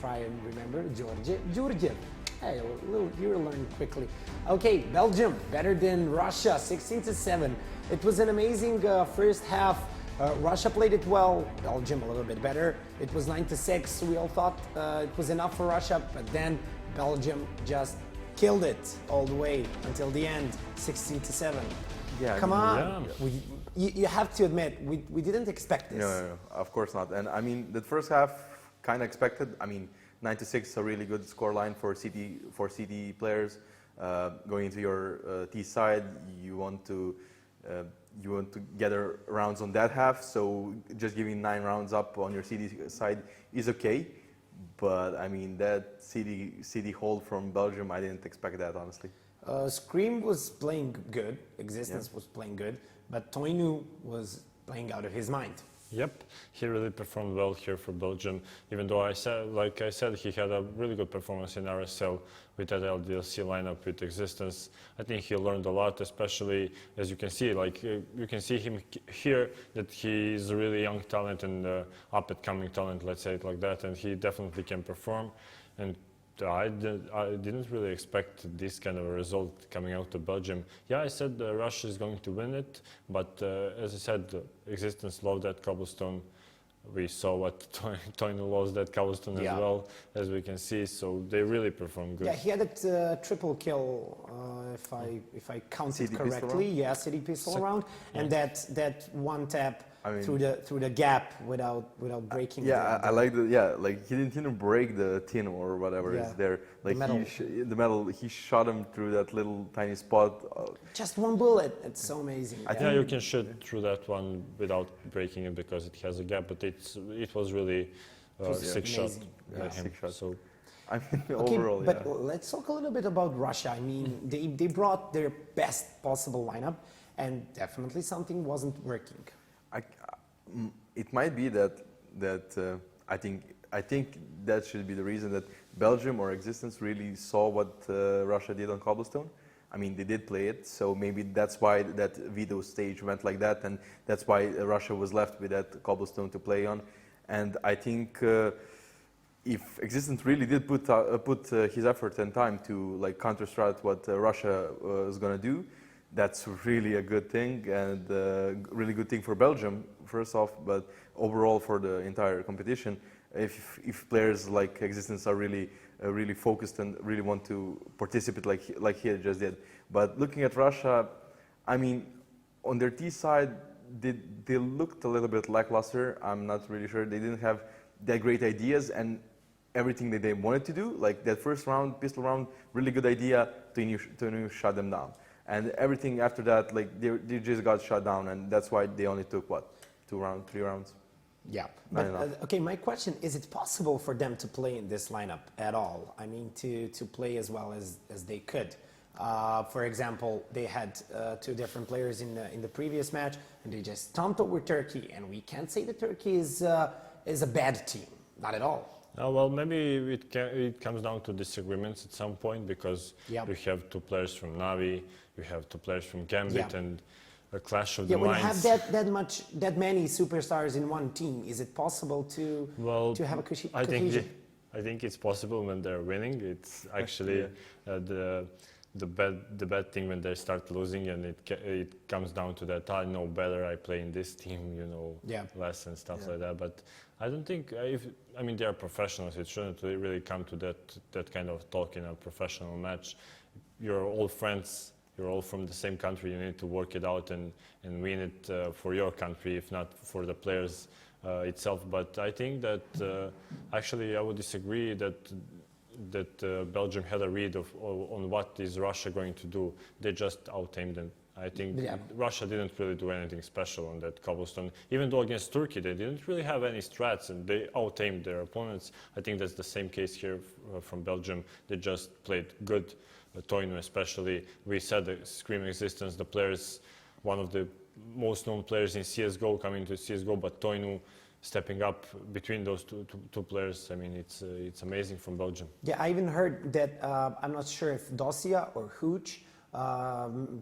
try and remember. Georgiev. Hey, you learn quickly. Okay, Belgium better than Russia, 16-7. It was an amazing first half. Russia played it well, Belgium a little bit better. It was 9-6. We all thought it was enough for Russia, but then Belgium just killed it all the way until the end, 16-7. Yeah, come on. Yeah. You have to admit, we didn't expect this. No, of course not. And I mean, the first half kind of expected. I mean, 9-6, a really good scoreline for CD players. Going into your T side, you want to gather rounds on that half. So just giving 9 rounds up on your CD side is okay. But I mean, that CD hold from Belgium, I didn't expect that, honestly. Scream was playing good, Existence was playing good, but Toinu was playing out of his mind. Yep, he really performed well here for Belgium, even though like I said, he had a really good performance in RSL with that LDLC lineup with Existence. I think he learned a lot, especially as you can see, like you can see him here, that he is a really young talent and up-and-coming talent, let's say it like that, and he definitely can perform. And I didn't really expect this kind of a result coming out of Belgium. Yeah, I said Russia is going to win it, but as I said, Existence loved that cobblestone. We saw what Toinu lost that cobblestone as well, as we can see. So they really performed good. Yeah, he had that triple kill, if I counted correctly. Yeah, city pistol round, and that one tap. I mean, through the gap without breaking. Yeah, I like like he didn't break the tin or whatever is there. Like the metal, he shot him through that little tiny spot. Just one bullet. It's so amazing. Yeah, you can shoot through that one without breaking it because it has a gap. But it was really sick shot by him. So. I mean, overall, but let's talk a little bit about Russia. I mean, they brought their best possible lineup, and definitely something wasn't working. It might be that I think that should be the reason that Belgium or Existence really saw what Russia did on cobblestone. I mean, they did play it, so maybe that's why that veto stage went like that, and that's why Russia was left with that cobblestone to play on. And I think if Existence really did put his effort and time to like counter-strat what Russia was going to do, that's really a good thing, and really good thing for Belgium, first off, but overall for the entire competition. If players like Existence are really focused and really want to participate like he just did. But looking at Russia, I mean, on their T side, they looked a little bit lackluster. I'm not really sure. They didn't have that great ideas, and everything that they wanted to do, like that first round, pistol round, really good idea, to shut them down. And everything after that, like they just got shut down, and that's why they only took what, 3 rounds. Yeah. But, okay, my question is: it possible for them to play in this lineup at all? I mean, to play as well as they could. For example, they had 2 different players in the previous match, and they just stomped over Turkey. And we can't say that Turkey is a bad team, not at all. Well, maybe it comes down to disagreements at some point, because you have 2 players from Navi, you have 2 players from Gambit, and a clash of the minds. When you have that many superstars in one team, is it possible to have a cohesion? I think it's possible when they're winning. It's actually the bad thing when they start losing, and it comes down to that. I know better. I play in this team, you know, less and stuff like that. But I don't think I mean, they are professionals. It shouldn't really come to that kind of talk in a professional match. You're all friends. You're all from the same country. You need to work it out and win it for your country, if not for the players itself. But I think that actually I would disagree that Belgium had a read on what is Russia going to do. They just out-aimed them. I think Russia didn't really do anything special on that cobblestone. Even though against Turkey they didn't really have any strats and they out-aimed their opponents. I think that's the same case here from Belgium. They just played good. Toinu especially. We said the Scream Existence, the players, one of the most known players in CSGO coming to CSGO, but Toinu stepping up between those two players. I mean, it's amazing from Belgium. Yeah, I even heard that, I'm not sure if Dosia or Hooch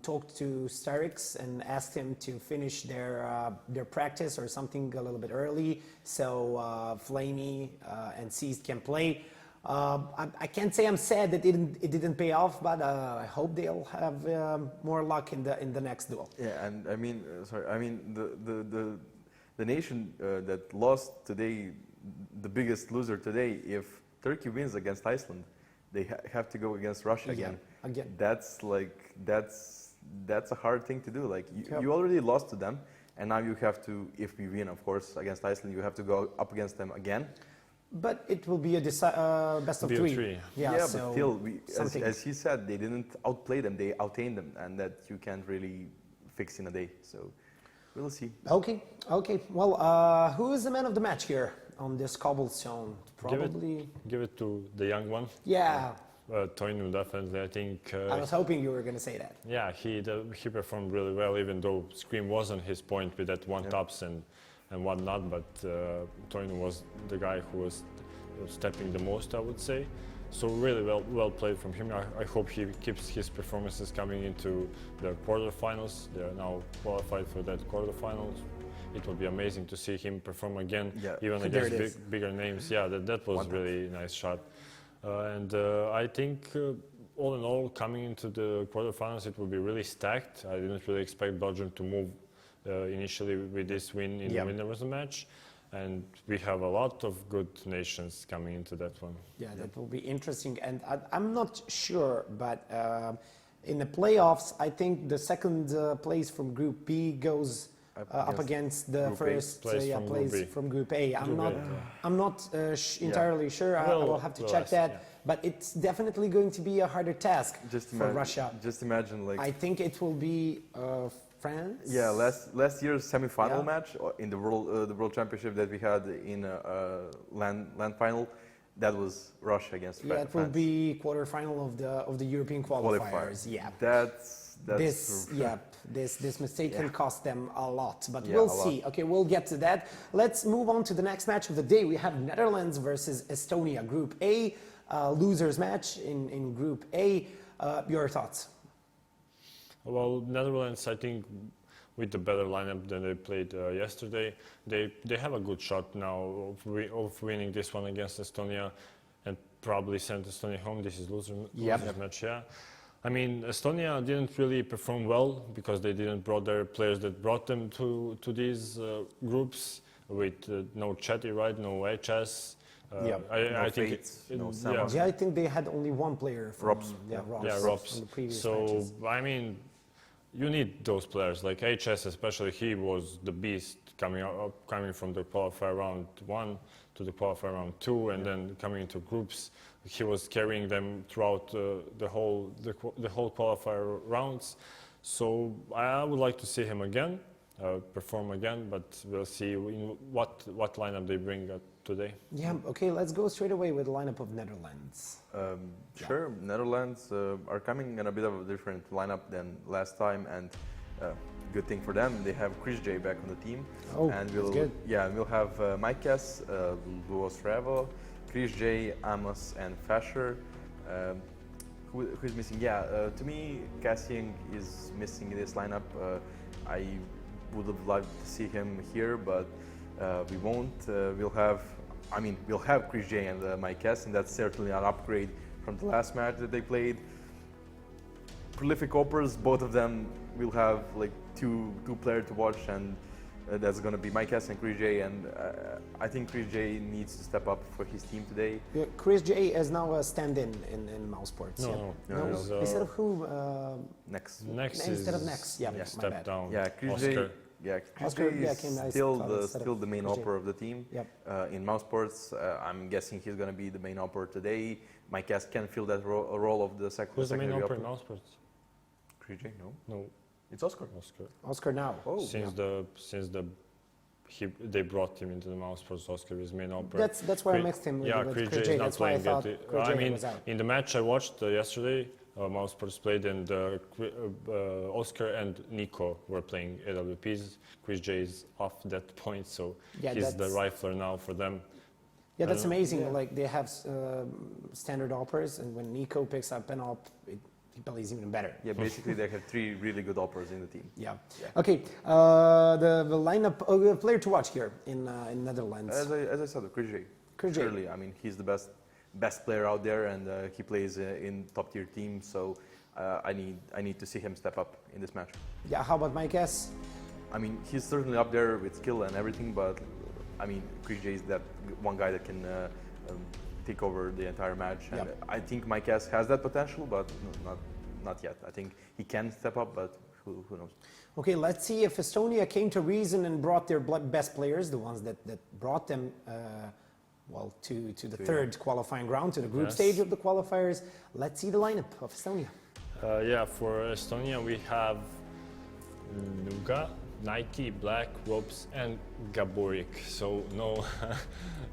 talked to Starix and asked him to finish their practice or something a little bit early, so Flamey and Seized can play. I can't say I'm sad that it didn't pay off, but I hope they'll have more luck in the next duel. Yeah, and I mean, sorry, I mean the nation that lost today, the biggest loser today, if Turkey wins against Iceland, they have to go against Russia again. That's a hard thing to do. Like you already lost to them, and now you have to, if we win, of course, against Iceland, you have to go up against them again. But it will be a best of three. Yeah, so but still, as he said, they didn't outplay them; they outtained them, and that you can't really fix in a day. So we'll see. Okay. Well, who is the man of the match here on this cobblestone? Probably give it to the young one. Yeah. Toinu, definitely. I think. I was hoping you were going to say that. Yeah, he performed really well, even though Scream wasn't his point with that one-tops and whatnot. But Toinu was the guy who was stepping the most, I would say. So really well played from him. I hope he keeps his performances coming into the quarterfinals. They are now qualified for that quarterfinals. It will be amazing to see him perform again, even against bigger names. Yeah, that was really nice shot. And I think, all in all, coming into the quarterfinals, it will be really stacked. I didn't really expect Belgium to move initially with this win in the winners match. And we have a lot of good nations coming into that one. Yeah, that will be interesting. And I'm not sure, but in the playoffs, I think the second place from Group B goes up against the first place from Group A. I'm not entirely sure. I will have to check that. But it's definitely going to be a harder task for Russia. Just imagine, like, I think it will be France. Yeah, last year's semi-final match in the World Championship that we had in land final, that was Russia against France. Yeah, it will be quarterfinal of the European qualifiers. Yeah, this mistake can cost them a lot, but we'll see. Okay, we'll get to that. Let's move on to the next match of the day. We have Netherlands versus Estonia, Group A, losers match in Group A. Your thoughts? Well, Netherlands, I think, with the better lineup than they played yesterday, they have a good shot now of winning this one against Estonia and probably send Estonia home. This is losers match, yeah. I mean, Estonia didn't really perform well because they didn't brought their players that brought them to these groups with no Chetty, right? No HS. I think I think they had only one player from Robs. From the previous matches. I mean, you need those players like HS, especially. He was the beast coming from the qualifier round 1 to the qualifier round 2, and then coming into groups. He was carrying them throughout the whole qualifier rounds. So I would like to see him again, perform again, but we'll see in what lineup they bring today. Yeah, okay, let's go straight away with the lineup of Netherlands. Sure, Netherlands are coming in a bit of a different lineup than last time, and good thing for them, they have Chris J back on the team. Oh, and that's good. Yeah, we'll have Mike Kess, Luos Revo, Chris J, Amos, and Fasher. Who's missing? Yeah, to me, Cassian is missing in this lineup. I would have liked to see him here, but we won't. We'll have Chris J and Mike Kess, and that's certainly an upgrade from the last match that they played. Prolific Oppers, both of them will have like two players to watch, and that's going to be Mike Kess and Chris J, and I think Chris J needs to step up for his team today. Yeah, Chris J is now a stand-in in Mouse Sports. No. Instead of who? Next instead of Next. Yeah, step down. Yeah, Chris J. Yeah, Chris J is still the main operator of the team. Yep. In Mouse Sports, I'm guessing he's going to be the main operator today. Mike Kess can fill that role of the second. Who's the main operator in Mouse Sports? Chris J. No. It's Oscar. Oscar now. Oh, they brought him into the Mouse Sports. Oscar is main operator. That's why I mixed him with Chris J. is not that's why I thought Chris J mean, was out. in the match I watched yesterday, Mouse Sports played, and Oscar and Nico were playing AWPs. Chris J is off that point, so he's the rifler now for them. Yeah, that's amazing. Yeah. Like they have standard operas, and when Nico picks up an op, he plays even better. Yeah, basically they have 3 really good operas in the team. Yeah. Okay, the lineup, player to watch here in Netherlands. As I said, Chris J. Surely, I mean, he's the best player out there, and he plays in top-tier teams. So I need to see him step up in this match. Yeah, how about Mike S? I mean, he's certainly up there with skill and everything, but I mean, Chris J is that one guy that can take over the entire match. And Yep. I think Mike S has that potential, but not yet. I think he can step up, but who knows? Okay, let's see if Estonia came to reason and brought their best players, the ones that brought them well, to the third qualifying round, to the group stage of the qualifiers. Let's see the lineup of Estonia. Yeah, for Estonia we have Nuga, Nike, Black, Ropes, and Gaborik. So no,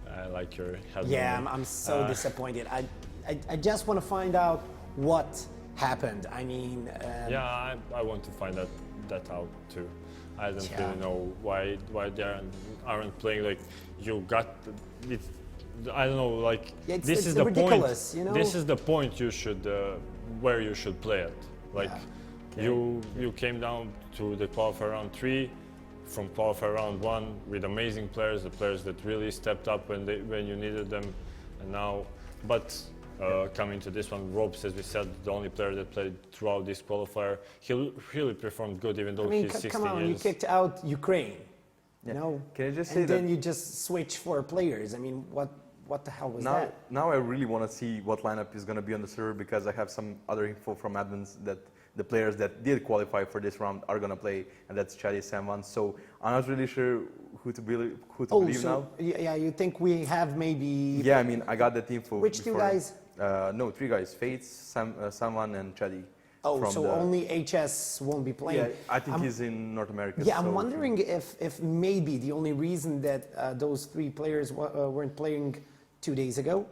I like your headline. Yeah, I'm so disappointed. I just want to find out what happened. I mean, yeah, I want to find that out too. I don't really know why they aren't playing. Like you got it. I don't know. Like this is the ridiculous, point. You know? This is the point you should where you should play it. Like you came down to the qualifier round 3 from qualifier round 1 with amazing players, the players that really stepped up when you needed them, and now, but. Coming to this one, Ropes, as we said, the only player that played throughout this qualifier, he really performed good, even though he's 16 come on, years. you kicked out Ukraine, you know, Can I just say and then you just switch 4 players. I mean, what the hell was that? Now I really want to see what lineup is going to be on the server, because I have some other info from admins that the players that did qualify for this round are going to play, and that's Chadi Samvan. So I'm not really sure who to believe now. Yeah, you think we have maybe... Yeah, I mean, I got that info. Which before. 2 guys? No, 3 guys. Fates, Samvan, and Chadi. Oh, so only HS won't be playing. Yeah, I think he's in North America. Yeah, so I'm wondering if maybe the only reason that those 3 players weren't playing 2 days ago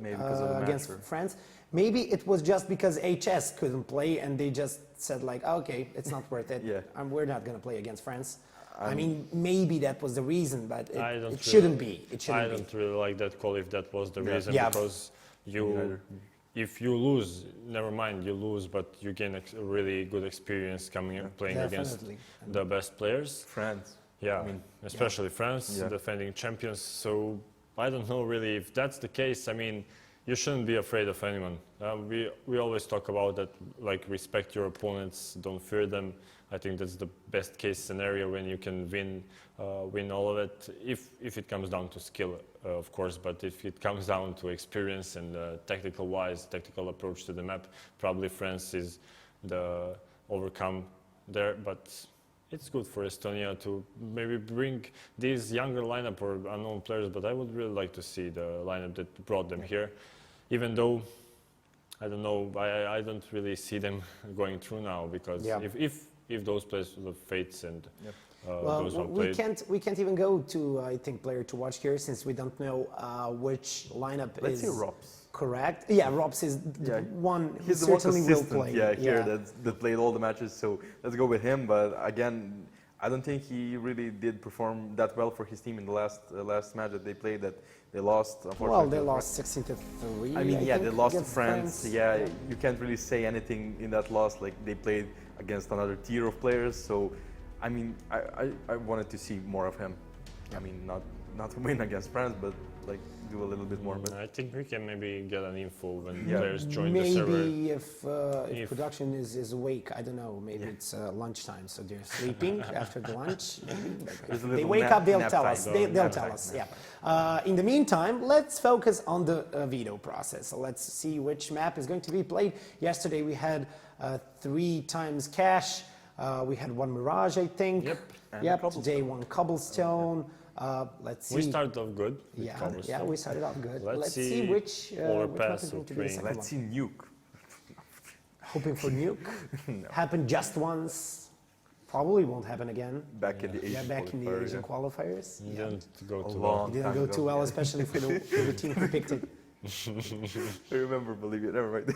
against France, maybe it was just because HS couldn't play and they just said like, okay, it's not worth it. We're not going to play against France. I mean, maybe that was the reason, but it shouldn't be. It shouldn't be. I don't really like that call if that was the reason, because if you lose, never mind, you lose, but you gain a really good experience playing against the best players. France. Yeah, I mean, especially France, defending champions. So I don't know really if that's the case. I mean, you shouldn't be afraid of anyone. We always talk about that, like, respect your opponents, don't fear them. I think that's the best case scenario when you can win all of it. If it comes down to skill, of course, but if it comes down to experience and tactical approach to the map, probably France is the overcome there. But it's good for Estonia to maybe bring these younger lineup or unknown players. But I would really like to see the lineup that brought them here, even though. I don't know. I don't really see them going through now, because if those players, the Fates and those one played. we can't even go to I think player to watch here, since we don't know which lineup is. Let's see Robs. Correct. Yeah, Robs is the one. He's who the certainly one consistent. will play. That played all the matches. So let's go with him. But again, I don't think he really did perform that well for his team in the last match that they played. That they lost. Well, they lost 16-3. I mean, they lost to France. Yeah, you can't really say anything in that loss. Like, they played against another tier of players. So, I mean, I wanted to see more of him. I mean, not to win against France, but like do a little bit more. But I think we can maybe get an info when players join the server. Maybe if production is awake, I don't know. Maybe it's lunchtime, so they're sleeping after the lunch. Maybe they wake up, they'll tell us. They'll tell us. Yeah. In the meantime, let's focus on the veto process. So let's see which map is going to be played. Yesterday we had 3 times Cash. We had 1 Mirage, I think. Yep. Today 1 Cobblestone. Let's see. We started off good. Yeah, we started off good. Let's see which Overpass is going to be the second let's see Nuke. Hoping for Nuke. Happened just once. Probably won't happen again. Back in the Asian qualifiers. Didn't go too well. It didn't go too well, especially for the team who picked it. I remember, believe it, never mind.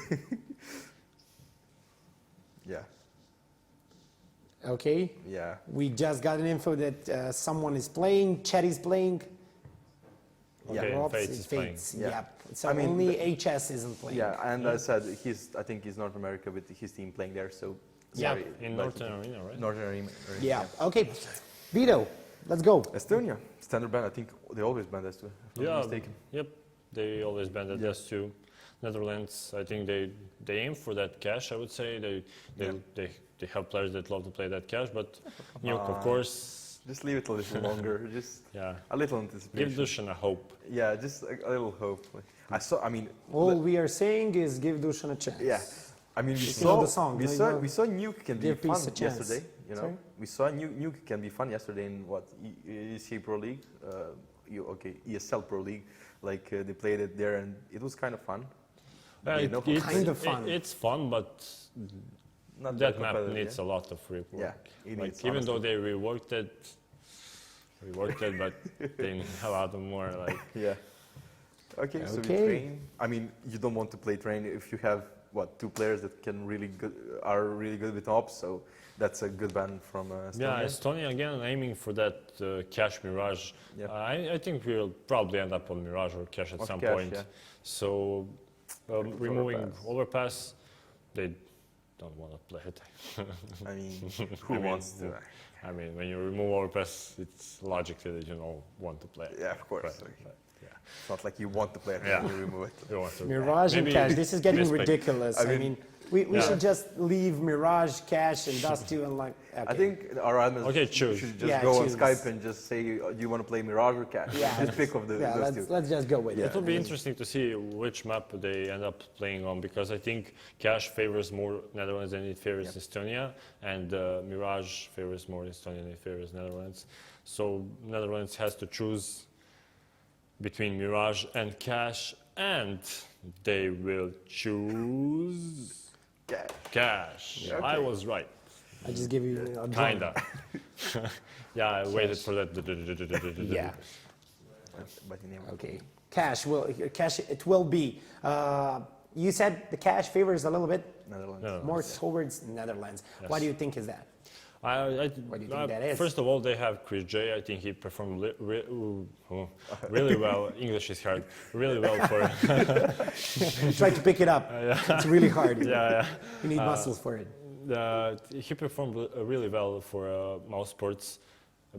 Okay. Yeah. We just got an info that someone is playing. Chet is playing. Okay, Fates is playing. Yeah. So only HS isn't playing. Yeah, and I said I think he's North America with his team playing there. So sorry, in Northern Arena, right? Northern Arena. Yeah. Okay. Vito, let's go. Estonia standard ban. I think they always ban S2. If I'm not mistaken. Yep. They always banned it S2. Netherlands, I think they aim for that cash. I would say they have players that love to play that cash, but Nuke, of course. Just leave it a little longer. Just Yeah. a little anticipation. Give Dusan a hope. Yeah, just a little hope. I saw. I mean, All we are saying is give Dusan a chance. yeah. I mean, You know the song, we no, saw, you know. we saw Nuke can be Give fun peace a chance. yesterday. You know, Sorry? we saw Nuke can be fun yesterday in what ECA Pro League, ESL Pro League. Like they played it there, and it was kind of fun. Kind of fun. It's fun, but Not that very map competitive, needs yeah? a lot of rework. Yeah, it Like needs, even though honestly. they reworked it, but they need a lot more. Like Yeah. Okay, so we Okay. train. I mean, you don't want to play train if you have two players that are really good with ops. So that's a good ban from Estonia. yeah, Estonia again aiming for that cash Mirage. Yeah. I think we'll probably end up on Mirage or cash at On some cash, point. yeah. So removing Overpass. overpass, they don't want to play it. I mean, who I mean, wants to? I mean, when you remove overpass, it's logically that you don't want to play it. Yeah, of course. But, yeah. It's not like you want to play it Yeah. and you remove it. You want to Mirage and Maybe Cash, this is getting misplay. ridiculous. I mean, we Yeah. should just leave Mirage, Cash, and Dust 2 and like. Okay. I think our admins Okay, choose. should just Yeah, go choose. on Skype and just say, do you want to play Mirage or Cash? Yeah. Just pick of Yeah, those two. let's just go with Yeah. it. It will be interesting to see which map they end up playing on, because I think Cash favors more Netherlands than it favors Estonia, and Mirage favors more Estonia than it favors Netherlands. So Netherlands has to choose between Mirage and Cash, and they will choose Cash. Cash. Okay. I was right. I just give you a drum. Kinda. Yeah, I waited Cash. for that. Yeah. But you never. Okay. Cash it will be. You said the Cash favors a little bit Netherlands. No. more towards Netherlands. Why do you think is that? What do you think that is? First of all, they have Chris J. I think he performed really well. English is hard. Really well for. Try to pick it up. It's really hard. Yeah. You need muscles for it. He performed really well for Mouse Sports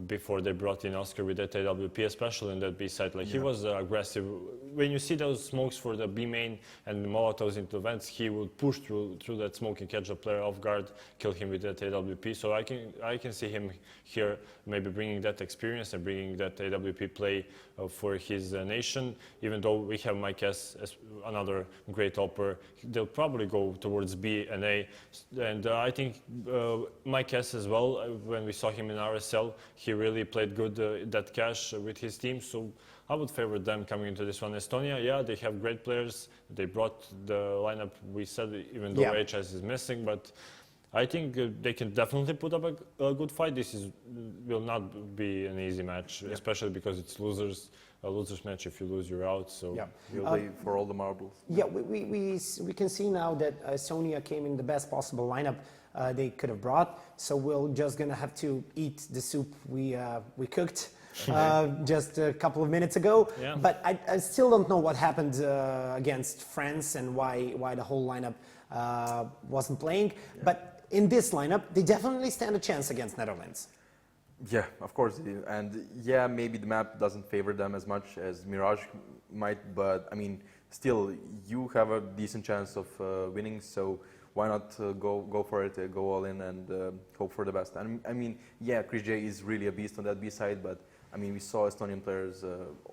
before they brought in Oscar with that AWP, especially in that B side. Like he was aggressive. When you see those smokes for the B main and the Molotovs into vents, he would push through that smoke and catch the player off guard, kill him with that AWP. So I can see him here maybe bringing that experience and bringing that AWP play for his nation. Even though we have Mike S as another great opper, they'll probably go towards B and A. And I think Mike S as well, when we saw him in RSL, he really played good that cash with his team. So I would favor them coming into this one. Estonia, yeah, they have great players. They brought the lineup, we said, even though HS is missing, but I think they can definitely put up a good fight. This will not be an easy match, especially because it's a loser's match. If you lose, you're out. So You'll play for all the marbles. Yeah, we can see now that Estonia came in the best possible lineup they could have brought. So we're just gonna have to eat the soup we cooked just a couple of minutes ago. Yeah. But I still don't know what happened against France and why the whole lineup wasn't playing. But in this lineup, they definitely stand a chance against Netherlands. Yeah, of course they do. And yeah, maybe the map doesn't favor them as much as Mirage might, but I mean, still, you have a decent chance of winning, so why not go for it, go all in and hope for the best. And I mean, yeah, Chris J is really a beast on that B side, but I mean, we saw Estonian players,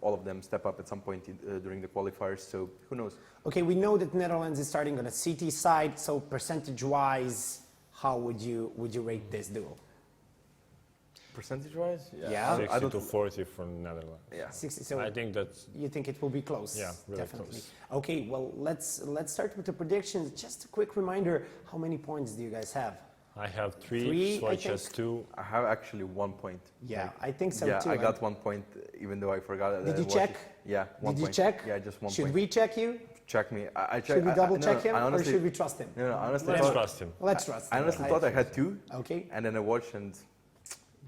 all of them step up at some point during the qualifiers, so who knows? Okay, we know that Netherlands is starting on a CT side, so percentage-wise, how would you rate this duel? Percentage-wise? Yeah. 60 to 40 for Netherlands. Yeah. 60, so I think that's you think it will be close? Yeah, really definitely. close. Okay, well, let's start with the predictions. Just a quick reminder, how many points do you guys have? I have Three, three, I Swatch has think. 2. I have actually 1 point. Yeah, I think so Yeah, too. I got 1 point, even though I forgot. Did you watch check? it. Yeah, 1 Did you point. check? Yeah, just 1 Should point. we check you? Check me. I check. Should we double no, check him, I or honestly, should we trust him? No, honestly, Let's thought, trust him. Let's trust I him. honestly thought I had 2, Okay. and then I watched and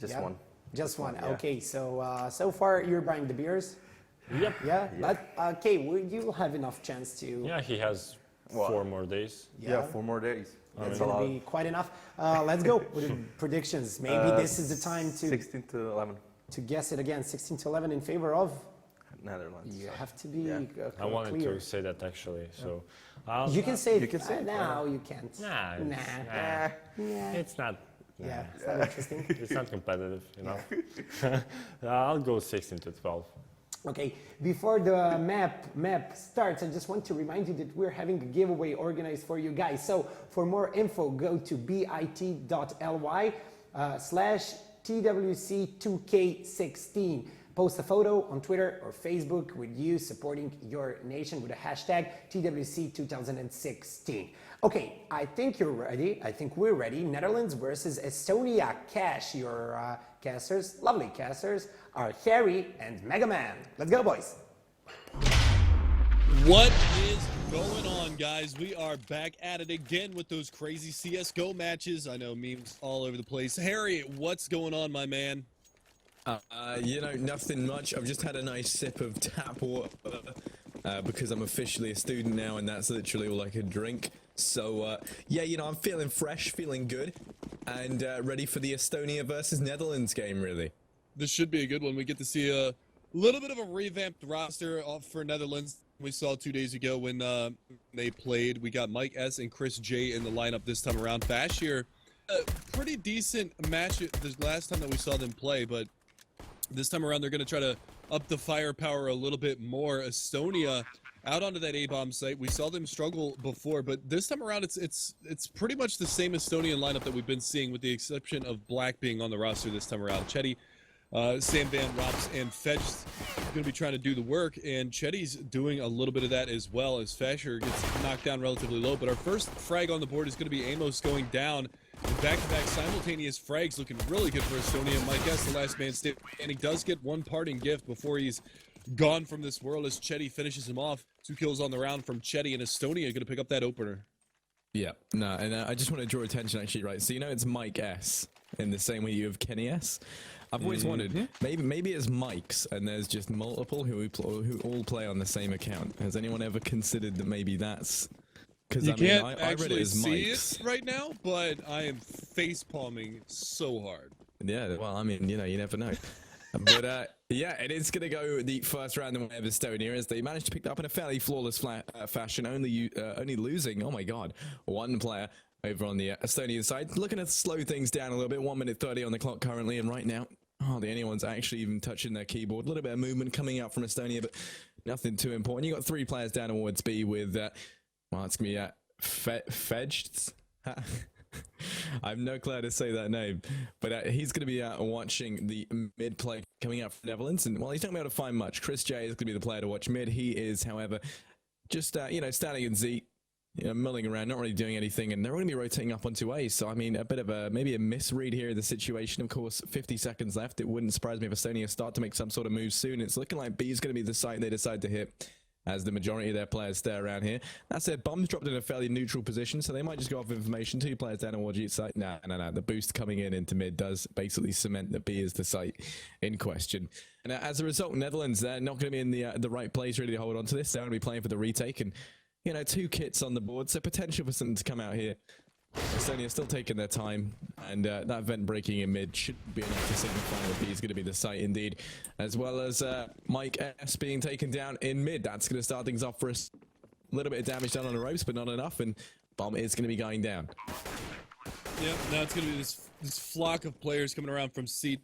just Yeah. one. Just one. Yeah. Okay, so so far you're buying the beers. Yep. Yeah, but okay, you'll have enough chance to. Yeah, he has Well, 4 more days. Yeah, 4 more days. That's That's a lot. gonna be quite enough. Let's go with the predictions. Maybe this is the time to 16 to 11. guess it again. 16 to 11 in favor of Netherlands. You so, have to be yeah. I wanted clear. to say that actually. So You can say it. You can say it, No, you can't. Nah, Nah. it's not. Nah, Yeah, it's not interesting. it's not competitive, you know. I'll go 16 to 12. Okay, before the map starts, I just want to remind you that we're having a giveaway organized for you guys. So for more info, go to bit.ly /TWC2K16. Post a photo on Twitter or Facebook with you supporting your nation with a hashtag TWC2016. Okay, I think you're ready. I think we're ready. Netherlands versus Estonia. Cash, your casters, lovely casters, are Harry and Mega Man. Let's go, boys. What is going on, guys? We are back at it again with those crazy CSGO matches. I know memes all over the place. Harry, what's going on, my man? You know, nothing much. I've just had a nice sip of tap water because I'm officially a student now, and that's literally all I could drink. So, yeah, you know, I'm feeling fresh, feeling good, and ready for the Estonia versus Netherlands game, really. This should be a good one. We get to see a little bit of a revamped roster for Netherlands. We saw 2 days ago when they played. We got Mike S. and Chris J. in the lineup this time around. Bashir, a pretty decent match the last time that we saw them play, but this time around they're going to try to up the firepower a little bit more. Estonia out onto that A-bomb site. We saw them struggle before, but this time around it's pretty much the same Estonian lineup that we've been seeing, with the exception of Black being on the roster this time around. Chetty, Sam Van, Rops, and Fetch going to be trying to do the work, and Chetty's doing a little bit of that as well, as Fasher gets knocked down relatively low. But our first frag on the board is going to be Amos going down. Back-to-back simultaneous frags looking really good for Estonia. Mike S., the last man standing, and he does get one parting gift before he's gone from this world, as Chetty finishes him off. 2 kills on the round from Chetty, and Estonia going to pick up that opener. Yeah, no, and I just want to draw attention, actually, right? So you know it's Mike S. in the same way you have Kenny S. I've always wondered, maybe it's Mike's, and there's just multiple who all play on the same account. Has anyone ever considered that maybe that's... Because You can't I read it actually as see Mike's. it right now, but I am face-palming so hard. Yeah, well, I mean, you know, you never know. But yeah, it is going to go the first round in way of Estonia, as they managed to pick that up in a fairly flawless fashion, only losing, oh my god, one player over on the Estonian side. Looking to slow things down a little bit. 1 minute 30 on the clock currently, and right now, hardly anyone's actually even touching their keyboard. A little bit of movement coming out from Estonia, but nothing too important. You got 3 players down towards B with, well, it's going to be Fedged. I have no clue how to say that name, but he's going to be watching the mid play coming out from Netherlands, and while he's not going to be able to find much, Chris J is going to be the player to watch mid. He is, however, just you know, standing in Z, you know, milling around, not really doing anything, and they're going to be rotating up onto A. So I mean, a bit of maybe a misread here of the situation. Of course, 50 seconds left. It wouldn't surprise me if Estonia start to make some sort of move soon. It's looking like B is going to be the site they decide to hit, as the majority of their players stay around here. That said, Bomb's dropped in a fairly neutral position, so they might just go off information. 2 players down towards each site. No. The boost coming in into mid does basically cement that B is the site in question. And as a result, Netherlands, they're not going to be in the right place really to hold on to this. They're going to be playing for the retake, and, you know, 2 kits on the board, so potential for something to come out here. Estonia still taking their time, and that vent breaking in mid should be enough to signify that B is going to be the site indeed, as well as Mike S being taken down in mid. That's going to start things off for us. A little bit of damage done on the ropes, but not enough, and Bomb is going to be going down. Yep, now it's going to be this flock of players coming around from C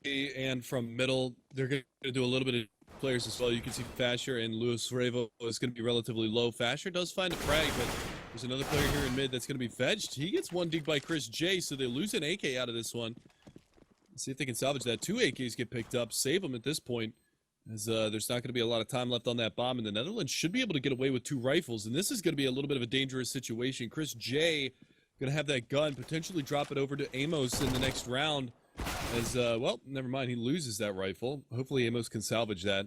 and from middle. They're going to do a little bit of players as well. You can see Fasher and Luis Revo is going to be relatively low. Fasher does find a frag, but there's another player here in mid that's going to be fetched. He gets 1 dig by Chris J, so they lose an AK out of this one. Let's see if they can salvage that. 2 AKs get picked up. Save them at this point, as there's not going to be a lot of time left on that bomb, and the Netherlands should be able to get away with 2 rifles, and this is going to be a little bit of a dangerous situation. Chris J going to have that gun, potentially drop it over to Amos in the next round, as, well, never mind, he loses that rifle. Hopefully Amos can salvage that,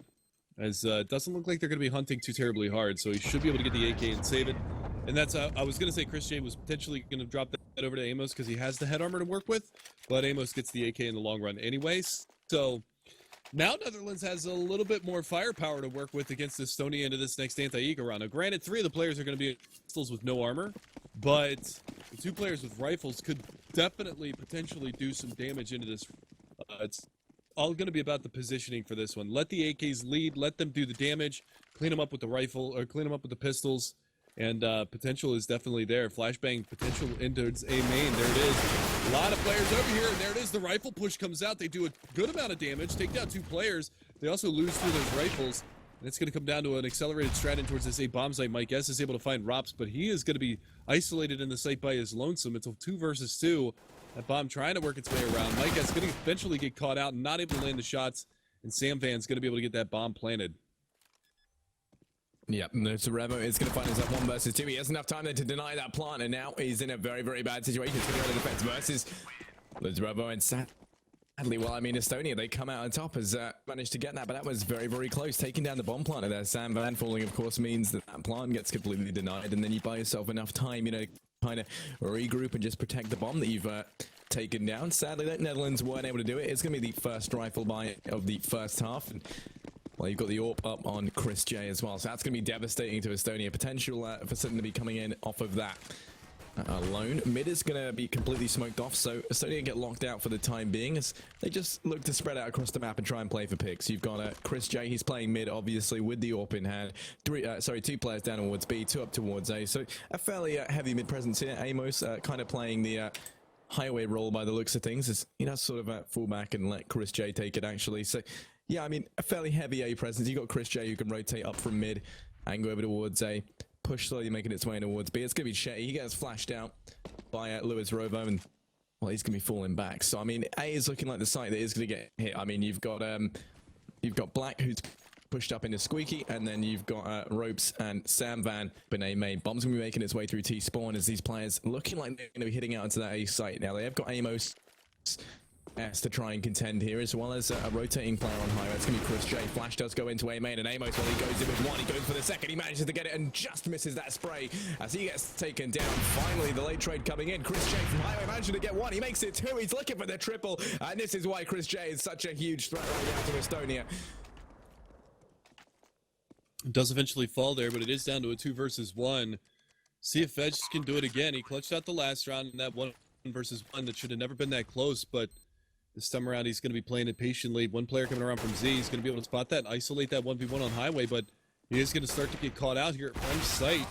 as it doesn't look like they're going to be hunting too terribly hard, so he should be able to get the AK and save it. And that's, I was going to say Chris J was potentially going to drop that over to Amos because he has the head armor to work with, but Amos gets the AK in the long run anyways. So now Netherlands has a little bit more firepower to work with against Estonia into this next anti-eco round. Now, granted, 3 of the players are going to be pistols with no armor, but the 2 players with rifles could definitely potentially do some damage into this all going to be about the positioning for this one. Let the AKs lead. Let them do the damage. Clean them up with the rifle, or clean them up with the pistols. And potential is definitely there. Flashbang potential into A main. There it is. A lot of players over here. And there it is. The rifle push comes out. They do a good amount of damage. Take down 2 players. They also lose through those rifles. And it's going to come down to an accelerated strat in towards this A bomb site. Mike S is able to find Rops, but he is going to be isolated in the site by his lonesome. It's a 2 versus 2. That bomb trying to work its way around. Mike S going to eventually get caught out and not able to land the shots. And Sam Van's going to be able to get that bomb planted. Yeah, so Revo is going to find himself 1 versus 2. He has enough time there to deny that plant, and now he's in a very, very bad situation. He's going to go to defense versus Revo, and sadly, well, I mean, Estonia, they come out on top, has managed to get that, but that was very, very close. Taking down the bomb planter there. Sam Van falling, of course, means that that plant gets completely denied, and then you buy yourself enough time, you know, kind of regroup and just protect the bomb that you've taken down. Sadly, the Netherlands weren't able to do it. It's going to be the first rifle buy of the first half, and well, you've got the AWP up on Chris J as well, so that's going to be devastating to Estonia. Potential for something to be coming in off of that alone. Mid is going to be completely smoked off, so Estonia get locked out for the time being as they just look to spread out across the map and try and play for picks. You've got Chris J, he's playing mid, obviously, with the AWP in hand. 2 players down towards B, 2 up towards A, so a fairly heavy mid presence here. Amos kind of playing the highway role by the looks of things, as you know, sort of fall back and let Chris J take it, actually. So yeah, I mean, a fairly heavy A presence. You've got Chris J who can rotate up from mid and go over towards A. Push slowly making its way towards B. It's going to be Shetty. He gets flashed out by Lewis Rovo, and well, he's going to be falling back. So, I mean, A is looking like the site that is going to get hit. I mean, you've got Black, who's pushed up into Squeaky, and then you've got Ropes and Sam Van in A main. Bomb's going to be making its way through T-spawn as these players looking like they're going to be hitting out into that A site. Now, they have got Amos S to try and contend here, as well as a rotating player on high. It's going to be Chris J. Flash does go into A main, and Amos, well, he goes in with 1, he goes for the second, he manages to get it and just misses that spray as he gets taken down. Finally, the late trade coming in. Chris J from highway managing to get 1, he makes it 2, he's looking for the triple, and this is why Chris J is such a huge threat right now to Estonia. It does eventually fall there, but it is down to a 2 versus 1. See if Edge can do it again. He clutched out the last round in that 1 versus 1 that should have never been that close, but this time around, he's going to be playing it patiently. 1 player coming around from Z. He's going to be able to spot that and isolate that 1v1 on highway, but he is going to start to get caught out here on site.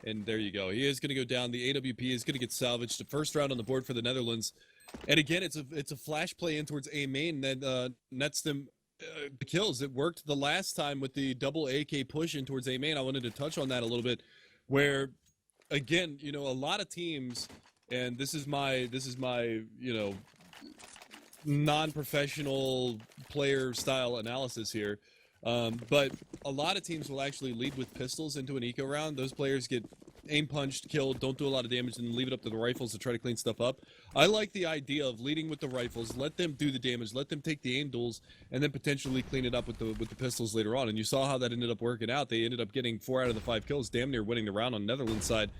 And there you go. He is going to go down. The AWP is going to get salvaged. The first round on the board for the Netherlands. And again, it's a flash play in towards A main that nets them the kills. It worked the last time with the double AK push in towards A main. I wanted to touch on that a little bit, where, again, you know, a lot of teams, and this is my you know, non-professional player style analysis here, but a lot of teams will actually lead with pistols into an eco round. Those players get aim punched, killed, don't do a lot of damage, and leave it up to the rifles to try to clean stuff up. I like the idea of leading with the rifles, let them do the damage, let them take the aim duels, and then potentially clean it up with the pistols later on. And you saw how that ended up working out. They ended up getting 4 out of the 5 kills, damn near winning the round on Netherlands side.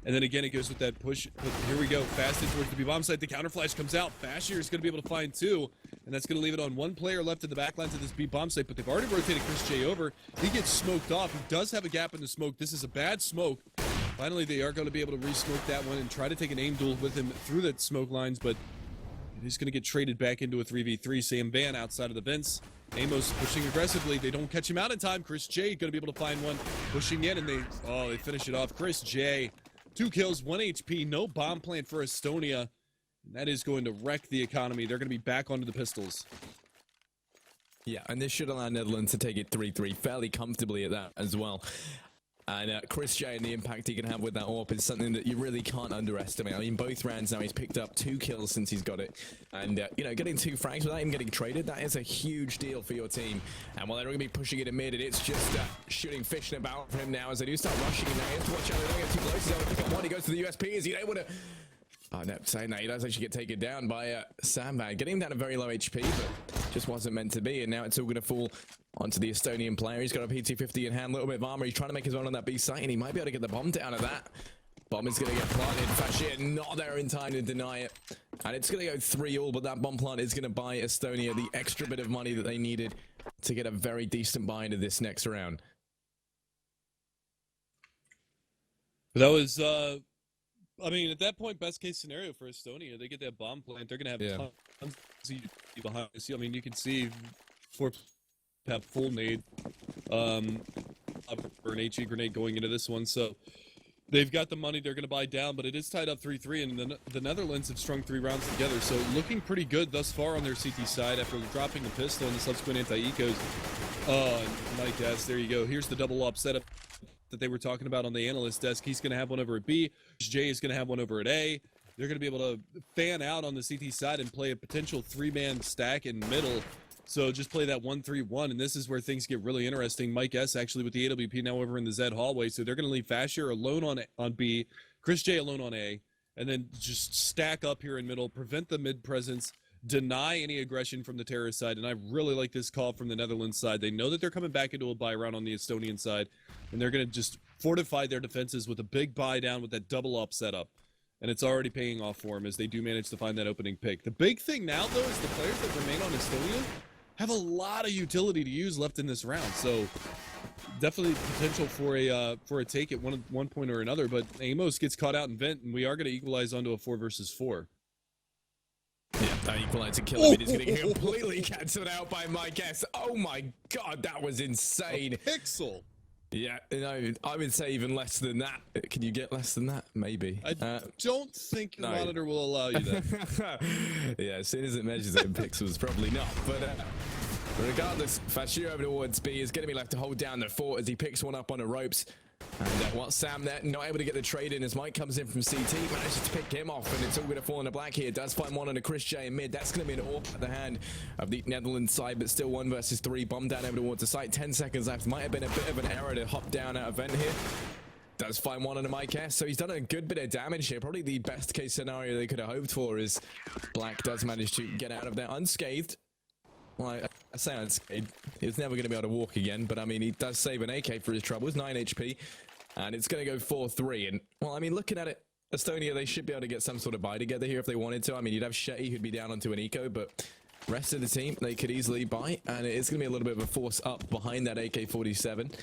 And then again, it goes with that push. Here we go, fast in towards the B-bomb site. The counter flash comes out. Fashier is going to be able to find 2, and that's going to leave it on 1 player left in the back lines of this B-bomb site, but they've already rotated Chris J over. He gets smoked off. He does have a gap in the smoke. This is a bad smoke. Finally, they are going to be able to re-smoke that one and try to take an aim duel with him through the smoke lines, but he's going to get traded back into a 3v3. Sam Van outside of the vents. Amos pushing aggressively. They don't catch him out in time. Chris J going to be able to find one. Pushing in, and they finish it off. Chris J, 2 kills, 1 HP, no bomb plant for Estonia. And that is going to wreck the economy. They're going to be back onto the pistols. Yeah, and this should allow Netherlands to take it 3-3 fairly comfortably at that as well. And Chris J and the impact he can have with that AWP is something that you really can't underestimate. I mean, both rounds now he's picked up 2 kills since he's got it. And, you know, getting 2 frags without him getting traded, that is a huge deal for your team. And while they're going to be pushing it in mid, it's just shooting fish in a barrel for him now as they do start rushing him now. He has to watch out, they don't get too close. He's able to pick up 1, he goes to the USP. Is he able to... Oh, no, saying that, he does actually get taken down by Sam Van. Getting him down to very low HP, but just wasn't meant to be. And now it's all going to fall onto the Estonian player. He's got a PT-50 in hand, a little bit of armor. He's trying to make his own on that B site, and he might be able to get the bomb down of that. Bomb is going to get planted. Fashier not there in time to deny it. And it's going to go 3-all, but that bomb plant is going to buy Estonia the extra bit of money that they needed to get a very decent buy into this next round. That was... I mean, at that point, best case scenario for Estonia, they get that bomb plant. They're going to have tons of behind us. I mean, you can see four have full nade, for an HE grenade going into this one. So they've got the money. They're going to buy down, but it is tied up 3-3, and the Netherlands have strung 3 rounds together. So looking pretty good thus far on their CT side after dropping the pistol and the subsequent anti-ecos. Mike S, there you go. Here's the double op setup that they were talking about on the analyst desk. He's going to have one over at B. Jay is going to have one over at A. They're going to be able to fan out on the CT side and play a potential 3-man stack in middle. So just play that 1-3-1, and this is where things get really interesting. Mike S actually with the AWP now over in the Z hallway, so they're going to leave Fasher alone on B, Chris J alone on A, and then just stack up here in middle, prevent the mid presence, deny any aggression from the terrorist side. And I really like this call from the Netherlands side. They know that they're coming back into a buy round on the Estonian side, and they're going to just fortify their defenses with a big buy down with that double up setup. And it's already paying off for them as they do manage to find that opening pick. The big thing now, though, is the players that remain on Estonia have a lot of utility to use left in this round. So definitely potential for a take at one point or another. But Amos gets caught out in vent, and we are going to equalize onto a 4 versus 4. Yeah, that equalizing kill is going to get completely cancelled out by Mike S. Oh my god, that was insane. A pixel. Yeah, no, I would say even less than that. Can you get less than that? Maybe. I don't think your monitor will allow you that. Yeah, as soon as it measures it in pixels, probably not. But regardless, Fashir over towards B is going to be left to hold down the fort as he picks one up on the ropes. And Sam there, not able to get the trade in as Mike comes in from CT, manages to pick him off, and it's all going to fall in the black here. Does find one on a Chris J in mid. That's going to be an AWP at the hand of the Netherlands side, but still 1 versus 3. Bomb down over towards the site. 10 seconds left. Might have been a bit of an error to hop down out of vent here. Does find one on a Mike S, so he's done a good bit of damage here. Probably the best case scenario they could have hoped for is Black does manage to get out of there unscathed. Well, I say unscathed. He's never going to be able to walk again, but I mean, he does save an AK for his troubles. 9 HP. And it's going to go 4-3. And, well, I mean, looking at it, Estonia, they should be able to get some sort of buy together here if they wanted to. I mean, you'd have Shetty who'd be down onto an eco, but rest of the team, they could easily buy. And it is going to be a little bit of a force up behind that AK-47.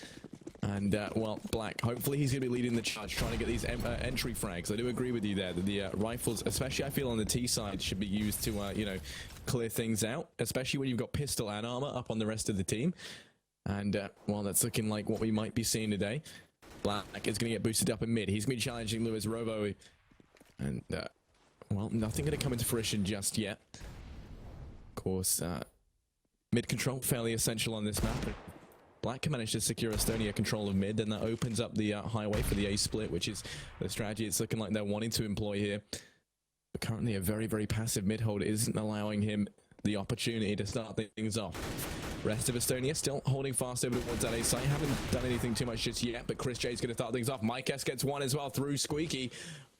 And, well, Black, hopefully he's going to be leading the charge, trying to get these entry frags. I do agree with you there that the rifles, especially I feel on the T side, should be used to, you know, clear things out, especially when you've got pistol and armor up on the rest of the team. And, well, that's looking like what we might be seeing today. Black is going to get boosted up in mid. He's going to be challenging Lewis Robo. And, well, nothing going to come into fruition just yet. Of course, mid control, fairly essential on this map. Black can manage to secure Estonia control of mid, and that opens up the highway for the A split, which is the strategy it's looking like they're wanting to employ here. But currently a very, very passive mid hold isn't allowing him the opportunity to start things off. Rest of Estonia still holding fast over towards that A site. Haven't done anything too much just yet, but Chris J is going to start things off. Mike S gets one as well through Squeaky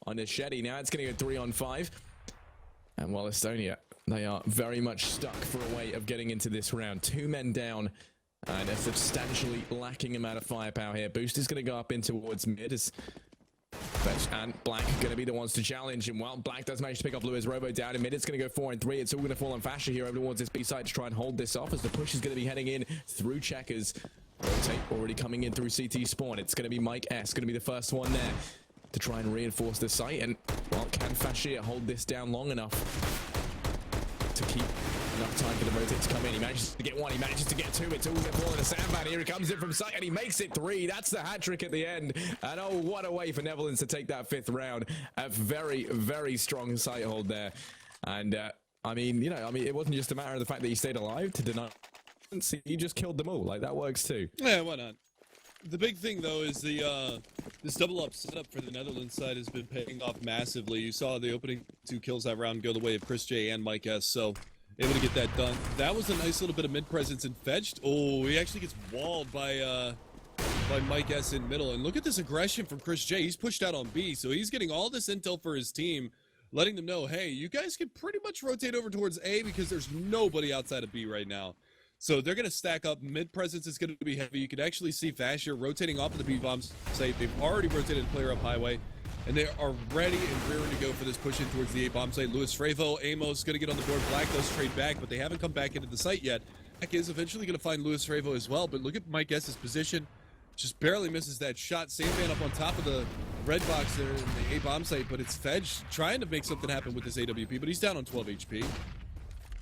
on the Shetty. Now it's going to go 3 on 5. And while Estonia, they are very much stuck for a way of getting into this round. 2 men down and a substantially lacking amount of firepower here. Boost is going to go up in towards mid as Fetch and Black are going to be the ones to challenge. And well, Black does manage to pick up Lewis Robo down in mid. It's going to go 4 and 3. It's all going to fall on Fasher here over towards this B side to try and hold this off as the push is going to be heading in through checkers. Rotate already coming in through CT spawn. It's going to be Mike S. Going to be the first one there to try and reinforce the site. And well, can Fasher hold this down long enough to keep enough time for the rotate to come in? He manages to get 1, he manages to get 2. It's all going to fall in a sandbag. Here he comes in from sight and he makes it 3. That's the hat trick at the end. And oh, what a way for Netherlands to take that 5th round. A very, very strong sight hold there. And I mean, you know, it wasn't just a matter of the fact that he stayed alive to deny. He just killed them all. Like, that works too. Yeah, why not? The big thing, though, is the this double-up setup for the Netherlands side has been paying off massively. You saw the opening 2 kills that round go the way of Chris J and Mike S, so able to get that done. That was a nice little bit of mid-presence and fetched. Oh, he actually gets walled by Mike S in middle. And look at this aggression from Chris J. He's pushed out on B, so he's getting all this intel for his team, letting them know, hey, you guys can pretty much rotate over towards A because there's nobody outside of B right now. So they're going to stack up. Mid-presence is going to be heavy. You can actually see Fasher rotating off of the B-bomb site. They've already rotated a player up highway, and they are ready and rearing to go for this push in towards the A-bomb site. Lewis Frevo, Amos going to get on the board. Black does trade back, but they haven't come back into the site yet. Black is eventually going to find Lewis Frevo as well, but look at Mike S.'s position. Just barely misses that shot. Same man up on top of the red box there in the A-bomb site, but it's Fedge trying to make something happen with this AWP, but he's down on 12 HP.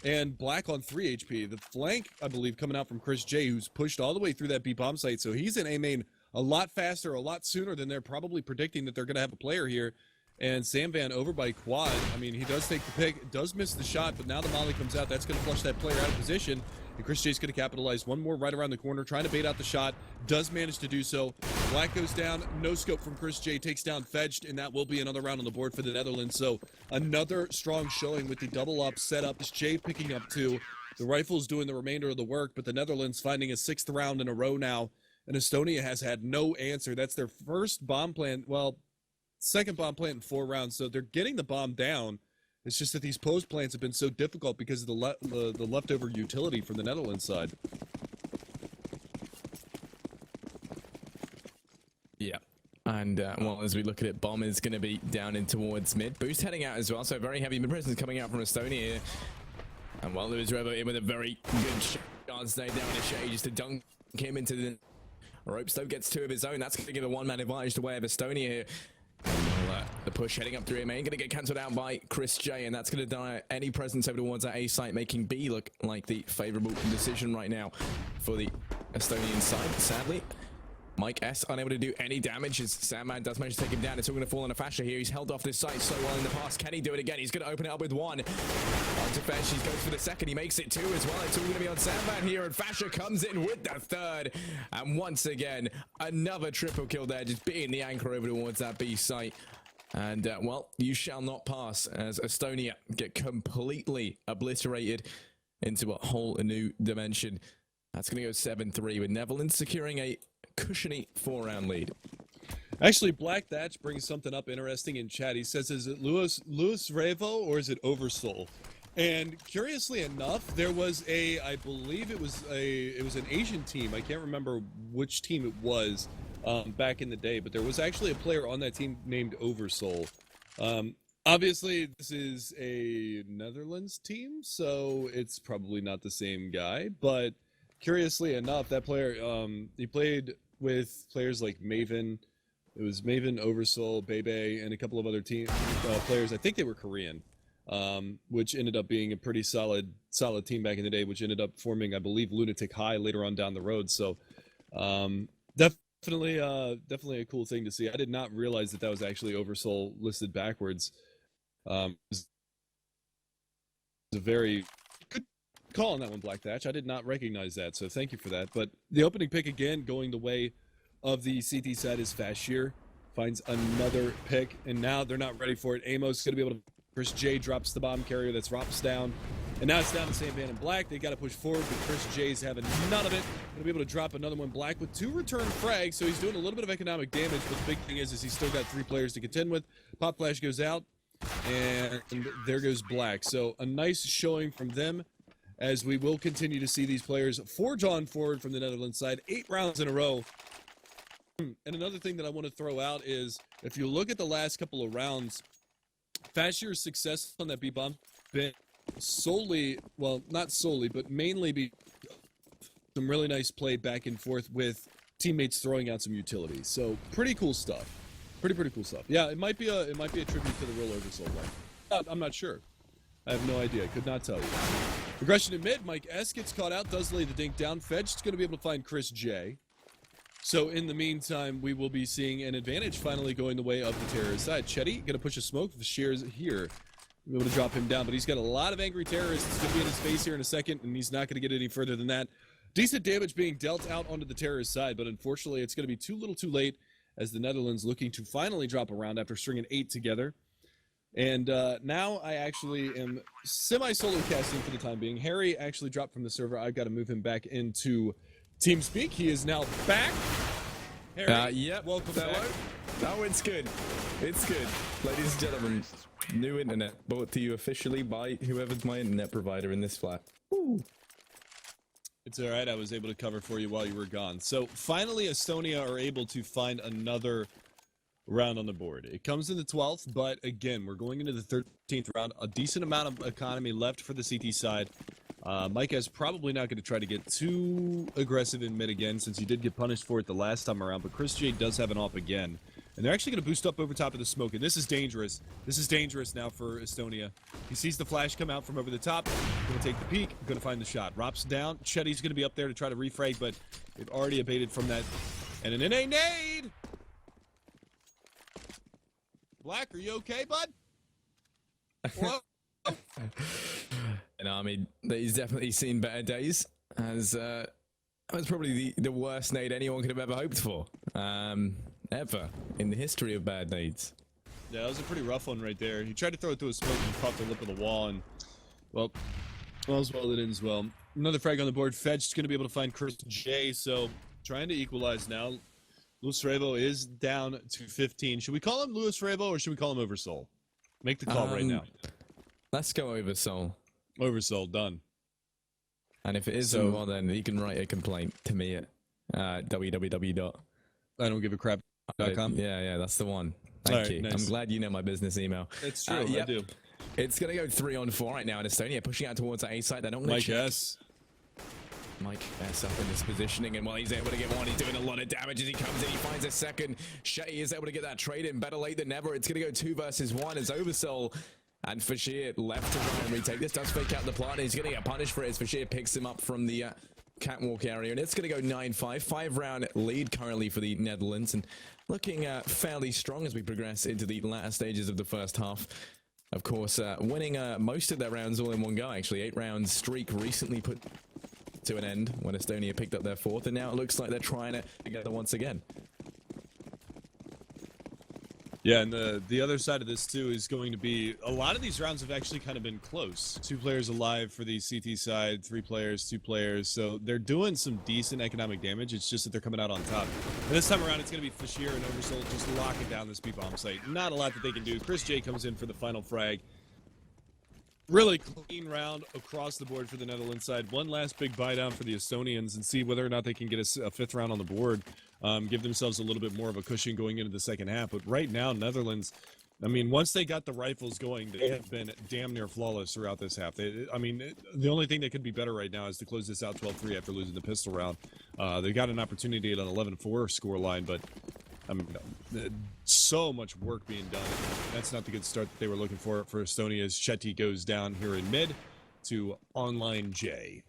and Black on 3 HP. The flank, I believe, coming out from Chris J, who's pushed all the way through that B bomb site. So he's in A main a lot faster, a lot sooner than they're probably predicting that they're going to have a player here. And Sam Van over by quad. I mean, he does take the pick, does miss the shot, but now the molly comes out. That's going to flush that player out of position. And Chris J's going to capitalize. One more right around the corner, trying to bait out the shot. Does manage to do so. Black goes down. No scope from Chris J. Takes down Fetched, and that will be another round on the board for the Netherlands. So another strong showing with the double up setup. Jay picking up 2. The Rifles doing the remainder of the work, but the Netherlands finding a 6th round in a row now. And Estonia has had no answer. That's their first bomb plant. Well, second bomb plant in 4 rounds. So they're getting the bomb down. It's just that these post plants have been so difficult because of the leftover utility from the Netherlands side. Yeah. And, well, as we look at it, bomb is going to be down in towards mid. Boost heading out as well, so very heavy mid presence coming out from Estonia here. And while Lewis Revo in with a very good shot, stay down to Shay just to dunk him into the ropes. Though gets 2 of his own. That's going to give a 1-man advantage to way of Estonia here. Well, the push heading up through main, going to get cancelled out by Chris J, and that's going to die any presence over towards that A site, making B look like the favourable decision right now for the Estonian side. Sadly, Mike S unable to do any damage as Sandman does manage to take him down. It's all going to fall on a Fasher here. He's held off this site so well in the past. Can he do it again? He's going to open it up with 1. Onto Fesh. He goes for the second. He makes it 2 as well. It's all going to be on Sandman here, and Fasher comes in with the 3rd. And once again, another triple kill there, just being the anchor over towards that B site. And, well, you shall not pass as Estonia get completely obliterated into a whole new dimension. That's going to go 7-3 with Netherlands securing a cushiony 4-round lead. Actually, Black Thatch brings something up interesting in chat. He says, is it Louis Revo or is it Oversoul? And curiously enough, there was I believe it was an Asian team. I can't remember which team it was back in the day, but there was actually a player on that team named Oversoul. Obviously, this is a Netherlands team, so it's probably not the same guy. But curiously enough, that player, he played with players like Maven. It was Maven, Oversoul, Bebe, and a couple of other team players. I think they were Korean, which ended up being a pretty solid team back in the day, which ended up forming, I believe, Lunatic High later on down the road. So definitely a cool thing to see. I did not realize that was actually Oversoul listed backwards. It's a very good call on that one, Black Thatch. I did not recognize that, so thank you for that. But the opening pick again going the way of the CT side is Fashir. Finds another pick, and now they're not ready for it. Amos is going to be able to... Chris J drops the bomb carrier that's drops down. And now it's down to Sam Van and Black. They got to push forward, but Chris J's having none of it. Going to be able to drop another one. Black with 2 return frags, so he's doing a little bit of economic damage, but the big thing is he's still got 3 players to contend with. Pop Flash goes out, and there goes Black. So a nice showing from them, as we will continue to see these players forge on forward from the Netherlands side. 8 rounds in a row. And another thing that I want to throw out is, if you look at the last couple of rounds, Fashier's success on that B-bomb been solely, well, not solely, but mainly be some really nice play back and forth with teammates throwing out some utilities. So pretty cool stuff. Pretty cool stuff. Yeah, it might be a tribute to the real Oversoul one. I'm not sure. I have no idea. I could not tell you. Aggression in mid. Mike S gets caught out, does lay the dink down. Fetch is going to be able to find Chris J. So in the meantime, we will be seeing an advantage finally going the way of the terrorist side. Chetty going to push a smoke. The shears here. Be able to drop him down, but he's got a lot of angry terrorists. It's going to be in his face here in a second, and he's not going to get any further than that. Decent damage being dealt out onto the terrorist side, but unfortunately it's going to be too little too late, as the Netherlands looking to finally drop a round after stringing 8 together. And now I actually am semi-solo casting for the time being. Harry actually dropped from the server. I've got to move him back into TeamSpeak. He is now back. Harry, yep. Welcome back. No, it's good. It's good. Ladies and gentlemen, new internet brought to you officially by whoever's my internet provider in this flat. Woo. It's all right. I was able to cover for you while you were gone. So finally, Estonia are able to find another round on the board. It comes in the 12th, but again, we're going into the 13th round. A decent amount of economy left for the CT side. Micah is probably not going to try to get too aggressive in mid again, since he did get punished for it the last time around, but Chris J does have an off again. And they're actually going to boost up over top of the smoke, and this is dangerous. This is dangerous now for Estonia. He sees the flash come out from over the top. Going to take the peek, going to find the shot. Rop's down. Chetty's going to be up there to try to refrag, but they've already abated from that. And an NA nade! Black, are you okay, bud? Whoa. And I mean, he's definitely seen better days, as that was probably the worst nade anyone could have ever hoped for. Ever in the history of bad nades. Yeah, that was a pretty rough one right there. He tried to throw it through a smoke and caught the lip of the wall, and, well, all's well that ends well. Another frag on the board. Fedge's going to be able to find Chris J, so trying to equalize now. Luis Revo is down to 15. Should we call him Luis Revo or should we call him Oversoul? Make the call right now. Let's go Oversoul. Oversoul, done. And if it isn't, well, then you can write a complaint to me at www. I don't give a crap. Yeah, that's the one. Thank you. Nice. I'm glad you know my business email. It's true, I do. It's going to go 3-on-4 right now in Estonia, pushing out towards the A site. They're not going to check. Mike S up in this positioning, and while he's able to get one, he's doing a lot of damage as he comes in. He finds a second. Shay is able to get that trade in. Better late than never. It's going to go 2 versus 1 as Oversoul and Fashir left to try and retake. This does fake out the plant. He's going to get punished for it as Fashir picks him up from the catwalk area, and it's going to go 9-5. 5-round lead currently for the Netherlands, and looking fairly strong as we progress into the latter stages of the first half. Of course, winning most of their rounds all in one go, actually. 8-round streak recently put to an end when Estonia picked up their 4th, and now it looks like they're trying it together once again. Yeah, and the other side of this, too, is going to be a lot of these rounds have actually kind of been close. 2 players alive for the CT side, 3 players, 2 players. So they're doing some decent economic damage. It's just that they're coming out on top. And this time around, it's going to be Fashir and Oversoul just locking down this B-bomb site. Not a lot that they can do. Chris J comes in for the final frag. Really clean round across the board for the Netherlands side. One last big buy down for the Estonians and see whether or not they can get a 5th round on the board. Give themselves a little bit more of a cushion going into the second half. But right now, Netherlands, I mean, once they got the rifles going, they have been damn near flawless throughout this half. The only thing that could be better right now is to close this out 12-3 after losing the pistol round. They got an opportunity at an 11-4 score line, but I mean, so much work being done. That's not the good start that they were looking for Estonia as Chetty goes down here in mid to Online J.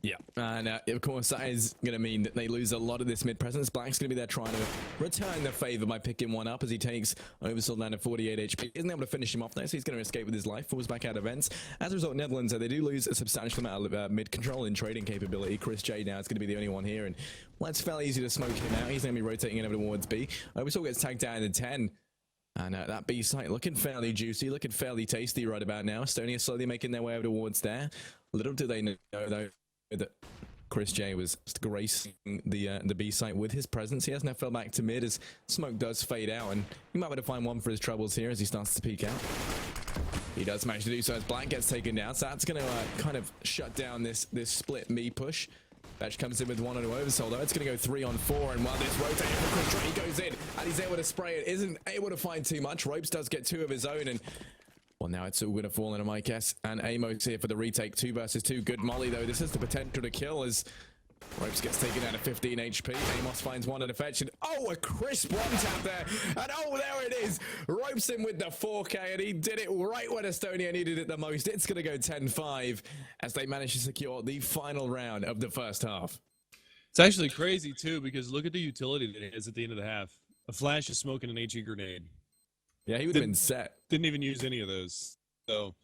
Yeah, and of course that is going to mean that they lose a lot of this mid presence. Black's going to be there trying to return the favor by picking one up as he takes Oversoul down to 48 HP. Isn't able to finish him off there, so he's going to escape with his life. Falls back out of vents. As a result, Netherlands, they do lose a substantial amount of mid control and trading capability. Chris J now is going to be the only one here, and well, it's fairly easy to smoke him out. He's going to be rotating in over towards B. Oversoul gets tagged down to 10. And that B site looking fairly juicy, looking fairly tasty right about now. Estonia slowly making their way over towards there. Little do they know, though, that Chris J was gracing the B site with his presence. He has now fell back to mid as smoke does fade out, and he might be able to find one for his troubles here as he starts to peek out. He does manage to do so as Black gets taken down, so that's going to kind of shut down this split me push. Fetch comes in with 1 on Oversoul, though. It's going to go 3-on-4, and while this rotating for Chris J, he goes in, and he's able to spray it. Isn't able to find too much. Ropes does get 2 of his own, and well, now it's all going to fall into Mike S and Amos here for the retake. 2 versus 2. Good molly, though. This has the potential to kill as Ropes gets taken down to 15 HP. Amos finds 1 at a fetch. And oh, a crisp 1 tap there. And oh, there it is. Ropes in with the 4K, and he did it right when Estonia needed it the most. It's going to go 10-5 as they manage to secure the final round of the first half. It's actually crazy, too, because look at the utility that it is at the end of the half. A flash is smoking an HE grenade. Yeah, he would have been set. Didn't even use any of those. So,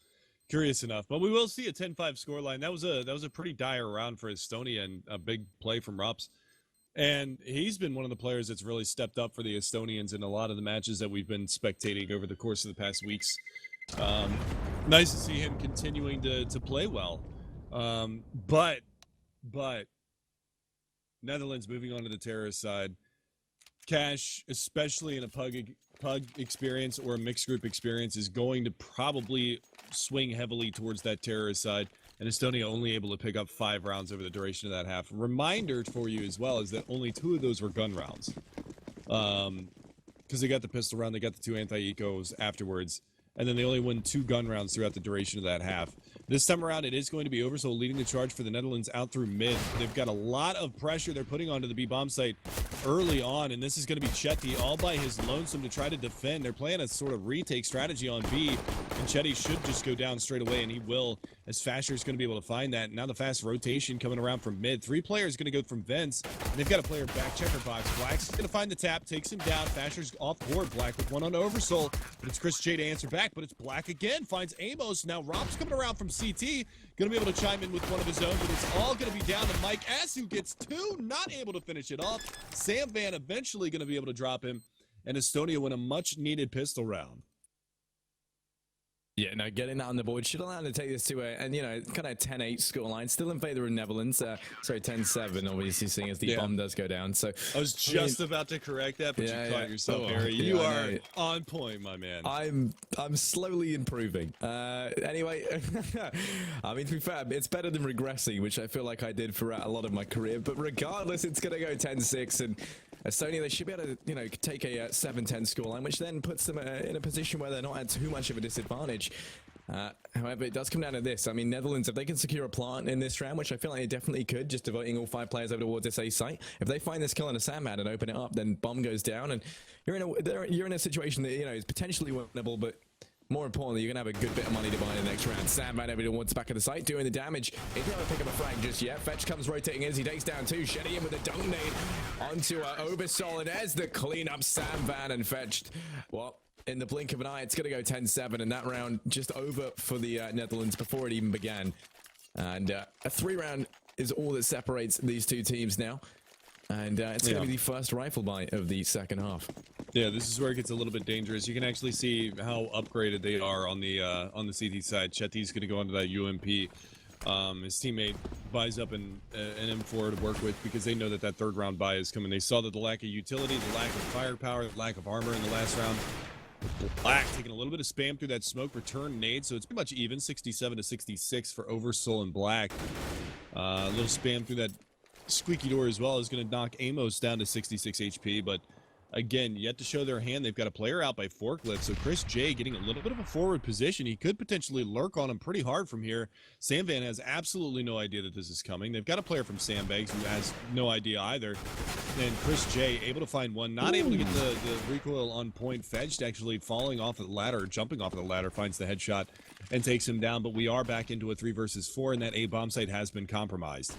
curious enough. But we will see a 10-5 scoreline. That was a pretty dire round for Estonia and a big play from Rups. And he's been one of the players that's really stepped up for the Estonians in a lot of the matches that we've been spectating over the course of the past weeks. Nice to see him continuing to play well. But Netherlands moving on to the terrorist side. Cash, especially in a pug experience or a mixed group experience, is going to probably swing heavily towards that terrorist side, and Estonia only able to pick up 5 rounds over the duration of that half. Reminder for you as well is that only 2 of those were gun rounds, because they got the pistol round, they got the 2 anti-ecos afterwards, and then they only won 2 gun rounds throughout the duration of that half. This time around, it is going to be Oversoul leading the charge for the Netherlands out through mid. They've got a lot of pressure they're putting onto the B bomb site early on, and this is going to be Chetty all by his lonesome to try to defend. They're playing a sort of retake strategy on B, and Chetty should just go down straight away, and he will, as Fasher's going to be able to find that. Now the fast rotation coming around from mid. 3 players going to go from vents, and they've got a player back checker box. Black's going to find the tap, takes him down. Fasher's off board. Black with one on Oversoul, but it's Chris J to answer back, but it's Black again. Finds Amos. Now Rob's coming around from CT. Going to be able to chime in with one of his own, but it's all going to be down to Mike S, who gets 2, not able to finish it off. Sam Van eventually going to be able to drop him, and Estonia win a much-needed pistol round. Yeah, no, getting that on the board should allow them to take this to a, and you know, kind of 10-8 scoreline, still in favor of Netherlands. Sorry, 10-7, obviously, seeing as the bomb does go down. So I was just about to correct that, but you caught yourself, Harry. You are on point, my man. I'm slowly improving. Anyway, I mean, to be fair, it's better than regressing, which I feel like I did throughout a lot of my career. But regardless, it's going to go 10-6, and Estonia, they should be able to, you know, take a 7-10 scoreline, which then puts them in a position where they're not at too much of a disadvantage. However, it does come down to this. I mean, Netherlands, if they can secure a plant in this round, which I feel like they definitely could, just devoting all 5 players over towards this A site, if they find this kill on a sandman and open it up, then bomb goes down, and you're in a situation that, you know, is potentially winnable, but more importantly, you're going to have a good bit of money to buy in the next round. Sandman over towards back of the site, doing the damage. He can't pick up a frag just yet. Fetch comes rotating as he takes down 2. Shetty in with a dunk nade onto Oversoul, and there's the cleanup. Sandman and Fetched. Well, in the blink of an eye, it's going to go 10-7, and that round just over for the Netherlands before it even began. And a 3-round is all that separates these two teams now. And it's going to be the first rifle buy of the second half. Yeah, this is where it gets a little bit dangerous. You can actually see how upgraded they are on the CT side. Chetty's going to go onto that UMP. His teammate buys up an M4 to work with because they know that that 3rd round buy is coming. They saw that the lack of utility, the lack of firepower, the lack of armor in the last round. Black taking a little bit of spam through that smoke return nade, so it's pretty much even, 67-66 for Oversoul and Black. A little spam through that squeaky door as well is going to knock Amos down to 66 HP, but again, yet to show their hand. They've got a player out by forklift, so Chris J getting a little bit of a forward position. He could potentially lurk on him pretty hard from here. Sam Van has absolutely no idea that this is coming. They've got a player from Sandbags who has no idea either. And Chris J able to find one, not able to get the recoil on point. Fetched actually falling off of the ladder, jumping off of the ladder, finds the headshot and takes him down, but we are back into a 3 versus 4, and that A bomb site has been compromised.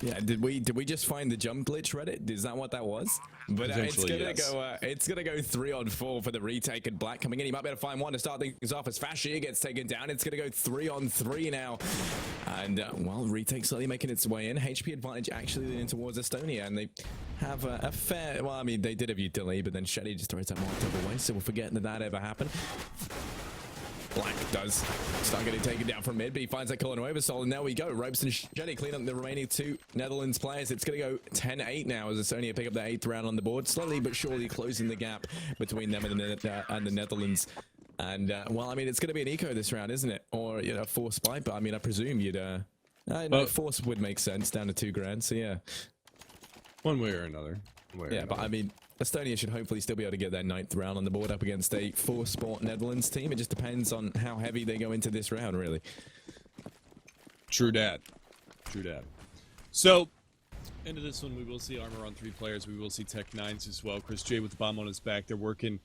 Yeah, did we just find the jump glitch, Reddit? Is that what that was? But it's gonna go 3-on-4 for the retake, and Black coming in. He might be able to find one to start things off as Fashier gets taken down. It's gonna go 3-on-3 now, and well, retake slowly making its way in. HP advantage actually leaning towards Estonia, and they have a fair. Well, I mean, they did have utility, but then Shetty just throws that mark double way, so we'll forget that ever happened. Black does start getting taken down from mid, but he finds that kill on Oversoul, and there we go. Ropes and Shetty clean up the remaining 2 Netherlands players. It's going to go 10-8 now as Estonia pick up the 8th round on the board, slowly but surely closing the gap between them and the Netherlands. And well, I mean, it's going to be an eco this round, isn't it? Or, you know, force buy, but I mean, I presume you'd force would make sense down to $2,000. So yeah, one way or another. But I mean, Estonia should hopefully still be able to get their 9th round on the board up against a 4-sport Netherlands team. It just depends on how heavy they go into this round, really. True dat. So, into this one, we will see armor on 3 players. We will see Tech 9s as well. Chris J with the bomb on his back. They're working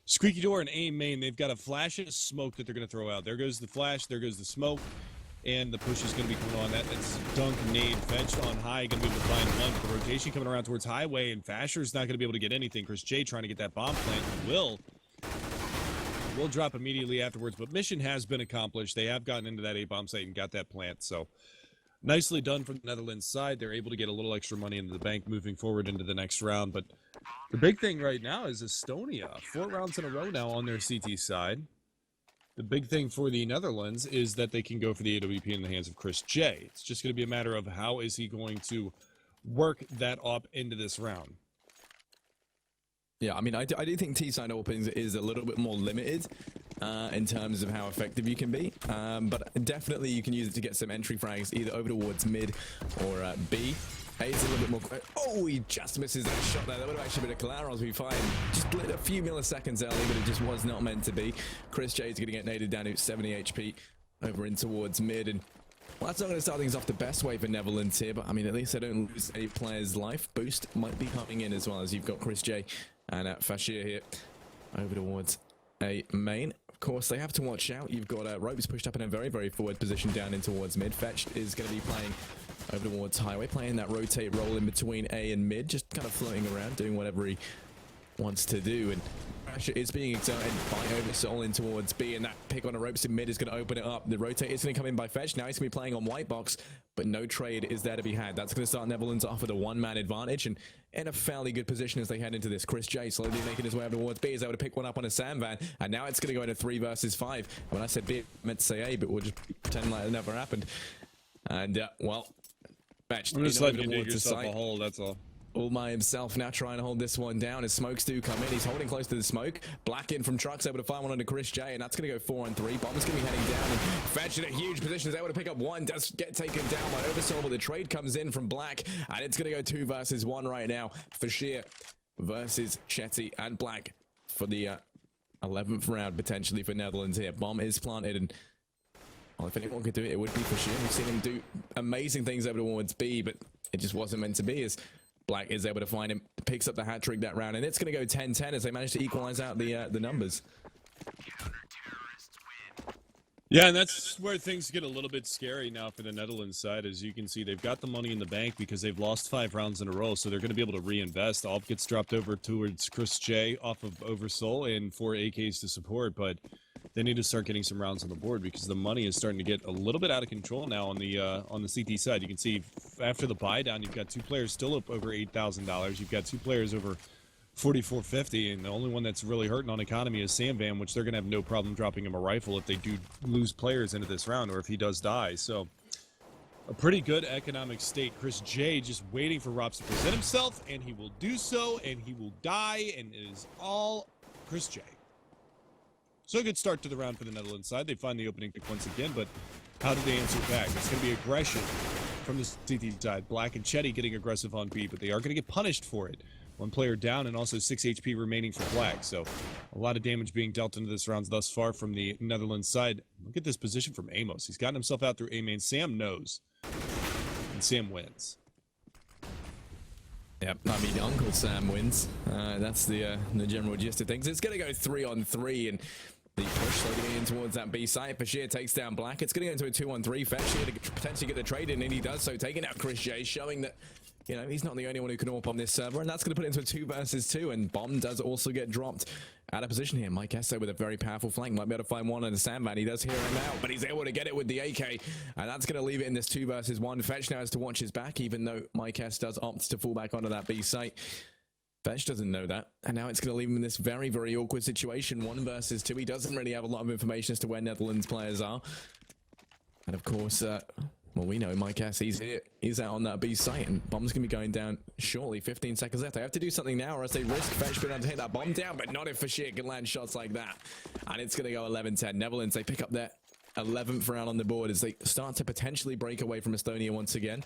squeaky door and aim main. They've got a flash and a smoke that they're going to throw out. There goes the flash. There goes the smoke. And the push is going to be coming on. That's dunk nade fetched on high. Going to be able to find one. But the rotation coming around towards highway, and Fasher's not going to be able to get anything. Chris J trying to get that bomb plant. Will drop immediately afterwards. But mission has been accomplished. They have gotten into that A bomb site and got that plant. So nicely done from the Netherlands side. They're able to get a little extra money into the bank moving forward into the next round. But the big thing right now is Estonia. 4 rounds in a row now on their CT side. The big thing for the Netherlands is that they can go for the AWP in the hands of Chris J. It's just going to be a matter of how is he going to work that up into this round. Yeah, I mean, I do think T-side openings is a little bit more limited in terms of how effective you can be. But definitely you can use it to get some entry frags either over towards mid or B. A's a little bit more. Oh, he just misses that shot there. That would have actually been a collateral as we find. Just lit a few milliseconds early, but it just was not meant to be. Chris J is going to get naded down to 70 HP. over in towards mid. And well, that's not going to start things off the best way for Netherlands here, but I mean, at least they don't lose a player's life. Boost might be coming in as well, as you've got Chris J and Fashir here over towards a main. Of course, they have to watch out. You've got Ropes pushed up in a very, very forward position down in towards mid. Fetch is going to be playing over towards Highway, playing that rotate role in between A and mid, just kind of floating around, doing whatever he wants to do. And pressure is being exerted by Oversoul in towards B, and that pick on the Ropes in mid is going to open it up. The rotate is going to come in by Fetch. Now he's going to be playing on white box, but no trade is there to be had. That's going to start Netherlands off with a one-man advantage, and in a fairly good position as they head into this. Chris J slowly making his way over towards B, is able to pick one up on a Sandvan, and now it's going to go into 3 versus 5. When I said B, I meant to say A, but we'll just pretend like it never happened. And, well, Fetch I'm just letting you dig yourself a hole, that's all. All by himself now, trying to hold this one down as smokes do come in. He's holding close to the smoke. Black in from trucks, able to find one onto Chris J, and that's going to go 4 on 3. Bomb's going to be heading down, and Fetch in a huge position is able to pick up one. Does get taken down by Oversoul, but the trade comes in from Black, and it's going to go 2 versus 1 right now. Fashir versus Chetty and Black for the 11th round potentially for Netherlands here. Bomb is planted, and well, if anyone could do it, it would be Fashir. We've seen him do amazing things over towards B, but it just wasn't meant to be, as Black is able to find him, picks up the hat trick that round, and it's going to go 10-10 as they manage to equalize out the numbers. Yeah, and that's where things get a little bit scary now for the Netherlands side. As you can see, they've got the money in the bank because they've lost 5 rounds in a row, so they're going to be able to reinvest. All gets dropped over towards Chris J off of Oversoul and 4 AKs to support, but they need to start getting some rounds on the board because the money is starting to get a little bit out of control now on the CT side. You can see after the buy down, you've got 2 players still up over $8,000. You've got 2 players over $4,450, and the only one that's really hurting on economy is Sam Van, which they're going to have no problem dropping him a rifle if they do lose players into this round or if he does die. So a pretty good economic state. Chris J just waiting for Rops to present himself, and he will do so, and he will die, and it is all Chris J. So a good start to the round for the Netherlands side. They find the opening pick once again, but how do they answer back? It's going to be aggression from the CT side. Black and Chetty getting aggressive on B, but they are going to get punished for it. 1 player down and also 6 HP remaining for Black. So a lot of damage being dealt into this round thus far from the Netherlands side. Look at this position from Amos. He's gotten himself out through A main. Sam knows, and Sam wins. Yep, I mean, Uncle Sam wins. That's the general gist of things. It's going to go 3 on 3, and the push slowly in towards that B site. Bashir takes down Black. It's going to go into a 2 on 3. Fetch here to potentially get the trade in, and he does so, taking out Chris J, showing that, you know, he's not the only one who can AWP on this server, and that's going to put it into a 2 versus 2, and Bomb does also get dropped out of position here. Mike Esso with a very powerful flank, might be able to find one on the Sandman. He does hear him out, but he's able to get it with the AK, and that's going to leave it in this 2 versus 1. Fetch now has to watch his back, even though Mike S does opt to fall back onto that B site. Fetch doesn't know that, and now it's going to leave him in this very, very awkward situation. 1 versus 2. He doesn't really have a lot of information as to where Netherlands players are. And of course, well, we know Mike S, he's here. He's out on that B site, and Bomb's going to be going down shortly. 15 seconds left. They have to do something now, or else they risk Fetch being able to hit that bomb down, but not if Fashir can land shots like that. And it's going to go 11-10. Netherlands, they pick up their 11th round on the board as they start to potentially break away from Estonia once again.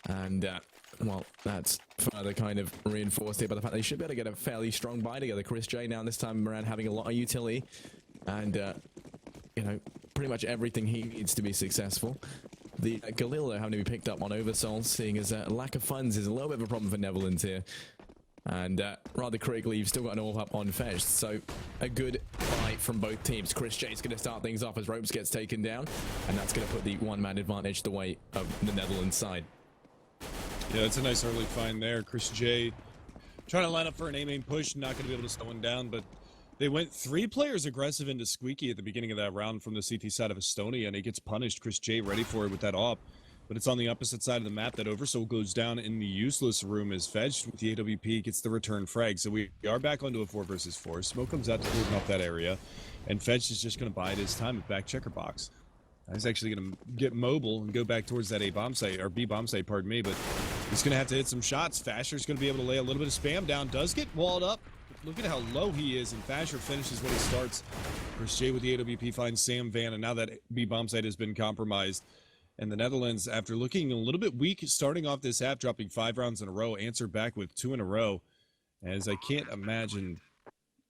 And, well, that's further kind of reinforced here by the fact they should be able to get a fairly strong buy together. Chris J now this time around having a lot of utility, and, you know, pretty much everything he needs to be successful. The Galil having to be picked up on Oversoul, seeing as lack of funds is a little bit of a problem for Netherlands here. And rather critically, you've still got an all up on Fetch, so a good buy from both teams. Chris J's going to start things off as Ropes gets taken down, and that's going to put the 1-man advantage the way of the Netherlands side. Yeah, that's a nice early find there. Chris J trying to line up for an A-main push, not going to be able to slow one down, but they went 3 players aggressive into Squeaky at the beginning of that round from the CT side of Estonia, and he gets punished. Chris J ready for it with that AWP, but it's on the opposite side of the map that Oversoul goes down in the useless room as Fetch with the AWP gets the return frag. So we are back onto a 4 versus 4. Smoke comes out to cordon off that area, and Fetch is just going to bide his time at back checker box. He's actually going to get mobile and go back towards that A bomb site, or B bomb site, pardon me, but he's going to have to hit some shots. Fasher's going to be able to lay a little bit of spam down. Does get walled up. Look at how low he is, and Fasher finishes what he starts. Chris J with the AWP finds Sam Van, and now that B bomb site has been compromised. And the Netherlands, after looking a little bit weak starting off this half, dropping 5 rounds in a row, answered back with 2 in a row. As I can't imagine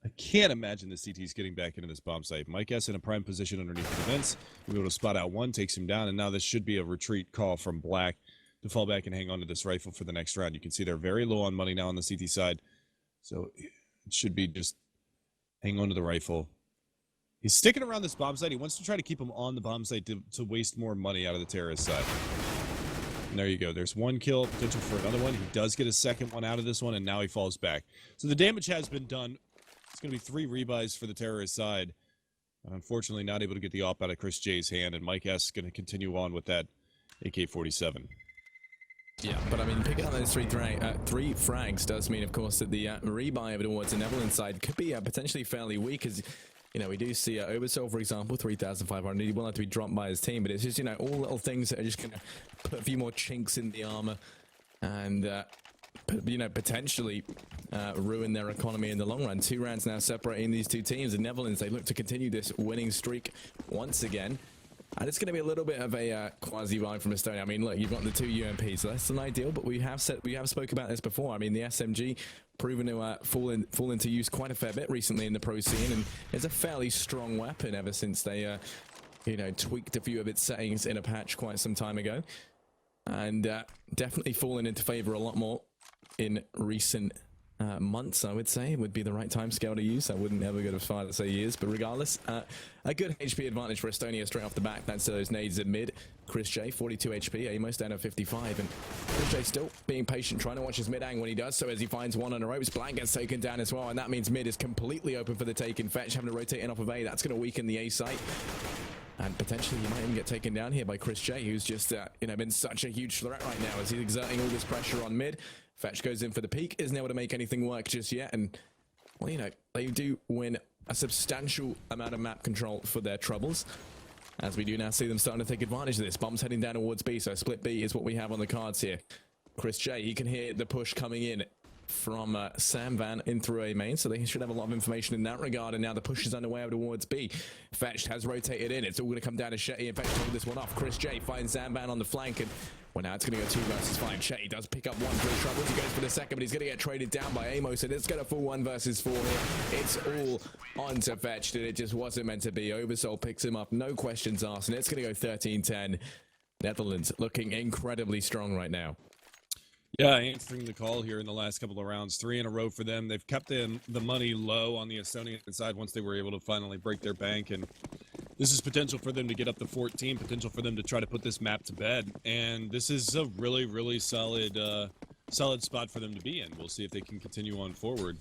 I can't imagine the CT's getting back into this bomb site. Mike S in a prime position underneath the fence. We'll be able to spot out one, takes him down, and now this should be a retreat call from Black to fall back and hang on to this rifle for the next round. You can see they're very low on money now on the CT side. So it should be just hang on to the rifle. He's sticking around this bomb site. He wants to try to keep him on the bomb site to waste more money out of the terrorist side. And there you go. There's one kill, potential for another one. He does get a second one out of this one, and now he falls back. So the damage has been done. It's going to be 3 rebuys for the terrorist side. Unfortunately, not able to get the op out of Chris J's hand, and Mike S is going to continue on with that AK-47. Yeah, but I mean, picking up those three frags does mean, of course, that the rebuy over towards the Netherlands side could be potentially fairly weak, as you know, we do see Oversoul, for example, 3,500. He will have to be dropped by his team, but it's just, you know, all little things that are just going to put a few more chinks in the armor and, you know, potentially ruin their economy in the long run. 2 rounds now separating these two teams. The Netherlands, they look to continue this winning streak once again. And it's going to be a little bit of a quasi-vibe from Estonia. I mean, look, you've got the 2 UMPs, so that's an ideal, but we have spoke about this before. I mean, the SMG proven to fall into use quite a fair bit recently in the pro scene, and it's a fairly strong weapon ever since they, you know, tweaked a few of its settings in a patch quite some time ago. And definitely fallen into favor a lot more in recent months, I would say, would be the right time scale to use. I wouldn't ever go as far to say years, but regardless, a good HP advantage for Estonia straight off the back thanks to those nades at mid. Chris J, 42 HP, Amos down at 55, and Chris J still being patient, trying to watch his mid ang when he does so, as he finds one on the ropes. Blank gets taken down as well, and that means mid is completely open for the take, and Fetch having to rotate in off of A. That's going to weaken the A site. And potentially he might even get taken down here by Chris J, who's just, you know, been such a huge threat right now as he's exerting all this pressure on mid. Fetch goes in for the peak, isn't able to make anything work just yet, and, well, you know, they do win a substantial amount of map control for their troubles, as we do now see them starting to take advantage of this. Bombs heading down towards B, so split B is what we have on the cards here. Chris J, he can hear the push coming in from Sam Van in through A main, so they should have a lot of information in that regard, and now the push is underway over towards B. Fetched has rotated in, it's all going to come down to Shetty, and Fetch hold this one off. Chris J finds Sam Van on the flank, and well, now it's going to go 2 versus 5. Shetty does pick up one for his troubles. He goes for the second, but he's going to get traded down by Amos, and it's going to full 1 versus 4 here. It's all onto Fetched, and it just wasn't meant to be. Oversoul picks him up, no questions asked, and it's going to go 13-10. Netherlands looking incredibly strong right now. Yeah, answering the call here in the last couple of rounds. 3 in a row for them. They've kept the money low on the Estonian side once they were able to finally break their bank, and this is potential for them to get up to 14, potential for them to try to put this map to bed, and this is a really, really solid spot for them to be in. We'll see if they can continue on forward.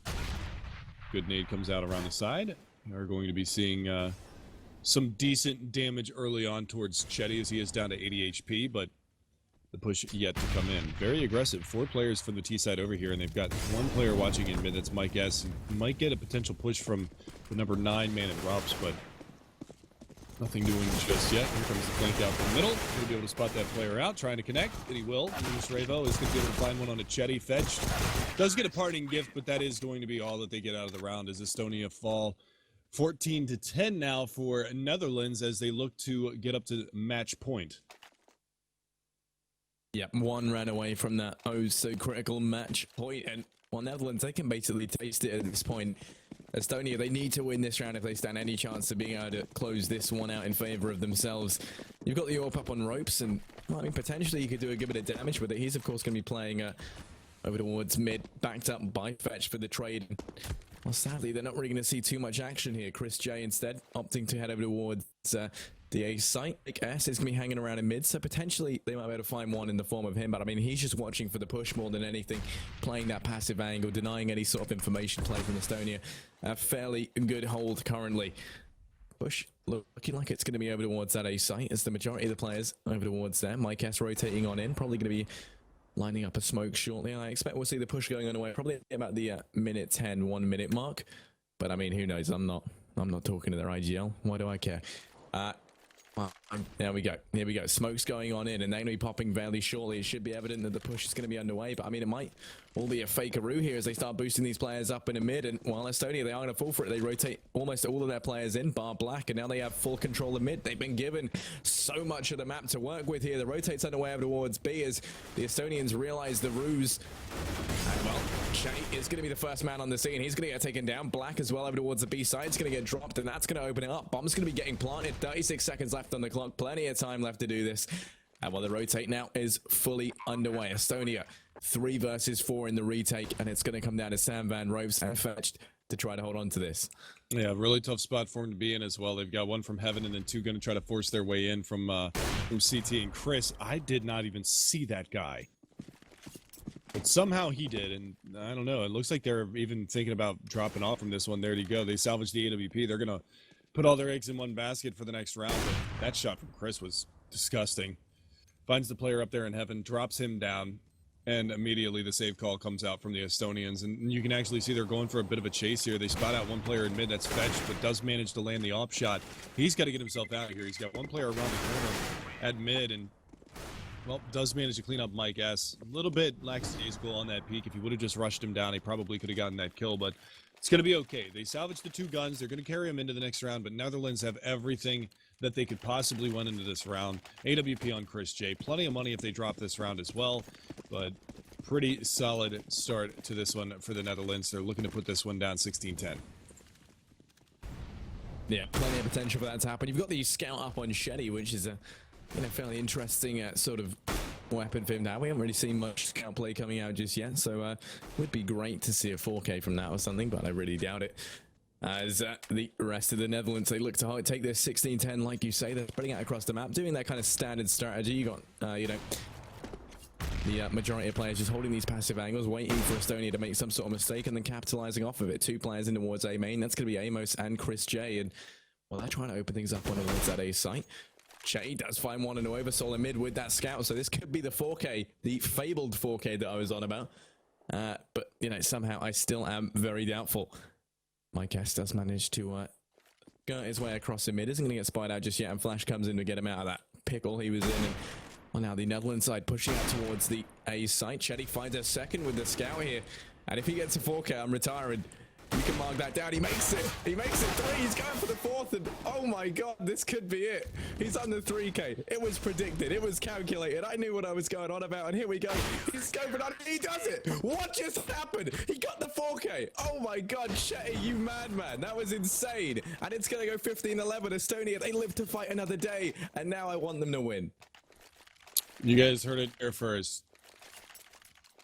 Good nade comes out around the side. We're going to be seeing some decent damage early on towards Chetty as he is down to 80 HP, but the push yet to come in. Very aggressive. 4 players from the T side over here, and they've got 1 player watching in mid. That's Mike S. And might get a potential push from the number 9 man at Rops, but nothing doing just yet. Here comes the flank out from the middle. He'll be able to spot that player out, trying to connect, and he will. Luis Revo is going to be able to find one on a Chetty. Fetch does get a parting gift, but that is going to be all that they get out of the round as Estonia fall 14-10 now for Netherlands as they look to get up to match point. Yep, 1 ran away from that so critical match point, and well, Netherlands, they can basically taste it at this point. Estonia, they need to win this round if they stand any chance of being able to close this one out in favor of themselves. You've got the AWP up on ropes, and well, I mean, potentially you could do a good bit of damage with it. He's, of course, going to be playing over towards mid, backed up by Fetch for the trade. Well, sadly, they're not really going to see too much action here. Chris J, instead, opting to head over towards the A site. Like S is going to be hanging around in mid, so potentially they might be able to find one in the form of him, but I mean, he's just watching for the push more than anything, playing that passive angle, denying any sort of information play from Estonia. A fairly good hold currently. Push looking like it's going to be over towards that A site as the majority of the players over towards there. Mike S rotating on in, probably going to be lining up a smoke shortly. I expect we'll see the push going on away probably about the minute 10, 1 minute mark, but I mean, who knows? I'm not talking to their IGL. Why do I care? Well, there we go. Here we go. Smoke's going on in, and they're going to be popping fairly shortly. It should be evident that the push is going to be underway, but I mean, it might all be a fakeroo here as they start boosting these players up in the mid, and while Estonia, they are going to fall for it. They rotate almost all of their players in, bar Black, and now they have full control of mid. They've been given so much of the map to work with here. The rotate's underway over towards B as the Estonians realize the ruse. And, well, Shay is going to be the first man on the scene. He's going to get taken down. Black as well over towards the B side. It's going to get dropped, and that's going to open it up. Bomb's going to be getting planted. 36 seconds left on the clock. Plenty of time left to do this. And while the rotate now is fully underway, Estonia 3 versus 4 in the retake, and it's going to come down to Sam Van Ropes and Fetched to try to hold on to this. Yeah, really tough spot for him to be in as well. They've got 1 from Heaven and then 2 going to try to force their way in from CT. And Chris, I did not even see that guy. But somehow he did, and I don't know. It looks like they're even thinking about dropping off from this one. There you go. They salvaged the AWP. They're going to put all their eggs in one basket for the next round. But that shot from Chris was disgusting. Finds the player up there in Heaven, drops him down, and immediately the save call comes out from the Estonians. And you can actually see they're going for a bit of a chase here. They spot out one player in mid, that's Fetched, but does manage to land the op shot. He's got to get himself out of here. He's got one player around the corner at mid, and well, does manage to clean up Mike S. A little bit lackadaisical on that peak. If he would have just rushed him down, he probably could have gotten that kill, but it's going to be okay. They salvaged the 2 guns. They're going to carry him into the next round, but Netherlands have everything that they could possibly win into this round. AWP on Chris J. Plenty of money if they drop this round as well, but pretty solid start to this one for the Netherlands. They're looking to put this one down 16-10. Yeah, plenty of potential for that to happen. You've got the scout up on Shetty, which is a fairly interesting sort of weapon for him now. We haven't really seen much scout play coming out just yet, so it would be great to see a 4K from that or something, but I really doubt it. As the rest of the Netherlands, they look to take this 16-10, like you say. They're spreading out across the map, doing that kind of standard strategy. You got, the majority of players just holding these passive angles, waiting for Estonia to make some sort of mistake, and then capitalizing off of it. 2 players in towards A main. That's going to be Amos and Chris J. And well, they're trying to open things up on towards that A site. Jay does find one and oversoul in mid with that scout, so this could be the 4K, the fabled 4K that I was on about. But somehow I still am very doubtful. Mike S does manage to go his way across the mid. Isn't going to get spied out just yet, and Flash comes in to get him out of that pickle he was in. And well, now the Netherlands side pushing out towards the A site. Chetty finds a second with the scout here, and if he gets a 4K, I'm retiring. You can mark that down. He makes it. He makes it 3. He's going for the 4th, and oh my god, this could be it. He's on the 3K. It was predicted. It was calculated. I knew what I was going on about, and here we go. He's scoping on it. He does it. What just happened? He got the 4K. Oh my god, Shetty, you madman. That was insane. And it's going to go 15-11. Estonia, they live to fight another day, and now I want them to win. You guys heard it here first.